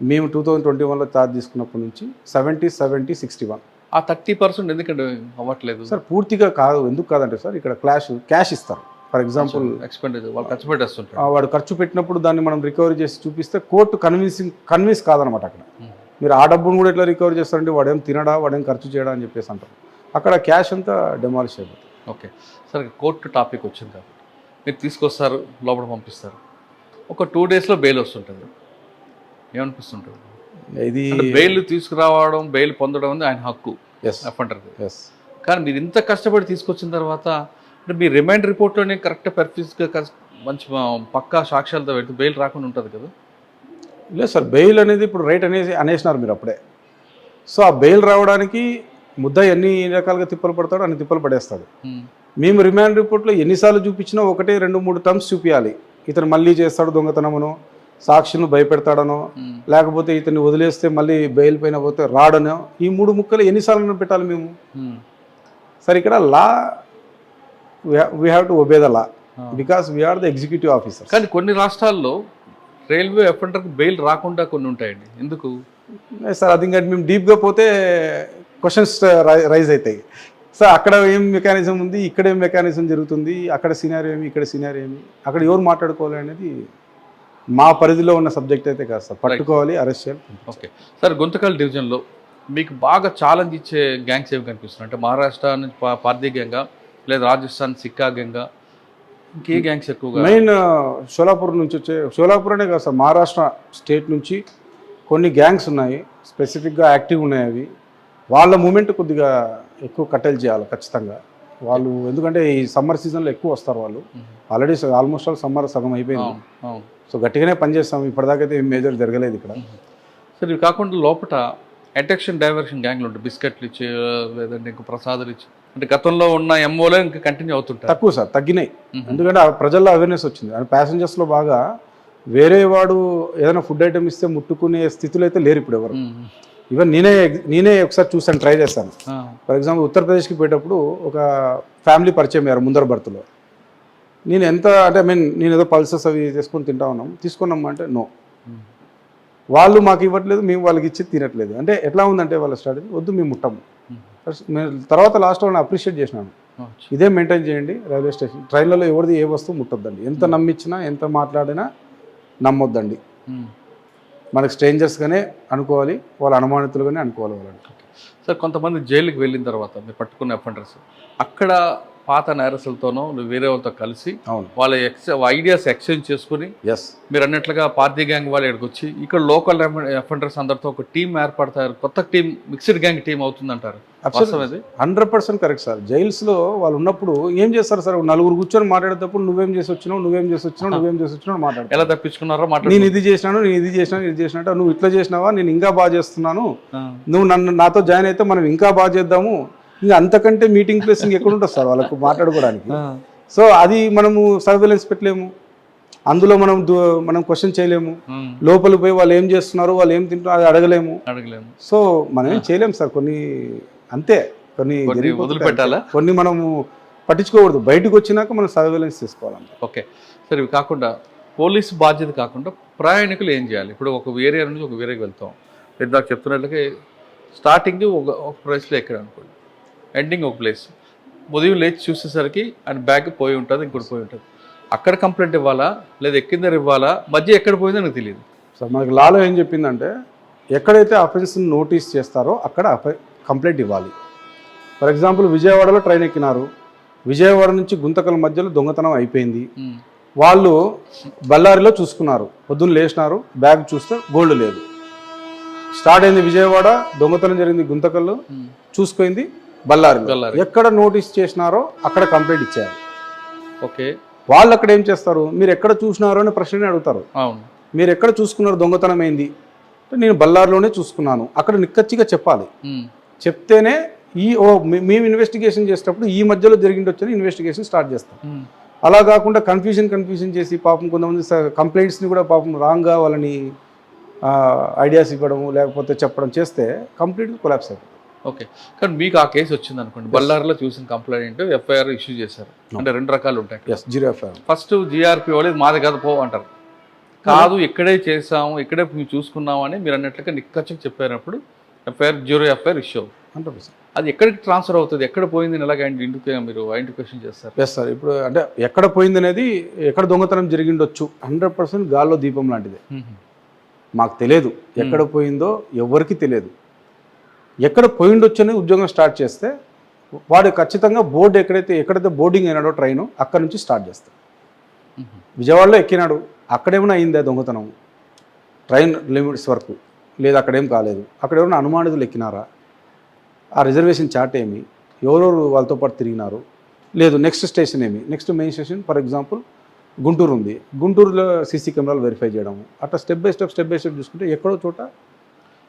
మేము 2021లో ఛార్జ్ తీసుకున్నప్పటి నుంచి 70, 70, 61. ఆ 30% ఎందుకంటే అవ్వట్లేదు సార్? పూర్తిగా కాదు. ఎందుకు కాదంటే సార్ ఇక్కడ క్యాష్ ఇస్తారు. ఫర్ ఎగ్జాంపుల్ ఎక్స్పెండిచర్ వాళ్ళు ఖర్చు పెట్టేస్తుంటారు. వాడు ఖర్చు పెట్టినప్పుడు దాన్ని మనం రికవరీ చేసి చూపిస్తే కోర్టు కన్విన్స్ కాదనమాట. అక్కడ మీరు ఆ డబ్బును కూడా ఎట్లా రికవరీ చేస్తారంటే వాడేం తినడా, వాడేం ఖర్చు చేయడా అని చెప్పేసి అంటారు. అక్కడ క్యాష్ అంతా డెమాలిష్ అయిపోతుంది. ఓకే, సరే కోర్టు టాపిక్ వచ్చింది కాబట్టి మీరు తీసుకొస్తారు, లోపల పంపిస్తారు, ఒక 2 daysలో బెయిల్ వస్తుంటుంది. ఏమనిపిస్తుంటుంది? ఇది బెయిల్ తీసుకురావడం, బెయిల్ పొందడం అనేది ఆయన హక్కు అఫెండర్ది. కానీ మీరు ఇంత కష్టపడి తీసుకొచ్చిన తర్వాత అంటే మీ రిమైండ్ రిపోర్ట్లోనే కరెక్ట్ పర్ఫెక్ట్గా మంచి పక్కా సాక్ష్యాలతో పెడితే బెయిల్ రాకుండా ఉంటుంది కదా? లేదు సార్, బెయిల్ అనేది ఇప్పుడు రైట్ అనేసినారు మీరు అప్పుడే. సో ఆ బెయిల్ రావడానికి ముద్ద ఎన్ని రకాలుగా తిప్పలు పడతాడో అన్ని తిప్పలు పడేస్తాడు. మేము రిమాండ్ రిపోర్ట్లో ఎన్నిసార్లు చూపించినా 1, 2, 3 టర్మ్స్ చూపించాలి. ఇతను మళ్ళీ చేస్తాడు దొంగతనమును, సాక్షులను భయపెడతాడనో లేకపోతే ఇతన్ని వదిలేస్తే మళ్ళీ బెయిల్ పైన పోతే రాడనో, ఈ 3 ముక్కలు ఎన్నిసార్లు పెట్టాలి మేము? సరే, ఇక్కడ law we have to obey the law because we are the executive officer. కానీ కొన్ని రాష్ట్రాల్లో రైల్వే అఫెండర్కి బెయిల్ రాకుండా కొన్ని ఉంటాయండి, ఎందుకు సార్? అది ఇంకా మేము డీప్గా పోతే క్వశ్చన్స్ రైజ్ అవుతాయి సార్. అక్కడ ఏం మెకానిజం ఉంది, ఇక్కడ ఏం మెకానిజం జరుగుతుంది, అక్కడ సినారియో ఏమి, ఇక్కడ సినారియో ఏమి, అక్కడ ఎవరు మాట్లాడుకోవాలి అనేది మా పరిధిలో ఉన్న సబ్జెక్ట్ అయితే కాదు సార్. పట్టుకోవాలి, అరెస్ట్ చేయాలి. ఓకే సార్, గుంతకల్ డివిజన్లో మీకు బాగా ఛాలెంజ్ ఇచ్చే గ్యాంగ్స్ ఏమి కనిపిస్తున్నాయి? అంటే మహారాష్ట్ర నుంచి పార్దీ గ్యాంగా, లేదా రాజస్థాన్ సిక్కా గ్యాంగా, ఇంకే గ్యాంగ్స్ ఎక్కువగా? మెయిన్ షోలాపూర్ నుంచి వచ్చే, షోలాపూర్ అనే కాదు సార్, మహారాష్ట్ర స్టేట్ నుంచి కొన్ని గ్యాంగ్స్ ఉన్నాయి, స్పెసిఫిక్గా యాక్టివ్ ఉన్నాయి. అవి వాళ్ళ మూమెంట్ కొద్దిగా ఎక్కువ కట్టెలు చేయాలి ఖచ్చితంగా వాళ్ళు, ఎందుకంటే ఈ సమ్మర్ సీజన్లో ఎక్కువ వస్తారు వాళ్ళు. ఆల్రెడీ ఆల్మోస్ట్ ఆల్ సమ్మర్ సగం అయిపోయింది. సో గట్టిగానే పనిచేస్తాం. ఇప్పటిదాకైతే ఏం మేజర్ జరగలేదు ఇక్కడ. సరే, ఇవి కాకుండా లోపల అట్రాక్షన్ డైవర్షన్ గ్యాంగ్లు ఉంటాయి, బిస్కెట్లు ఇచ్చి లేదంటే ఇంకా ప్రసాదాలు ఇచ్చి, అంటే గతంలో ఉన్న ఎంఓలో ఇంకా కంటిన్యూ అవుతుంటాయి. తక్కువ సార్, తగ్గినాయి. ఎందుకంటే ప్రజల్లో అవేర్నెస్ వచ్చింది. అండ్ ప్యాసింజర్స్లో బాగా వేరే వాడు ఏదైనా ఫుడ్ ఐటమ్ ఇస్తే ముట్టుకునే స్థితిలో అయితే లేరు ఇప్పుడు ఎవరు. ఈవెన్ నేనే ఒకసారి చూసాను, ట్రై చేస్తాను. ఫర్ ఎగ్జాంపుల్ ఉత్తరప్రదేశ్కి పోయేటప్పుడు ఒక ఫ్యామిలీ పరిచయం అయ్యారు ముందర బర్త్లో. నేను అంటే నేను ఏదో పల్సెస్ అవి చేసుకొని తింటా ఉన్నాం, తీసుకున్నాం అంటే నో, వాళ్ళు మాకు ఇవ్వట్లేదు, మేము వాళ్ళకి ఇచ్చి తినట్లేదు. అంటే ఎట్లా ఉందంటే వాళ్ళ స్ట్రాటజీ, వద్దు మేము ముట్టము. తర్వాత లాస్ట్ వాళ్ళని అప్రిషియేట్ చేసినాను, ఇదే మెయింటైన్ చేయండి. రైల్వే స్టేషన్ ట్రైన్లలో ఎవరిది ఏ వస్తువు ముట్టొద్దండి, ఎంత నమ్మించినా ఎంత మాట్లాడినా నమ్మొద్దండి. మనకు స్ట్రేంజర్స్గానే అనుకోవాలి, వాళ్ళ అనుమానితులుగానే అనుకోవాలి వాళ్ళని. సార్, కొంతమంది జైలుకి వెళ్ళిన తర్వాత మీరు పట్టుకున్న అఫెండర్స్ అక్కడ పాత నేరస్తులతోనో వేరే వాళ్ళతో కలిసి వాళ్ళ ఐడియాస్ ఎక్స్చేంజ్ చేసుకుని, మీరు అన్నట్లుగా పార్టీ గ్యాంగ్ వాళ్ళు ఇక్కడికి వచ్చి ఇక్కడ లోకల్ అఫెండర్స్ అందరితో ఒక టీం ఏర్పడతారు, కొత్త టీం, మిక్స్డ్ గ్యాంగ్ టీం అవుతుందంటారు. 100% కరెక్ట్ సార్. జైల్స్లో వాళ్ళు ఉన్నప్పుడు ఏం చేస్తారు సార్, నలుగురు కూర్చొని మాట్లాడేటప్పుడు నువ్వేం చేసి వచ్చినావు, నువ్వేం చేసి వచ్చినావు మాట్లాడు, ఎలా తప్పించుకున్నారో నేను ఇది చేసినాను, నేను ఇది చేసినట్టు, నువ్వు ఇట్లా చేసినావా, నేను ఇంకా బాగా చేస్తున్నాను, నువ్వు నాతో జాయిన్ అయితే మనం ఇంకా బాగా చేద్దాము. ఇంకా అంతకంటే మీటింగ్ ప్లేస్ ఎక్కడ ఉంటుంది సార్ వాళ్ళకు మాట్లాడుకోవడానికి. సో అది మనము సర్వేలెన్స్ పెట్టలేము, అందులో మనం క్వశ్చన్ చేయలేము, లోపలికి పోయి వాళ్ళు ఏం చేస్తున్నారు, వాళ్ళు ఏం తింటున్నారు అది అడగలేము. సో మనం ఏం చేయలేము సార్. కొన్ని అంతే, కొన్ని వదిలిపెట్టాలా, కొన్ని మనము పట్టించుకోకూడదు. బయటకు వచ్చినాక మనం సర్వేలెన్స్ తీసుకోవాలి. ఓకే సార్, ఇవి కాకుండా పోలీసు బాధ్యత కాకుండా ప్రయాణికులు ఏం చేయాలి? ఇప్పుడు ఒక ఏరియా నుంచి ఒక వేరేకి వెళ్తాం, మీరు నాకు చెప్తున్నట్లయితే స్టార్టింగ్ ఒక ప్లేస్లో ఎక్కడ అనుకోండి, ఎండింగ్ ఒక ప్లేస్, ఉదయం లేచి చూసేసరికి ఆయన బ్యాగ్ పోయి ఉంటుంది, ఇంకోటి పోయి ఉంటుంది. అక్కడ కంప్లైంట్ ఇవ్వాలా, లేదా ఎక్కిందరు ఇవ్వాలా, మధ్య ఎక్కడ పోయిందో నాకు తెలియదు. సో మనకి లాలో ఏం చెప్పిందంటే, ఎక్కడైతే అఫెన్స్ని నోటీస్ చేస్తారో అక్కడ కంప్లైంట్ ఇవ్వాలి. ఫర్ ఎగ్జాంపుల్ విజయవాడలో ట్రైన్ ఎక్కినారు, విజయవాడ నుంచి గుంతకల్ మధ్యలో దొంగతనం అయిపోయింది, వాళ్ళు బళ్ళారిలో చూసుకున్నారు, పొద్దున్న లేచినారు, బ్యాగ్ చూస్తే గోల్డ్ లేదు. స్టార్ట్ అయింది విజయవాడ, దొంగతనం జరిగింది గుంతకల్లో, చూసుకుంది బళ్ళారిలో. ఎక్కడ నోటీస్ చేసినారో అక్కడ కంప్లైంట్ ఇచ్చారు. ఓకే, వాళ్ళు అక్కడ ఏం చేస్తారు, మీరు ఎక్కడ చూసినారో అని ప్రశ్నని అడుగుతారు. మీరు ఎక్కడ చూసుకున్నారు దొంగతనం అయింది, నేను బళ్ళారిలోనే చూసుకున్నాను, అక్కడ నిక్కచ్చిగా చెప్పాలి. చెప్తేనే మేము ఇన్వెస్టిగేషన్ చేసేటప్పుడు ఈ మధ్యలో జరిగిండొచ్చని ఇన్వెస్టిగేషన్ స్టార్ట్ చేస్తాం. అలా కాకుండా కన్ఫ్యూజన్ చేసి పాపం కొంతమంది కంప్లైంట్స్ని కూడా పాపం రాంగ్గా వాళ్ళని ఐడియాస్ ఇవ్వడం లేకపోతే చెప్పడం చేస్తే కంప్లీట్గా కొలాప్స్ అవుతుంది. ఓకే, కానీ మీకు ఆ కేసు వచ్చింది అనుకోండి, బళ్ళారిలో చూసిన కంప్లైంట్ ఎఫ్ఐఆర్ ఇష్యూ చేశారు. అంటే 2 రకాలు ఉంటాయి. ఫస్ట్ జిఆర్పి వాళ్ళు మాది కాదు పో అంటారు, కాదు ఇక్కడే చేసాము, ఇక్కడే మేము చూసుకున్నాము అని మీరు అన్నట్లుగా నిక్కచ్చిగా చెప్పినప్పుడు ఎఫ్ఐఆర్ 0 ఎఫ్ఐఆర్ ఇష్యూ. 100%. అది ఎక్కడికి ట్రాన్స్ఫర్ అవుతుంది, ఎక్కడ పోయింది ఎలాగ మీరు ఐడెంటిఫికేషన్ చేస్తారు? ఎస్ సార్, ఇప్పుడు అంటే ఎక్కడ పోయింది అనేది, ఎక్కడ దొంగతనం జరిగిండొచ్చు 100% గాల్లో దీపం లాంటిదే. మాకు తెలియదు ఎక్కడ పోయిందో, ఎవరికి తెలియదు. ఎక్కడ పోయిండొచ్చు అని ఉద్యోగం స్టార్ట్ చేస్తే వాడు ఖచ్చితంగా బోర్డు ఎక్కడైతే బోర్డింగ్ అయినాడో ట్రైను అక్కడ నుంచి స్టార్ట్ చేస్తాడు. విజయవాడలో ఎక్కినాడు, అక్కడేమైనా అయిందా దొంగతనం, ట్రైన్ లిమిట్స్ వరకు లేదా అక్కడేం కాలేదు, అక్కడ ఎవరైనా అనుమానితులు ఎక్కినారా, ఆ రిజర్వేషన్ చార్ట్ ఏమి, ఎవరెవరు వాళ్ళతో పాటు తిరిగినారు, లేదు నెక్స్ట్ స్టేషన్ ఏమి, next main station for example Guntur ఉంది, గుంటూరులో సీసీ కెమెరాలు వెరిఫై చేయడము, అట్లా స్టెప్ బై స్టెప్ చూసుకుంటే ఎక్కడో చోట.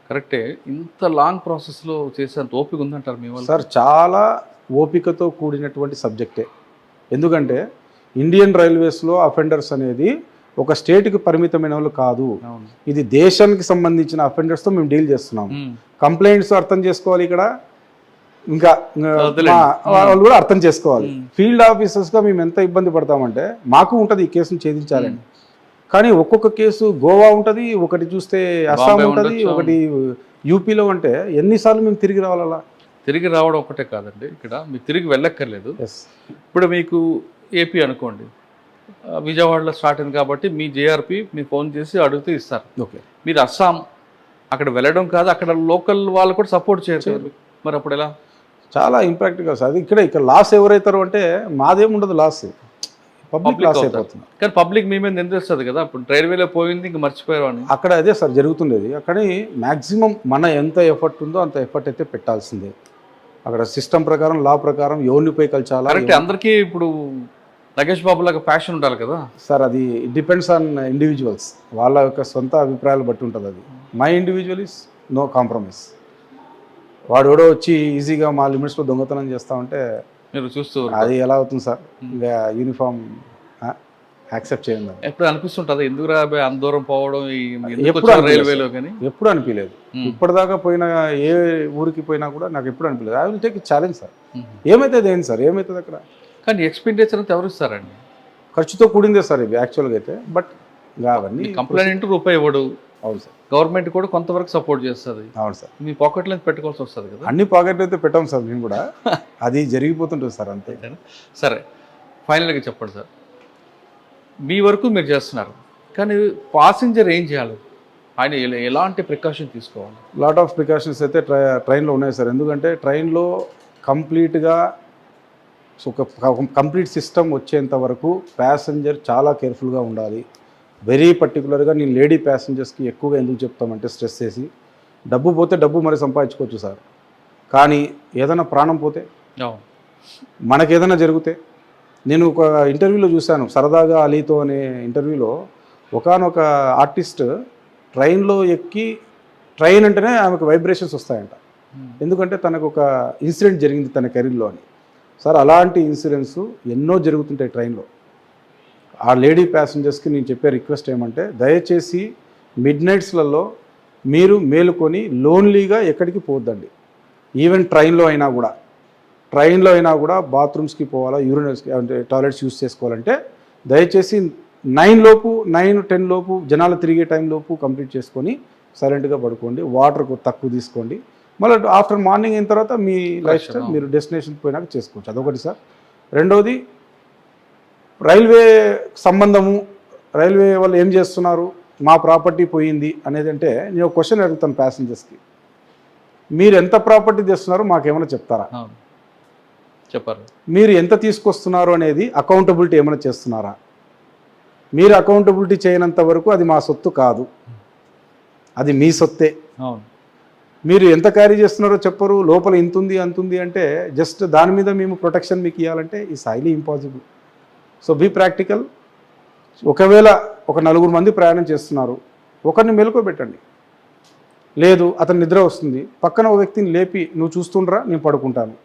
కరెక్టే, ఇంత లాంగ్ ప్రాసెస్లో చేసేంత ఓపిక ఉందంటారు మీ వాళ్ళు? సార్, చాలా ఓపికతో కూడినటువంటి సబ్జెక్టే. ఎందుకంటే ఇండియన్ రైల్వేస్లో అఫెండర్స్ అనేది ఒక స్టేట్కి పరిమితమైన వాళ్ళు కాదు. అవును. ఇది దేశానికి సంబంధించిన అఫెండర్స్తో మేము డీల్ చేస్తున్నాం. కంప్లైంట్స్ అర్థం చేసుకోవాలి ఇక్కడ, ఇంకా వాళ్ళు కూడా అర్థం చేసుకోవాలి. ఫీల్డ్ ఆఫీసర్స్గా మేము ఎంత ఇబ్బంది పడతామంటే, మాకు ఉంటుంది ఈ కేసును ఛేదించాలని, కానీ ఒక్కొక్క కేసు గోవా ఉంటుంది, ఒకటి చూస్తే అస్సాం ఉంటుంది, ఒకటి యూపీలో ఉంటే ఎన్నిసార్లు మేము తిరిగి రావాలా? తిరిగి రావడం ఒకటే కాదండి, ఇక్కడ మీరు తిరిగి వెళ్ళక్కర్లేదు. ఇప్పుడు మీకు ఏపీ అనుకోండి, విజయవాడలో స్టార్ట్ అయింది కాబట్టి మీ జేఆర్పీ మీ ఫోన్ చేసి అడిగితే ఇస్తారు. ఓకే, మీరు అస్సాం అక్కడ వెళ్ళడం కాదు, అక్కడ లోకల్ వాళ్ళు కూడా సపోర్ట్ చేయరు. మరి అప్పుడు ఎలా? చాలా ఇంపాక్ట్గా సార్. అది ఇక్కడ లాస్ ఎవరైతారు అంటే మాదేముండదు, లాస్ పబ్లిక్ లాస్ అయిపోతుంది. కానీ పబ్లిక్ మీ మీద నిందిస్తుంది కదా, ఇప్పుడు రైల్వేలో పోయింది ఇంక మర్చిపోయారు అని. అక్కడ అదే సార్ జరుగుతుండేది. కానీ మ్యాక్సిమం మన ఎంత ఎఫర్ట్ ఉందో అంత ఎఫర్ట్ అయితే పెట్టాల్సిందే. అక్కడ సిస్టమ్ ప్రకారం, లా ప్రకారం ఎవరినిపై కల్చాలా. కరెక్ట్. అందరికీ ఇప్పుడు నగేష్ బాబు లాగా ప్యాషన్ ఉండాలి కదా సార్. అది డిపెండ్స్ ఆన్ ఇండివిజువల్స్, వాళ్ళ యొక్క సొంత అభిప్రాయాలు బట్టి ఉంటుంది. అది my individual is no compromise. వాడు ఎవడో వచ్చి ఈజీగా మా లిమిట్స్లో దొంగతనం చేస్తా ఉంటే మీరు చూస్తూ అది ఎలా అవుతుంది సార్? ఇంకా యూనిఫామ్ యాక్సెప్ట్ చేయండి. ఎప్పుడు అనిపిస్తుంటుంది ఎందుకు రాబోయే అంత దూరం పోవడం రైల్వేలో? కానీ ఎప్పుడు అనిపించలేదు. ఇప్పటిదాకా పోయిన ఏ ఊరికి పోయినా కూడా నాకు ఎప్పుడు అనిపించలేదు. I will take challenge sir. ఏమైతుంది ఏంటి సార్, ఏమవుతుంది అక్కడ? కానీ ఎక్స్పెండిచర్ అంతా ఎవరు ఇస్తారండి? ఖర్చుతో కూడిందే సార్ ఇవి యాక్చువల్గా అయితే. బట్ అవన్నీ కంప్లైంట్ రూపాయి ఇవ్వడు. అవును సార్. గవర్నమెంట్ కూడా కొంతవరకు సపోర్ట్ చేస్తుంది. అవును సార్. మీ పాకెట్లో పెట్టుకోవాల్సి వస్తుంది కదా. అన్ని పాకెట్లు అయితే పెట్టాం సార్ మేము కూడా. అది జరిగిపోతుంటుంది సార్, అంతే. సరే, ఫైనల్గా చెప్పండి సార్, మీ వరకు మీరు చేస్తున్నారు, కానీ పాసింజర్ ఏం చేయాలి? ఆయన ఎలాంటి ప్రికాషన్ తీసుకోవాలి? లాట్ ఆఫ్ ప్రికాషన్స్ అయితే ట్రైన్లో ఉన్నాయి సార్. ఎందుకంటే ట్రైన్లో కంప్లీట్గా ఒక కంప్లీట్ సిస్టమ్ వచ్చేంత వరకు ప్యాసింజర్ చాలా కేర్ఫుల్గా ఉండాలి. వెరీ పర్టికులర్గా నేను లేడీ ప్యాసింజర్స్కి ఎక్కువగా ఎందుకు చెప్తామంటే, స్ట్రెస్ చేసి, డబ్బు పోతే డబ్బు మరి సంపాదించుకోవచ్చు సార్, కానీ ఏదైనా ప్రాణం పోతే, మనకి ఏదైనా జరిగితే. నేను ఒక ఇంటర్వ్యూలో చూశాను, సరదాగా అలీతో అనే ఇంటర్వ్యూలో, ఒకానొక ఆర్టిస్ట్ ట్రైన్లో ఎక్కి, ట్రైన్ అంటేనే ఆమెకు వైబ్రేషన్స్ వస్తాయంట, ఎందుకంటే తనకు ఒక ఇన్సిడెంట్ జరిగింది తన కెరీర్లో అని. సార్ అలాంటి ఇన్సిడెంట్స్ ఎన్నో జరుగుతుంటాయి ట్రైన్లో. ఆ లేడీ ప్యాసింజర్స్కి నేను చెప్పే రిక్వెస్ట్ ఏమంటే, దయచేసి మిడ్ నైట్స్లలో మీరు మేలుకొని లోన్లీగా ఎక్కడికి పోవద్దండి. ఈవెన్ ట్రైన్లో అయినా కూడా బాత్రూమ్స్కి పోవాలా, యూరినల్స్కి అంటే టాయిలెట్స్ యూస్ చేసుకోవాలంటే దయచేసి 9-10 లోపు జనాలు తిరిగే టైం లోపు కంప్లీట్ చేసుకొని సైలెంట్గా పడుకోండి. వాటర్ తక్కువ తీసుకోండి. మళ్ళీ ఆఫ్టర్ మార్నింగ్ అయిన తర్వాత మీ లైఫ్ స్టైల్ మీరు డెస్టినేషన్ పోయినాక చేసుకోవచ్చు. అదొకటి సార్. రెండవది, రైల్వే సంబంధము, రైల్వే వాళ్ళు ఏం చేస్తున్నారు, మా ప్రాపర్టీ పోయింది అనేది అంటే, నేను ఒక క్వశ్చన్ అడుగుతాను ప్యాసింజర్స్కి, మీరు ఎంత ప్రాపర్టీ తెస్తున్నారో మాకేమైనా చెప్తారా? చెప్పారు. మీరు ఎంత తీసుకొస్తున్నారు అనేది అకౌంటబిలిటీ ఏమైనా చేస్తున్నారా? మీరు అకౌంటబిలిటీ చేయనంత వరకు అది మా సొత్తు కాదు, అది మీ సొత్తే. మీరు ఎంత క్యారీ చేస్తున్నారో చెప్పరు, లోపల ఇంతుంది అంతుంది అంటే జస్ట్ దాని మీద మేము ప్రొటెక్షన్ మీకు ఇవ్వాలంటే is highly impossible. So be practical. ఒకవేళ ఒక 4 మంది ప్రయాణం చేస్తున్నారు, ఒకరిని మెలుకోబెట్టండి. లేదు అతను నిద్ర వస్తుంది, పక్కన ఒక వ్యక్తిని లేపి నువ్వు చూస్తుండ్రా నేను పడుకుంటాను.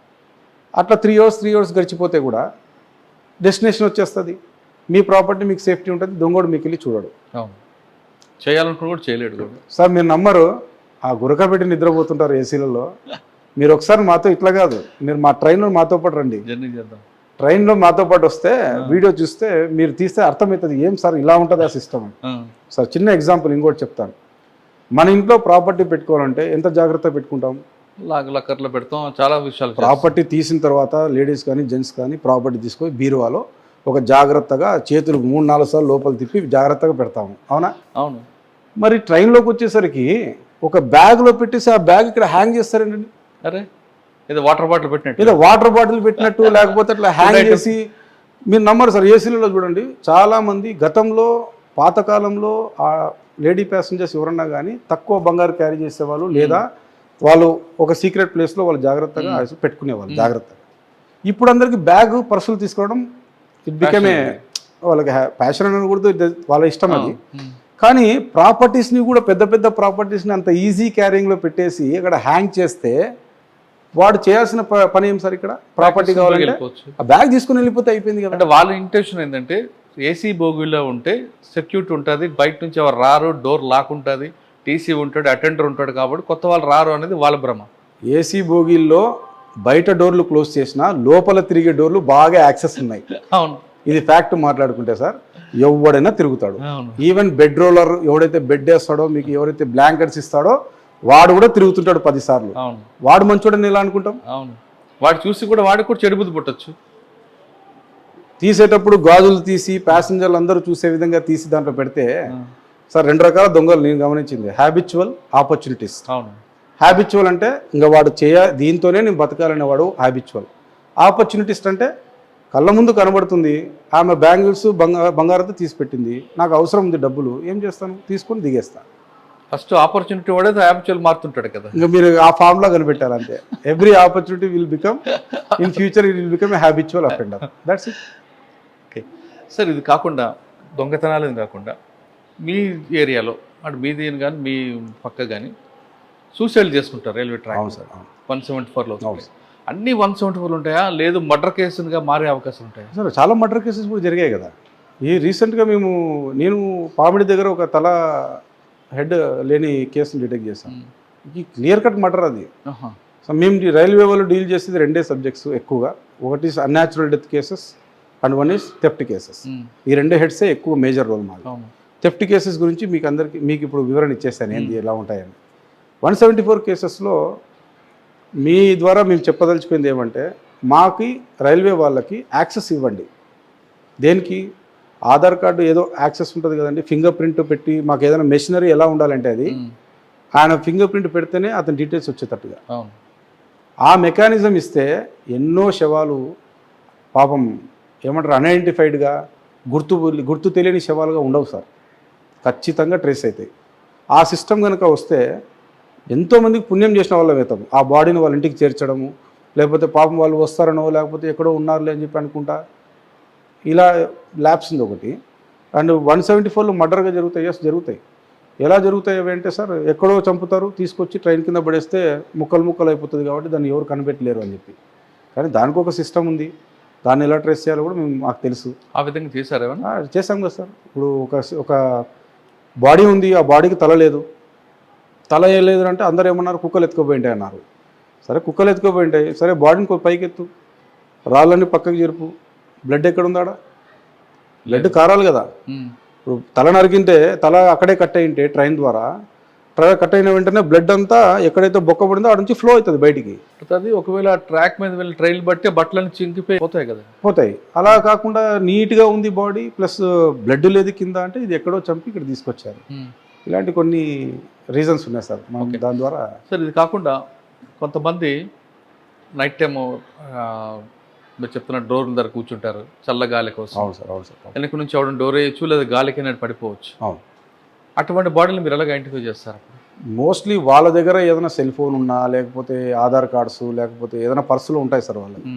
అట్లా 3 అవర్స్ గడిచిపోతే కూడా డెస్టినేషన్ వచ్చేస్తుంది. మీ ప్రాపర్టీ మీకు సేఫ్టీ ఉంటుంది, దొంగోడు మీకు వెళ్ళి చూడడు. చేయాలనుకుని కూడా చేయలేడు సార్. మీరు నమ్మరు, ఆ గురకబెట్టి నిద్రపోతుంటారు ఏసీలలో. మీరు ఒకసారి మాతో ఇట్లా కాదు, మీరు మా ట్రైన్లో మాతో పాటు రండి, జర్నీ చేద్దాం. ట్రైన్లో మాతో పాటు వస్తే వీడియో చూస్తే మీరు తీస్తే అర్థమవుతుంది, ఏం సార్ ఇలా ఉంటుంది ఆ సిస్టమ్. సార్ చిన్న ఎగ్జాంపుల్ ఇంకోటి చెప్తాను. మన ఇంట్లో ప్రాపర్టీ పెట్టుకోవాలంటే ఎంత జాగ్రత్త పెట్టుకుంటాం? లాకర్లో పెడతాం. చాలా విషయాలు. ప్రాపర్టీ తీసిన తర్వాత లేడీస్ కానీ జెంట్స్ కానీ ప్రాపర్టీ తీసుకొని బీరువాలో ఒక జాగ్రత్తగా చేతులు 3-4 సార్లు లోపల తిప్పి జాగ్రత్తగా పెడతాము, అవునా? అవును. మరి ట్రైన్లోకి వచ్చేసరికి ఒక బ్యాగ్లో పెట్టేసి ఆ బ్యాగ్ ఇక్కడ హ్యాంగ్ చేస్తారండి. అరే ఏదో వాటర్ బాటిల్ పెట్టినట్టు, ఏదో వాటర్ బాటిల్ పెట్టినట్టు, లేకపోతే అట్లా హ్యాంగ్ చేసి. మీరు నమ్మరు సార్, ఏసీలలో చూడండి చాలామంది గతంలో పాతకాలంలో ఆ లేడీ ప్యాసింజర్స్ ఎవరన్నా కానీ తక్కువ బంగారు క్యారీ చేసేవాళ్ళు, లేదా వాళ్ళు ఒక సీక్రెట్ ప్లేస్లో వాళ్ళు జాగ్రత్తగా పెట్టుకునేవాళ్ళు జాగ్రత్తగా. ఇప్పుడు అందరికీ బ్యాగ్ పర్సులు తీసుకోవడం ఇట్ బికమే వాళ్ళకి ప్యాషన్ అని కూడా వాళ్ళ ఇష్టం అది. కానీ ప్రాపర్టీస్ని కూడా పెద్ద పెద్ద ప్రాపర్టీస్ని అంత ఈజీ క్యారింగ్లో పెట్టేసి అక్కడ హ్యాంగ్ చేస్తే వాడు చేయాల్సిన పని ఏం సార్? ఇక్కడ ప్రాపర్టీ కావాలంటే ఆ బ్యాగ్ తీసుకుని వెళ్ళిపోతే అయిపోయింది కదా. అంటే వాళ్ళ ఇంటెన్షన్ ఏంటంటే ఏసీ బోగిలో ఉంటే సెక్యూరిటీ ఉంటుంది, బయట నుంచి ఎవరు రారు, డోర్ లాక్ ఉంటుంది, టీసీ ఉంటాడు, అటెండర్ ఉంటాడు, కాబట్టి కొత్త వాళ్ళు రారు అనేది వాళ్ళ భ్రమ. ఏసీ బోగీల్లో బయట డోర్లు క్లోజ్ చేసినా లోపల తిరిగే డోర్లు బాగా యాక్సెస్ ఉన్నాయి. అవును, ఇది ఫ్యాక్ట్ మాట్లాడుకుంటే సార్ ఎవడైనా తిరుగుతాడు. అవును, ఈవెన్ బెడ్ రోలర్ ఎవడైతే బెడ్ వేస్తాడో, మీకు ఎవరైతే బ్లాంకెట్స్ ఇస్తాడో వాడు కూడా తిరుగుతుంటాడు 10 సార్లు. అవును, వాడు మంచోడని ఎలా అనుకుంటాం? అవును. వాడు చూసి కూడా వాడికి కూడా చెడు బుద్ధి పుట్టచ్చు. తీసేటప్పుడు గాజులు తీసి ప్యాసింజర్లు అందరూ చూసే విధంగా తీసి దాంట్లో పెడితే సార్ 2 రకాల దొంగలు నేను గమనించింది. Habitual, opportunities. అవును, హ్యాబిచువల్ అంటే ఇంకా వాడు దీంతోనే నేను బతకాలనే వాడు హ్యాబిచువల్. ఆపర్చునిటీస్ట్ అంటే కళ్ళ ముందు కనబడుతుంది, ఆమె బ్యాంగిల్స్ బంగారంతో తీసి పెట్టింది, నాకు అవసరం ఉంది డబ్బులు, ఏం చేస్తాను, తీసుకొని దిగేస్తాను. ఫస్ట్ ఆపర్చునిటీ వాడే హ్యాబిచువల్ మారుతుంటాడు కదా. ఇంకా మీరు ఆ ఫార్ములా కనిపెట్టాలంటే every opportunity will become in future it will become a habitual offender. That's it. Okay sir, ఇది కాకుండా దొంగతనాలు కాకుండా మీ ఏరియాలో అంటే మీది కానీ మీ పక్క కానీ సూసైడ్ చేసుకుంటారు రైల్వే ట్రాక్. అవును సార్, అవును. 174లో అవును. అన్ని 174 ఉంటాయా, లేదు మర్డర్ కేసులుగా మారే అవకాశం ఉంటాయా? సార్ చాలా మర్డర్ కేసెస్ కూడా జరిగాయి కదా. రీసెంట్గా నేను పామిడి దగ్గర ఒక తల హెడ్ లేని కేసును డిటెక్ట్ చేశాను. ఈ క్లియర్ కట్ మర్డర్ అది. సో మేము రైల్వే వాళ్ళు డీల్ చేసేది 2 సబ్జెక్ట్స్ ఎక్కువగా. ఒకటి unnatural death cases and 1 is theft cases. ఈ 2 హెడ్సే ఎక్కువ మేజర్ రోల్ మాది. థెఫ్ట్ కేసెస్ గురించి మీకు ఇప్పుడు వివరణ ఇచ్చేస్తాను ఏంది ఎలా ఉంటాయని. 174 కేసెస్లో మీ ద్వారా మేము చెప్పదలుచుకుంది ఏమంటే, మాకి రైల్వే వాళ్ళకి యాక్సెస్ ఇవ్వండి. దేనికి? ఆధార్ కార్డు ఏదో యాక్సెస్ ఉంటుంది కదండి, ఫింగర్ ప్రింట్ పెట్టి మాకు ఏదైనా మెషినరీ ఎలా ఉండాలంటే అది ఆయన ఫింగర్ ప్రింట్ పెడితేనే అతని డీటెయిల్స్ వచ్చేటట్టుగా ఆ మెకానిజం ఇస్తే ఎన్నో శవాలు పాపం ఏమంటారు అన్ఐడెంటిఫైడ్గా గుర్తు తెలియని శవాలుగా ఉండవు సార్. ఖచ్చితంగా ట్రేస్ అవుతాయి. ఆ సిస్టమ్ కనుక వస్తే ఎంతోమందికి పుణ్యం చేసిన వాళ్ళం అవుతాం. ఆ బాడీని వాళ్ళ ఇంటికి చేర్చడము, లేకపోతే పాపం వాళ్ళు వస్తారనో లేకపోతే ఎక్కడో ఉన్నారులే అని చెప్పి అనుకుంటా ఇలా ల్యాబ్స్ ఉంది ఒకటి. అండ్ 174లో మర్డర్గా జరుగుతాయి. ఎస్ జరుగుతాయి. ఎలా జరుగుతాయి అవి అంటే సార్, ఎక్కడో చంపుతారు, తీసుకొచ్చి ట్రైన్ కింద పడేస్తే ముక్కలు అయిపోతుంది కాబట్టి దాన్ని ఎవరు కనిపెట్టలేరు అని చెప్పి. కానీ దానికి ఒక సిస్టమ్ ఉంది, దాన్ని ఎలా ట్రేస్ చేయాలో కూడా మాకు తెలుసు. ఆ విధంగా చేశారు చేసాం కదా సార్. ఇప్పుడు ఒక బాడీ ఉంది, ఆ బాడీకి తల లేదు. తల ఏ లేదు అంటే అందరూ ఏమన్నారు, కుక్కలు ఎత్తుకోపోయింటాయి అన్నారు. సరే కుక్కలు ఎత్తుకోపోయింటాయి, సరే బాడీని పైకి ఎత్తు, రాళ్ళని పక్కకి జరుపు, బ్లడ్ ఎక్కడ ఉందాడ? బ్లడ్ కారాలి కదా. ఇప్పుడు తల నరికింటే తల అక్కడే కట్ అయింటే ట్రైన్ ద్వారా కట్ అయిన వెంటనే బ్లడ్ అంతా ఎక్కడైతే బొక్క పడిందో ఆడ నుంచి ఫ్లో అవుతుంది బయటికి. ఒకవేళ ట్రాక్ మీద వెళ్ళి ట్రైన్ బట్టి బట్టలను చింకిపోయి పోతాయి కదా. పోతాయి. అలా కాకుండా నీట్గా ఉంది బాడీ ప్లస్ బ్లడ్ లేదు కింద అంటే ఇది ఎక్కడో చంపి ఇక్కడ తీసుకొచ్చారు. ఇలాంటి కొన్ని రీజన్స్ ఉన్నాయి సార్ దాని ద్వారా. సార్ ఇది కాకుండా కొంతమంది నైట్ టైము మీరు చెప్తున్న డోర్ దగ్గర కూర్చుంటారు చల్ల గాలి కోసం. అవును సార్, అవును సార్. వెనక నుంచి ఎవడం డోర్ వేయచ్చు, లేదా గాలికి పడిపోవచ్చు. అవును. అటువంటి బాడీలు మీరు ఎలాగ ఐడెంటిఫై చేస్తారు? మోస్ట్లీ వాళ్ళ దగ్గర ఏదైనా సెల్ ఫోన్ ఉన్నా, లేకపోతే ఆధార్ కార్డ్స్, లేకపోతే ఏదైనా పర్సులు ఉంటాయి సార్ వాళ్ళకి.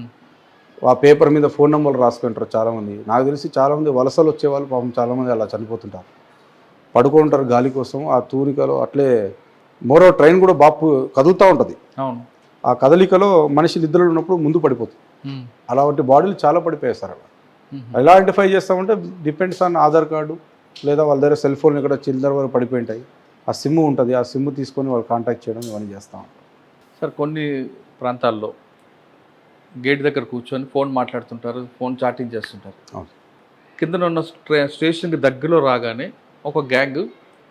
ఆ పేపర్ మీద ఫోన్ నెంబర్లు రాసుకుంటారు చాలామంది. నాకు తెలిసి చాలామంది వలసలు వచ్చేవాళ్ళు పాపం చాలామంది అలా చనిపోతుంటారు. పడుకుంటారు గాలి కోసం ఆ తూనికలో. అట్లే మరో ట్రైన్ కూడా బాపు కదులుతూ ఉంటుంది. అవును. ఆ కదలికలో మనిషి నిద్రలో ఉన్నప్పుడు ముందు పడిపోతుంది. అలాంటి బాడీలు చాలా పడిపోయాయి సార్. అలా ఎలా ఐడెంటిఫై చేస్తామంటే డిపెండ్స్ ఆన్ ఆధార్ కార్డు, లేదా వాళ్ళ దగ్గర సెల్ ఫోన్ ఇక్కడ చిల్లర వరకు పడిపోయి ఉంటాయి. ఆ సిమ్ ఉంటుంది, ఆ సిమ్ తీసుకొని వాళ్ళు కాంటాక్ట్ చేయడం ఇవన్నీ చేస్తాం. సార్ కొన్ని ప్రాంతాల్లో గేట్ దగ్గర కూర్చొని ఫోన్ మాట్లాడుతుంటారు, ఫోన్ చాటింగ్ చేస్తుంటారు. కింద ఉన్న స్టేషన్కి దగ్గరలో రాగానే ఒక గ్యాంగ్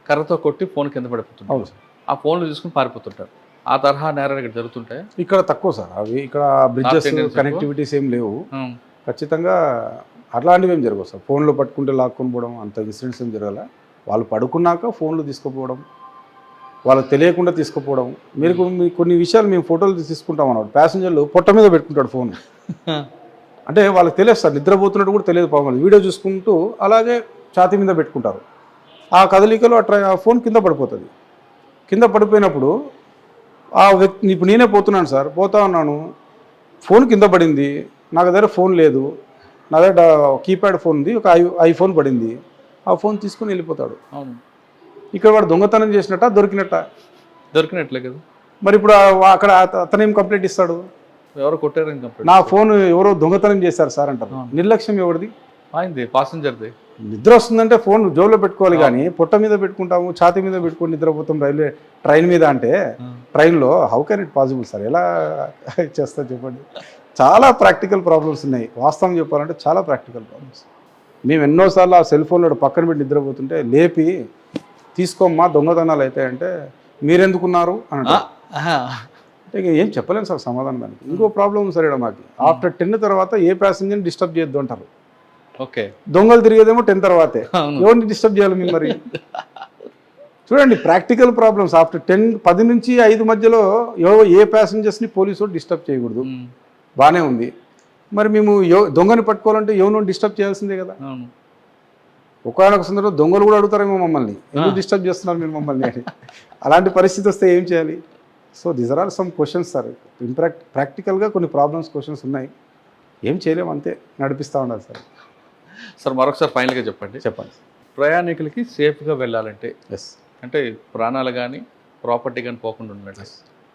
కర్రతో కొట్టి ఫోన్ కింద పడిపోతుంటారు. ఆ ఫోన్లు తీసుకుని పారిపోతుంటారు. ఆ తరహా నేరాలు ఇక్కడ జరుగుతుంటాయి. ఇక్కడ తక్కువ సార్ అవి. ఇక్కడ బ్రిడ్జెస్ కనెక్టివిటీస్ ఏం లేవు. ఖచ్చితంగా అట్లాంటివి ఏం జరగవు సార్. ఫోన్లో పట్టుకుంటే లాక్కొని పోవడం అంత ఇన్సిడెంట్స్ ఏం జరగాల. వాళ్ళు పడుకున్నాక ఫోన్లు తీసుకుపోవడం, వాళ్ళకి తెలియకుండా తీసుకుపోవడం. మీరు కొన్ని విషయాలు మేము ఫోటోలు తీసుకుంటాం అన్నమాట. ప్యాసింజర్లు పొట్ట మీద పెట్టుకుంటాడు ఫోన్. అంటే వాళ్ళకి తెలియదు సార్, నిద్రపోతున్నట్టు కూడా తెలియదు పాపం. వీడియో చూసుకుంటూ అలాగే ఛాతీ మీద పెట్టుకుంటారు. ఆ కదలికలో ఆ ఫోన్ కింద పడిపోతుంది. కింద పడిపోయినప్పుడు ఆ వ్యక్తి, ఇప్పుడు నేనే పోతున్నాను సార్, పోతా ఉన్నాను, ఫోన్ కింద పడింది, నాకు దగ్గర ఫోన్ లేదు, నా దగ్గర కీప్యాడ్ ఫోన్ ఉంది, ఒక ఐఫోన్ పడింది, ఆ ఫోన్ తీసుకొని వెళ్ళిపోతాడు. అవును. ఇక్కడ వాడు దొంగతనం చేసినట్ట దొరికినట్లే కదా. మరి ఇప్పుడు అక్కడ అతనేం కంప్లైంట్ ఇస్తాడు? ఎవరో కొట్టారని కంప్లైంట్. నా ఫోన్ ఎవరో దొంగతనం చేశారు సార్ అంటారు. నిర్లక్ష్యం ఎవరిది? అయింది పాసెంజర్ది. నిద్ర వస్తుందంటే ఫోన్ జోబులో పెట్టుకోవాలి కానీ పొట్ట మీద పెట్టుకుంటాము, ఛాతీ మీద పెట్టుకొని నిద్రపోతాం ట్రైన్ మీద అంటే ట్రైన్లో how can it possible sir? ఎలా చేస్తా చెప్పండి. చాలా ప్రాక్టికల్ ప్రాబ్లమ్స్ ఉన్నాయి. వాస్తవం చెప్పాలంటే చాలా ప్రాక్టికల్ ప్రాబ్లమ్స్. మేము ఎన్నోసార్లు ఆ సెల్ ఫోన్లో పక్కన పెట్టి నిద్రపోతుంటే లేపి తీసుకోమ్మా దొంగతనాలు అవుతాయంటే మీరెందుకున్నారు అని అంటే ఇక ఏం చెప్పలేము సార్ సమాధానం దానికి. ఇంకో ప్రాబ్లం ఉంది సార్ ఇక్కడ మాకు. ఆఫ్టర్ 10 తర్వాత ఏ ప్యాసింజర్ని డిస్టర్బ్ చేయొద్దు అంటారు. ఓకే, దొంగలు తిరిగేదేమో 10 తర్వాతే. ఎవరిని డిస్టర్బ్ చేయాలి మేము మరి? చూడండి ప్రాక్టికల్ ప్రాబ్లమ్స్. ఆఫ్టర్ 10 నుంచి 5 మధ్యలో ఏ ప్యాసింజర్స్ని పోలీసు డిస్టర్బ్ చేయకూడదు. బాగానే ఉంది. మరి మేము దొంగని పట్టుకోవాలంటే ఎవరినో డిస్టర్బ్ చేయాల్సిందే కదా. ఒకనొక సందర్భంలో దొంగలు కూడా అడుగుతారేమో మమ్మల్ని, ఎందుకు డిస్టర్బ్ చేస్తున్నారు మీరు మమ్మల్ని అని. అలాంటి పరిస్థితి వస్తే ఏం చేయాలి? So these are all some questions sir. ప్రాక్టికల్గా కొన్ని ప్రాబ్లమ్స్ క్వశ్చన్స్ ఉన్నాయి. ఏం చేయలేము, అంతే నడిపిస్తూ ఉండాలి సార్. సార్ మరొకసారి ఫైనల్గా చెప్పండి. ప్రయాణికులకి సేఫ్గా వెళ్ళాలంటే అంటే ప్రాణాలు కానీ ప్రాపర్టీ కానీ పోకుండా ఉండాలి,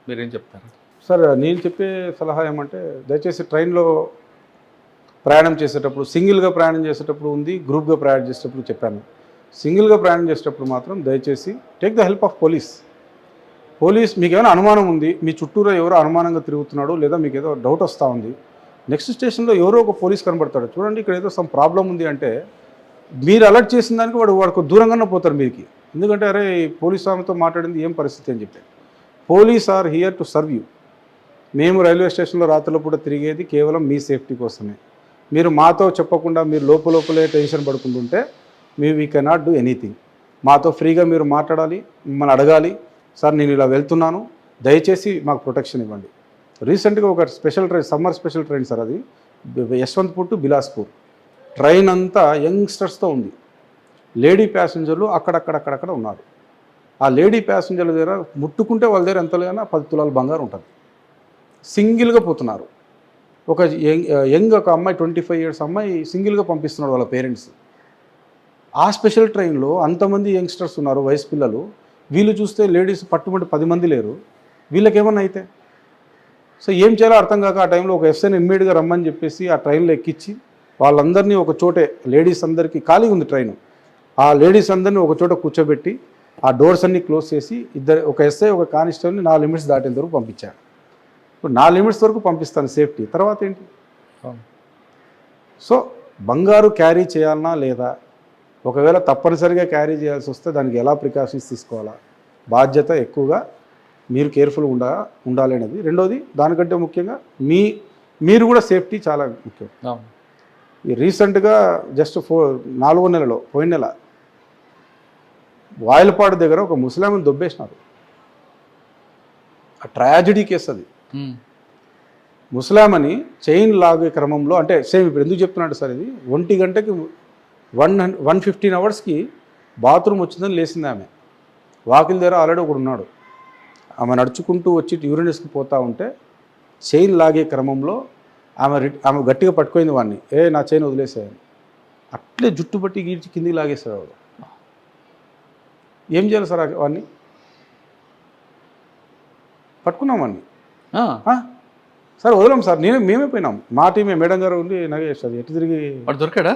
మీరేం చెప్తారు? సార్ నేను చెప్పే సలహా ఏమంటే దయచేసి ట్రైన్లో ప్రయాణం చేసేటప్పుడు సింగిల్గా ప్రయాణం చేసేటప్పుడు ఉంది, గ్రూప్గా ప్రయాణం చేసేటప్పుడు చెప్పాను. సింగిల్గా ప్రయాణం చేసేటప్పుడు మాత్రం దయచేసి take the help of police. మీకు ఏమైనా అనుమానం ఉంది, మీ చుట్టూరా ఎవరో అనుమానంగా తిరుగుతున్నాడు, లేదా మీకు ఏదో డౌట్ వస్తూ ఉంది, నెక్స్ట్ స్టేషన్లో ఎవరో ఒక పోలీస్ కనబడతాడు, చూడండి ఇక్కడ ఏదో సమ్ ప్రాబ్లం ఉంది అంటే మీరు అలర్ట్ చేసిన దానికి వాడికి దూరంగానే పోతారు మీరుకి. ఎందుకంటే అరే పోలీస్ ఆమెతో మాట్లాడింది ఏం పరిస్థితి అని చెప్పి. Police are here to serve you. మేము రైల్వే స్టేషన్లో రాత్రుల పూట తిరిగేది కేవలం మీ సేఫ్టీ కోసమే. మీరు మాతో చెప్పకుండా మీరు లోపలే టెన్షన్ పడుకుంటుంటే వీ కెనాట్ డూ ఎనీథింగ్. మాతో ఫ్రీగా మీరు మాట్లాడాలి, మిమ్మల్ని అడగాలి, సార్ నేను ఇలా వెళ్తున్నాను దయచేసి మాకు ప్రొటెక్షన్ ఇవ్వండి. రీసెంట్గా ఒక special train, summer special train sir, అది యశ్వంత్పూర్ టు బిలాస్పూర్. ట్రైన్ అంతా యంగ్స్టర్స్తో ఉంది. లేడీ ప్యాసింజర్లు అక్కడక్కడ ఉన్నారు. ఆ లేడీ ప్యాసింజర్ల దగ్గర ముట్టుకుంటే వాళ్ళ దగ్గర ఎంత లేదన్నా 10 తులాల బంగారం ఉంటుంది. సింగిల్గా పోతున్నారు. ఒక యంగ్ ఒక అమ్మాయి 25 years అమ్మాయి సింగిల్గా పంపిస్తున్నాడు వాళ్ళ పేరెంట్స్. ఆ స్పెషల్ ట్రైన్లో అంతమంది యంగ్స్టర్స్ ఉన్నారు, వయసు పిల్లలు. వీళ్ళు చూస్తే లేడీస్ పట్టుబడి 10 మంది లేరు. వీళ్ళకేమన్నా అయితే సో ఏం చేయాలో అర్థం కాక ఆ టైంలో ఒక ఎఫ్ఐని ఇమ్మీడియట్గా రమ్మని చెప్పేసి ఆ ట్రైన్లో ఎక్కించి వాళ్ళందరినీ ఒక చోటే, లేడీస్ అందరికీ ఖాళీగా ఉంది ట్రైన్, ఆ లేడీస్ అందరినీ ఒక చోట కూర్చోబెట్టి ఆ డోర్స్ అన్నీ క్లోజ్ చేసి ఒక ఎస్ఐ ఒక కానిస్టేబుల్ని నా లిమిట్స్ దాటేంత వరకు పంపించాను. ఇప్పుడు నా లిమిట్స్ వరకు పంపిస్తాను సేఫ్టీ, తర్వాత ఏంటి? సో బంగారు క్యారీ చేయాలన్నా లేదా, ఒకవేళ తప్పనిసరిగా క్యారీ చేయాల్సి వస్తే దానికి ఎలా ప్రికాషన్స్ తీసుకోవాలా, బాధ్యత ఎక్కువగా మీరు కేర్ఫుల్గా ఉండాలి అనేది. రెండోది దానికంటే ముఖ్యంగా మీరు కూడా సేఫ్టీ చాలా ముఖ్యం. ఈ రీసెంట్గా జస్ట్ 4వ నెలలో, పోయిన నెల వాయిలపాడు దగ్గర ఒక ముస్లింని దొబ్బేసినారు. ఆ ట్రాజడీ కేసు అది. ముస్లామని చైన్ లాగే క్రమంలో, అంటే సేమ్ ఇప్పుడు ఎందుకు చెప్తున్నాడు సార్, ఇది 1 గంటకి 115 hours బాత్రూమ్ వచ్చిందని లేచింది ఆమె. వాకిల దగ్గర ఆల్రెడీ ఒకడు ఉన్నాడు. ఆమె నడుచుకుంటూ వచ్చి యూరినల్స్కి పోతూ ఉంటే చైన్ లాగే క్రమంలో ఆమె గట్టిగా పట్టుకుంది వాడిని, నా చైన్ వదిలేసాయని. అట్లే జుట్టు పట్టి గీడ్చి కిందికి లాగేస్తాడు వాడు. ఏం చేయాలి సార్ వాడిని? పట్టుకున్నాం వాడిని సార్, వదలం సార్. మేమే పోయినాం, మా టీమే, మేడం గారు ఉండి నగేష్ అది ఎటు తిరిగి దొరికాడా?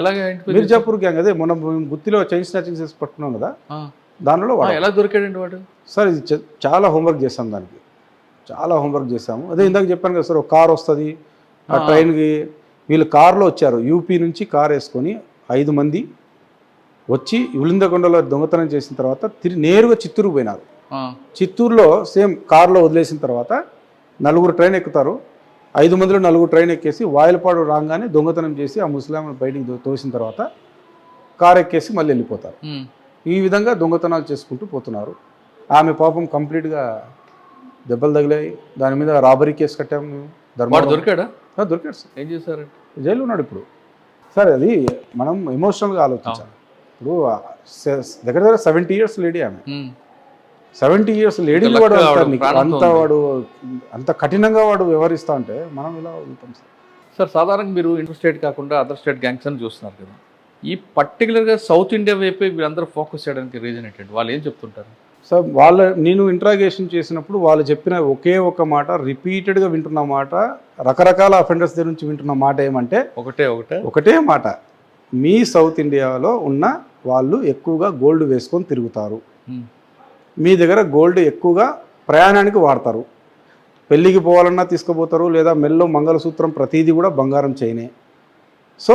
ఎలాగే మిర్జాపూర్ గ్యాంగ్, అదే మొన్న గుత్తిలో చైన్ స్నాచింగ్ చేసి పట్టుకున్నాం కదా, దానిలో ఎలా దొరికాడండి వాడు? సార్ ఇది చాలా హోంవర్క్ చేస్తాం, దానికి చాలా హోంవర్క్ చేసాము. అదే ఇందాక చెప్పాను కదా సార్, ఒక కార్ వస్తుంది ఆ ట్రైన్కి. వీళ్ళు కారులో వచ్చారు, యూపీ నుంచి కార్ వేసుకొని 5 మంది వచ్చి ఉలిందకొండలో దొంగతనం చేసిన తర్వాత నేరుగా చిత్తూరు పోయినారు. చిత్తూరులో సేమ్ కారులో వదిలేసిన తర్వాత 4 ట్రైన్ ఎక్కుతారు. 5 మందిలో 4 ట్రైన్ ఎక్కేసి వాయిలపాడు రాగానే దొంగతనం చేసి ఆ ముస్లాంను బయటికి తోసిన తర్వాత కారు ఎక్కేసి మళ్ళీ వెళ్ళిపోతారు. ఈ విధంగా దొంగతనాలు చేసుకుంటూ పోతున్నారు. ఆమె పాపం కంప్లీట్గా దెబ్బలు తగిలాయి. దాని మీద రాబరీ కేసు కట్టాము మేము. దొరికాడా? దొరికాడు సార్. ఏం చేశారు? జైలు ఉన్నాడు ఇప్పుడు. సార్ అది మనం ఎమోషనల్గా ఆలోచించాలి. ఇప్పుడు దగ్గర 70 years లేడీ ఆమె. 70 years లేడీని వాడు అంత కఠినంగా వాడు వ్యవహరిస్తా అంటే మనం ఇలా వెళ్తాం సార్. సార్ సాధారణంగా మీరు ఇంటర్ స్టేట్ కాకుండా అదర్ స్టేట్ గ్యాంగ్స్ అని చూస్తున్నారు కదా, ఈ పర్టికులర్గా సౌత్ ఇండియా వైపే వీళ్ళందరూ ఫోకస్ చేయడానికి రీజన్ ఏంటంటే వాళ్ళు ఏం చెప్తుంటారు? సో నేను ఇంట్రాగేషన్ చేసినప్పుడు వాళ్ళు చెప్పిన ఒకే ఒక మాట, రిపీటెడ్గా వింటున్న మాట, రకరకాల అఫెండర్స్ దగ్గర నుంచి వింటున్న మాట ఏమంటే ఒకటే మాట, మీ సౌత్ ఇండియాలో ఉన్న వాళ్ళు ఎక్కువగా గోల్డ్ వేసుకొని తిరుగుతారు, మీ దగ్గర గోల్డ్ ఎక్కువగా ప్రయాణానికి వాడతారు, పెళ్ళికి పోవాలన్నా తీసుకుపోతారు, లేదా మెల్లో మంగళసూత్రం ప్రతిదీ కూడా బంగారం చైనే. సో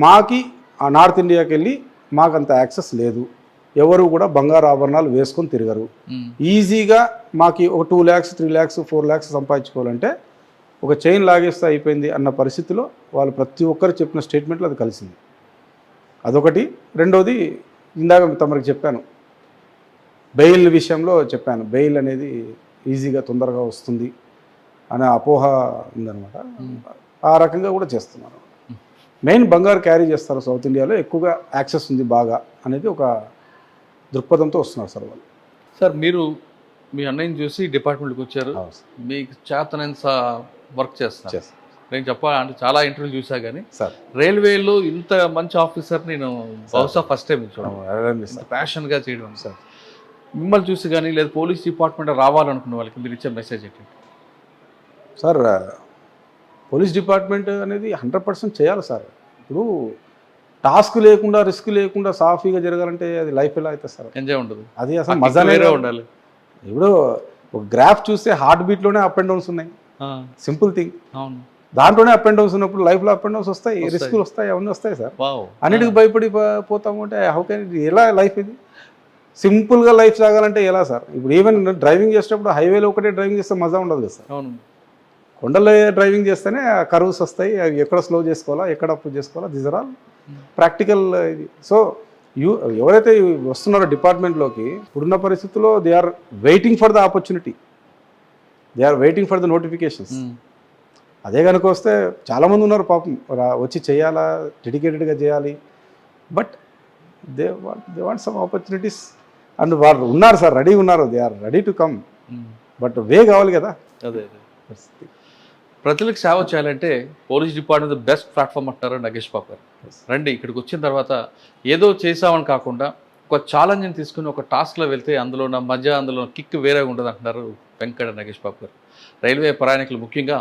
మాకి ఆ నార్త్ ఇండియాకి వెళ్ళి మాకంత యాక్సెస్ లేదు, ఎవరు కూడా బంగారు ఆభరణాలు వేసుకొని తిరగరు. ఈజీగా మాకి ఒక 2 lakhs 3 lakhs 4 lakhs సంపాదించుకోవాలంటే ఒక చైన్ లాగేస్తే అయిపోయింది అన్న పరిస్థితిలో వాళ్ళు ప్రతి ఒక్కరు చెప్పిన స్టేట్మెంట్లో అది కలిసింది. అదొకటి. రెండోది, ఇందాక తమరికి చెప్పాను, బెయిల్ విషయంలో చెప్పాను, బెయిల్ అనేది ఈజీగా తొందరగా వస్తుంది అనే అపోహ ఉందన్నమాట. ఆ రకంగా కూడా చేస్తున్నారు. మెయిన్ బంగారు క్యారీ చేస్తారు సౌత్ ఇండియాలో, ఎక్కువగా యాక్సెస్ ఉంది బాగా అనేది ఒక దృక్పథంతో వస్తున్నారు సార్ వాళ్ళు. సార్ మీరు మీ అన్నయ్యని చూసి డిపార్ట్మెంట్కి వచ్చారు, మీకు చేతనంత వర్క్ చేస్తున్నారు. నేను చెప్పాలంటే చాలా ఇంటర్వ్యూలు చూసా కానీ సార్ రైల్వేలో ఇంత మంచి ఆఫీసర్ నేను బహుశా ఫస్ట్ టైం చూడండి, ప్యాషన్గా చేయడం. సార్ మిమ్మల్ని చూసి కానీ లేదా పోలీస్ డిపార్ట్మెంట్ రావాలనుకున్న వాళ్ళకి మీరు ఇచ్చే మెసేజ్ ఏంటి? సార్ పోలీస్ డిపార్ట్మెంట్ అనేది 100% చేయాలి సార్. ఇప్పుడు టాస్క్ లేకుండా, రిస్క్ లేకుండా సాఫీగా జరగాలంటే అది లైఫ్ ఎలా అవుతుంది సార్? ఎంజాయ్ ఉండదు, అది అసలు మజానే ఉండాలి. ఇప్పుడు ఒక గ్రాఫ్ చూస్తే హార్ట్ బీట్లోనే అప్ అండ్ డౌన్స్ ఉన్నాయి, సింపుల్ థింగ్. అవును, దాంట్లోనే అప్ అండ్ డౌన్స్ ఉన్నప్పుడు లైఫ్లో అప్ అండ్ డౌన్స్ వస్తాయి, రిస్కులు వస్తాయి, అవన్నీ వస్తాయి సార్. అన్నిటికి భయపడి పోతాము అంటే హౌ కెన్ ఇది? ఎలా లైఫ్ ఇది? సింపుల్గా లైఫ్ సాగాలంటే ఎలా సార్? ఇప్పుడు ఈవెన్ డ్రైవింగ్ చేసేటప్పుడు హైవేలో ఒకటే డ్రైవింగ్ చేస్తే మజా ఉండదు కదా సార్. అవును, కొండల్లో డ్రైవింగ్ చేస్తేనే కర్వ్స్ వస్తాయి, అవి ఎక్కడ స్లో చేసుకోవాలా, ఎక్కడ అప్ చేసుకోవాలా, దిస్ ఆర్ ఆల్ ప్రాక్టికల్ ఇది. సో ఎవరైతే వస్తున్నారో డిపార్ట్మెంట్లోకి, ఇప్పుడున్న పరిస్థితుల్లో they are waiting for the opportunity, they are waiting for the notifications. అదే కనుక వస్తే చాలామంది ఉన్నారు పాపం, వచ్చి చేయాలా, డెడికేటెడ్గా చేయాలి, but they want some opportunities. And వాళ్ళు ఉన్నారు సార్, రెడీ ఉన్నారు, they are ready to come, but way కావాలి కదా. అదే ప్రజలకు సేవ చేయాలంటే పోలీస్ డిపార్ట్మెంట్ బెస్ట్ ప్లాట్ఫామ్ అంటారు నగేష్ బాబు గారు. రండి, ఇక్కడికి వచ్చిన తర్వాత ఏదో చేసామని కాకుండా ఒక ఛాలెంజ్ని తీసుకుని ఒక టాస్క్లో వెళ్తే అందులో ఉన్న మధ్య, అందులో కిక్ వేరే ఉండదు అంటున్నారు వెంకట నగేష్ బాబు గారు. రైల్వే ప్రయాణికులు ముఖ్యంగా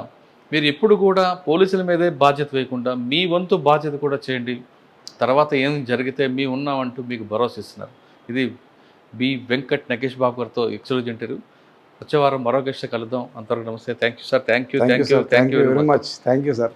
మీరు ఎప్పుడు కూడా పోలీసుల మీదే బాధ్యత వేయకుండా మీ వంతు బాధ్యత కూడా చేయండి, తర్వాత ఏం జరిగితే మీ ఉన్నామంటూ మీకు భరోసా ఇస్తున్నారు. ఇది బి వెంకట్ నగేష్ బాబు గారితో ఎక్స్క్లూజివ్ ఇంటర్వ్యూ. వచ్చే వారం మరో గెస్ట్ కలుద్దాం. అంతవరకు నమస్తే. Thank you sir. Thank you very much. Thank you sir.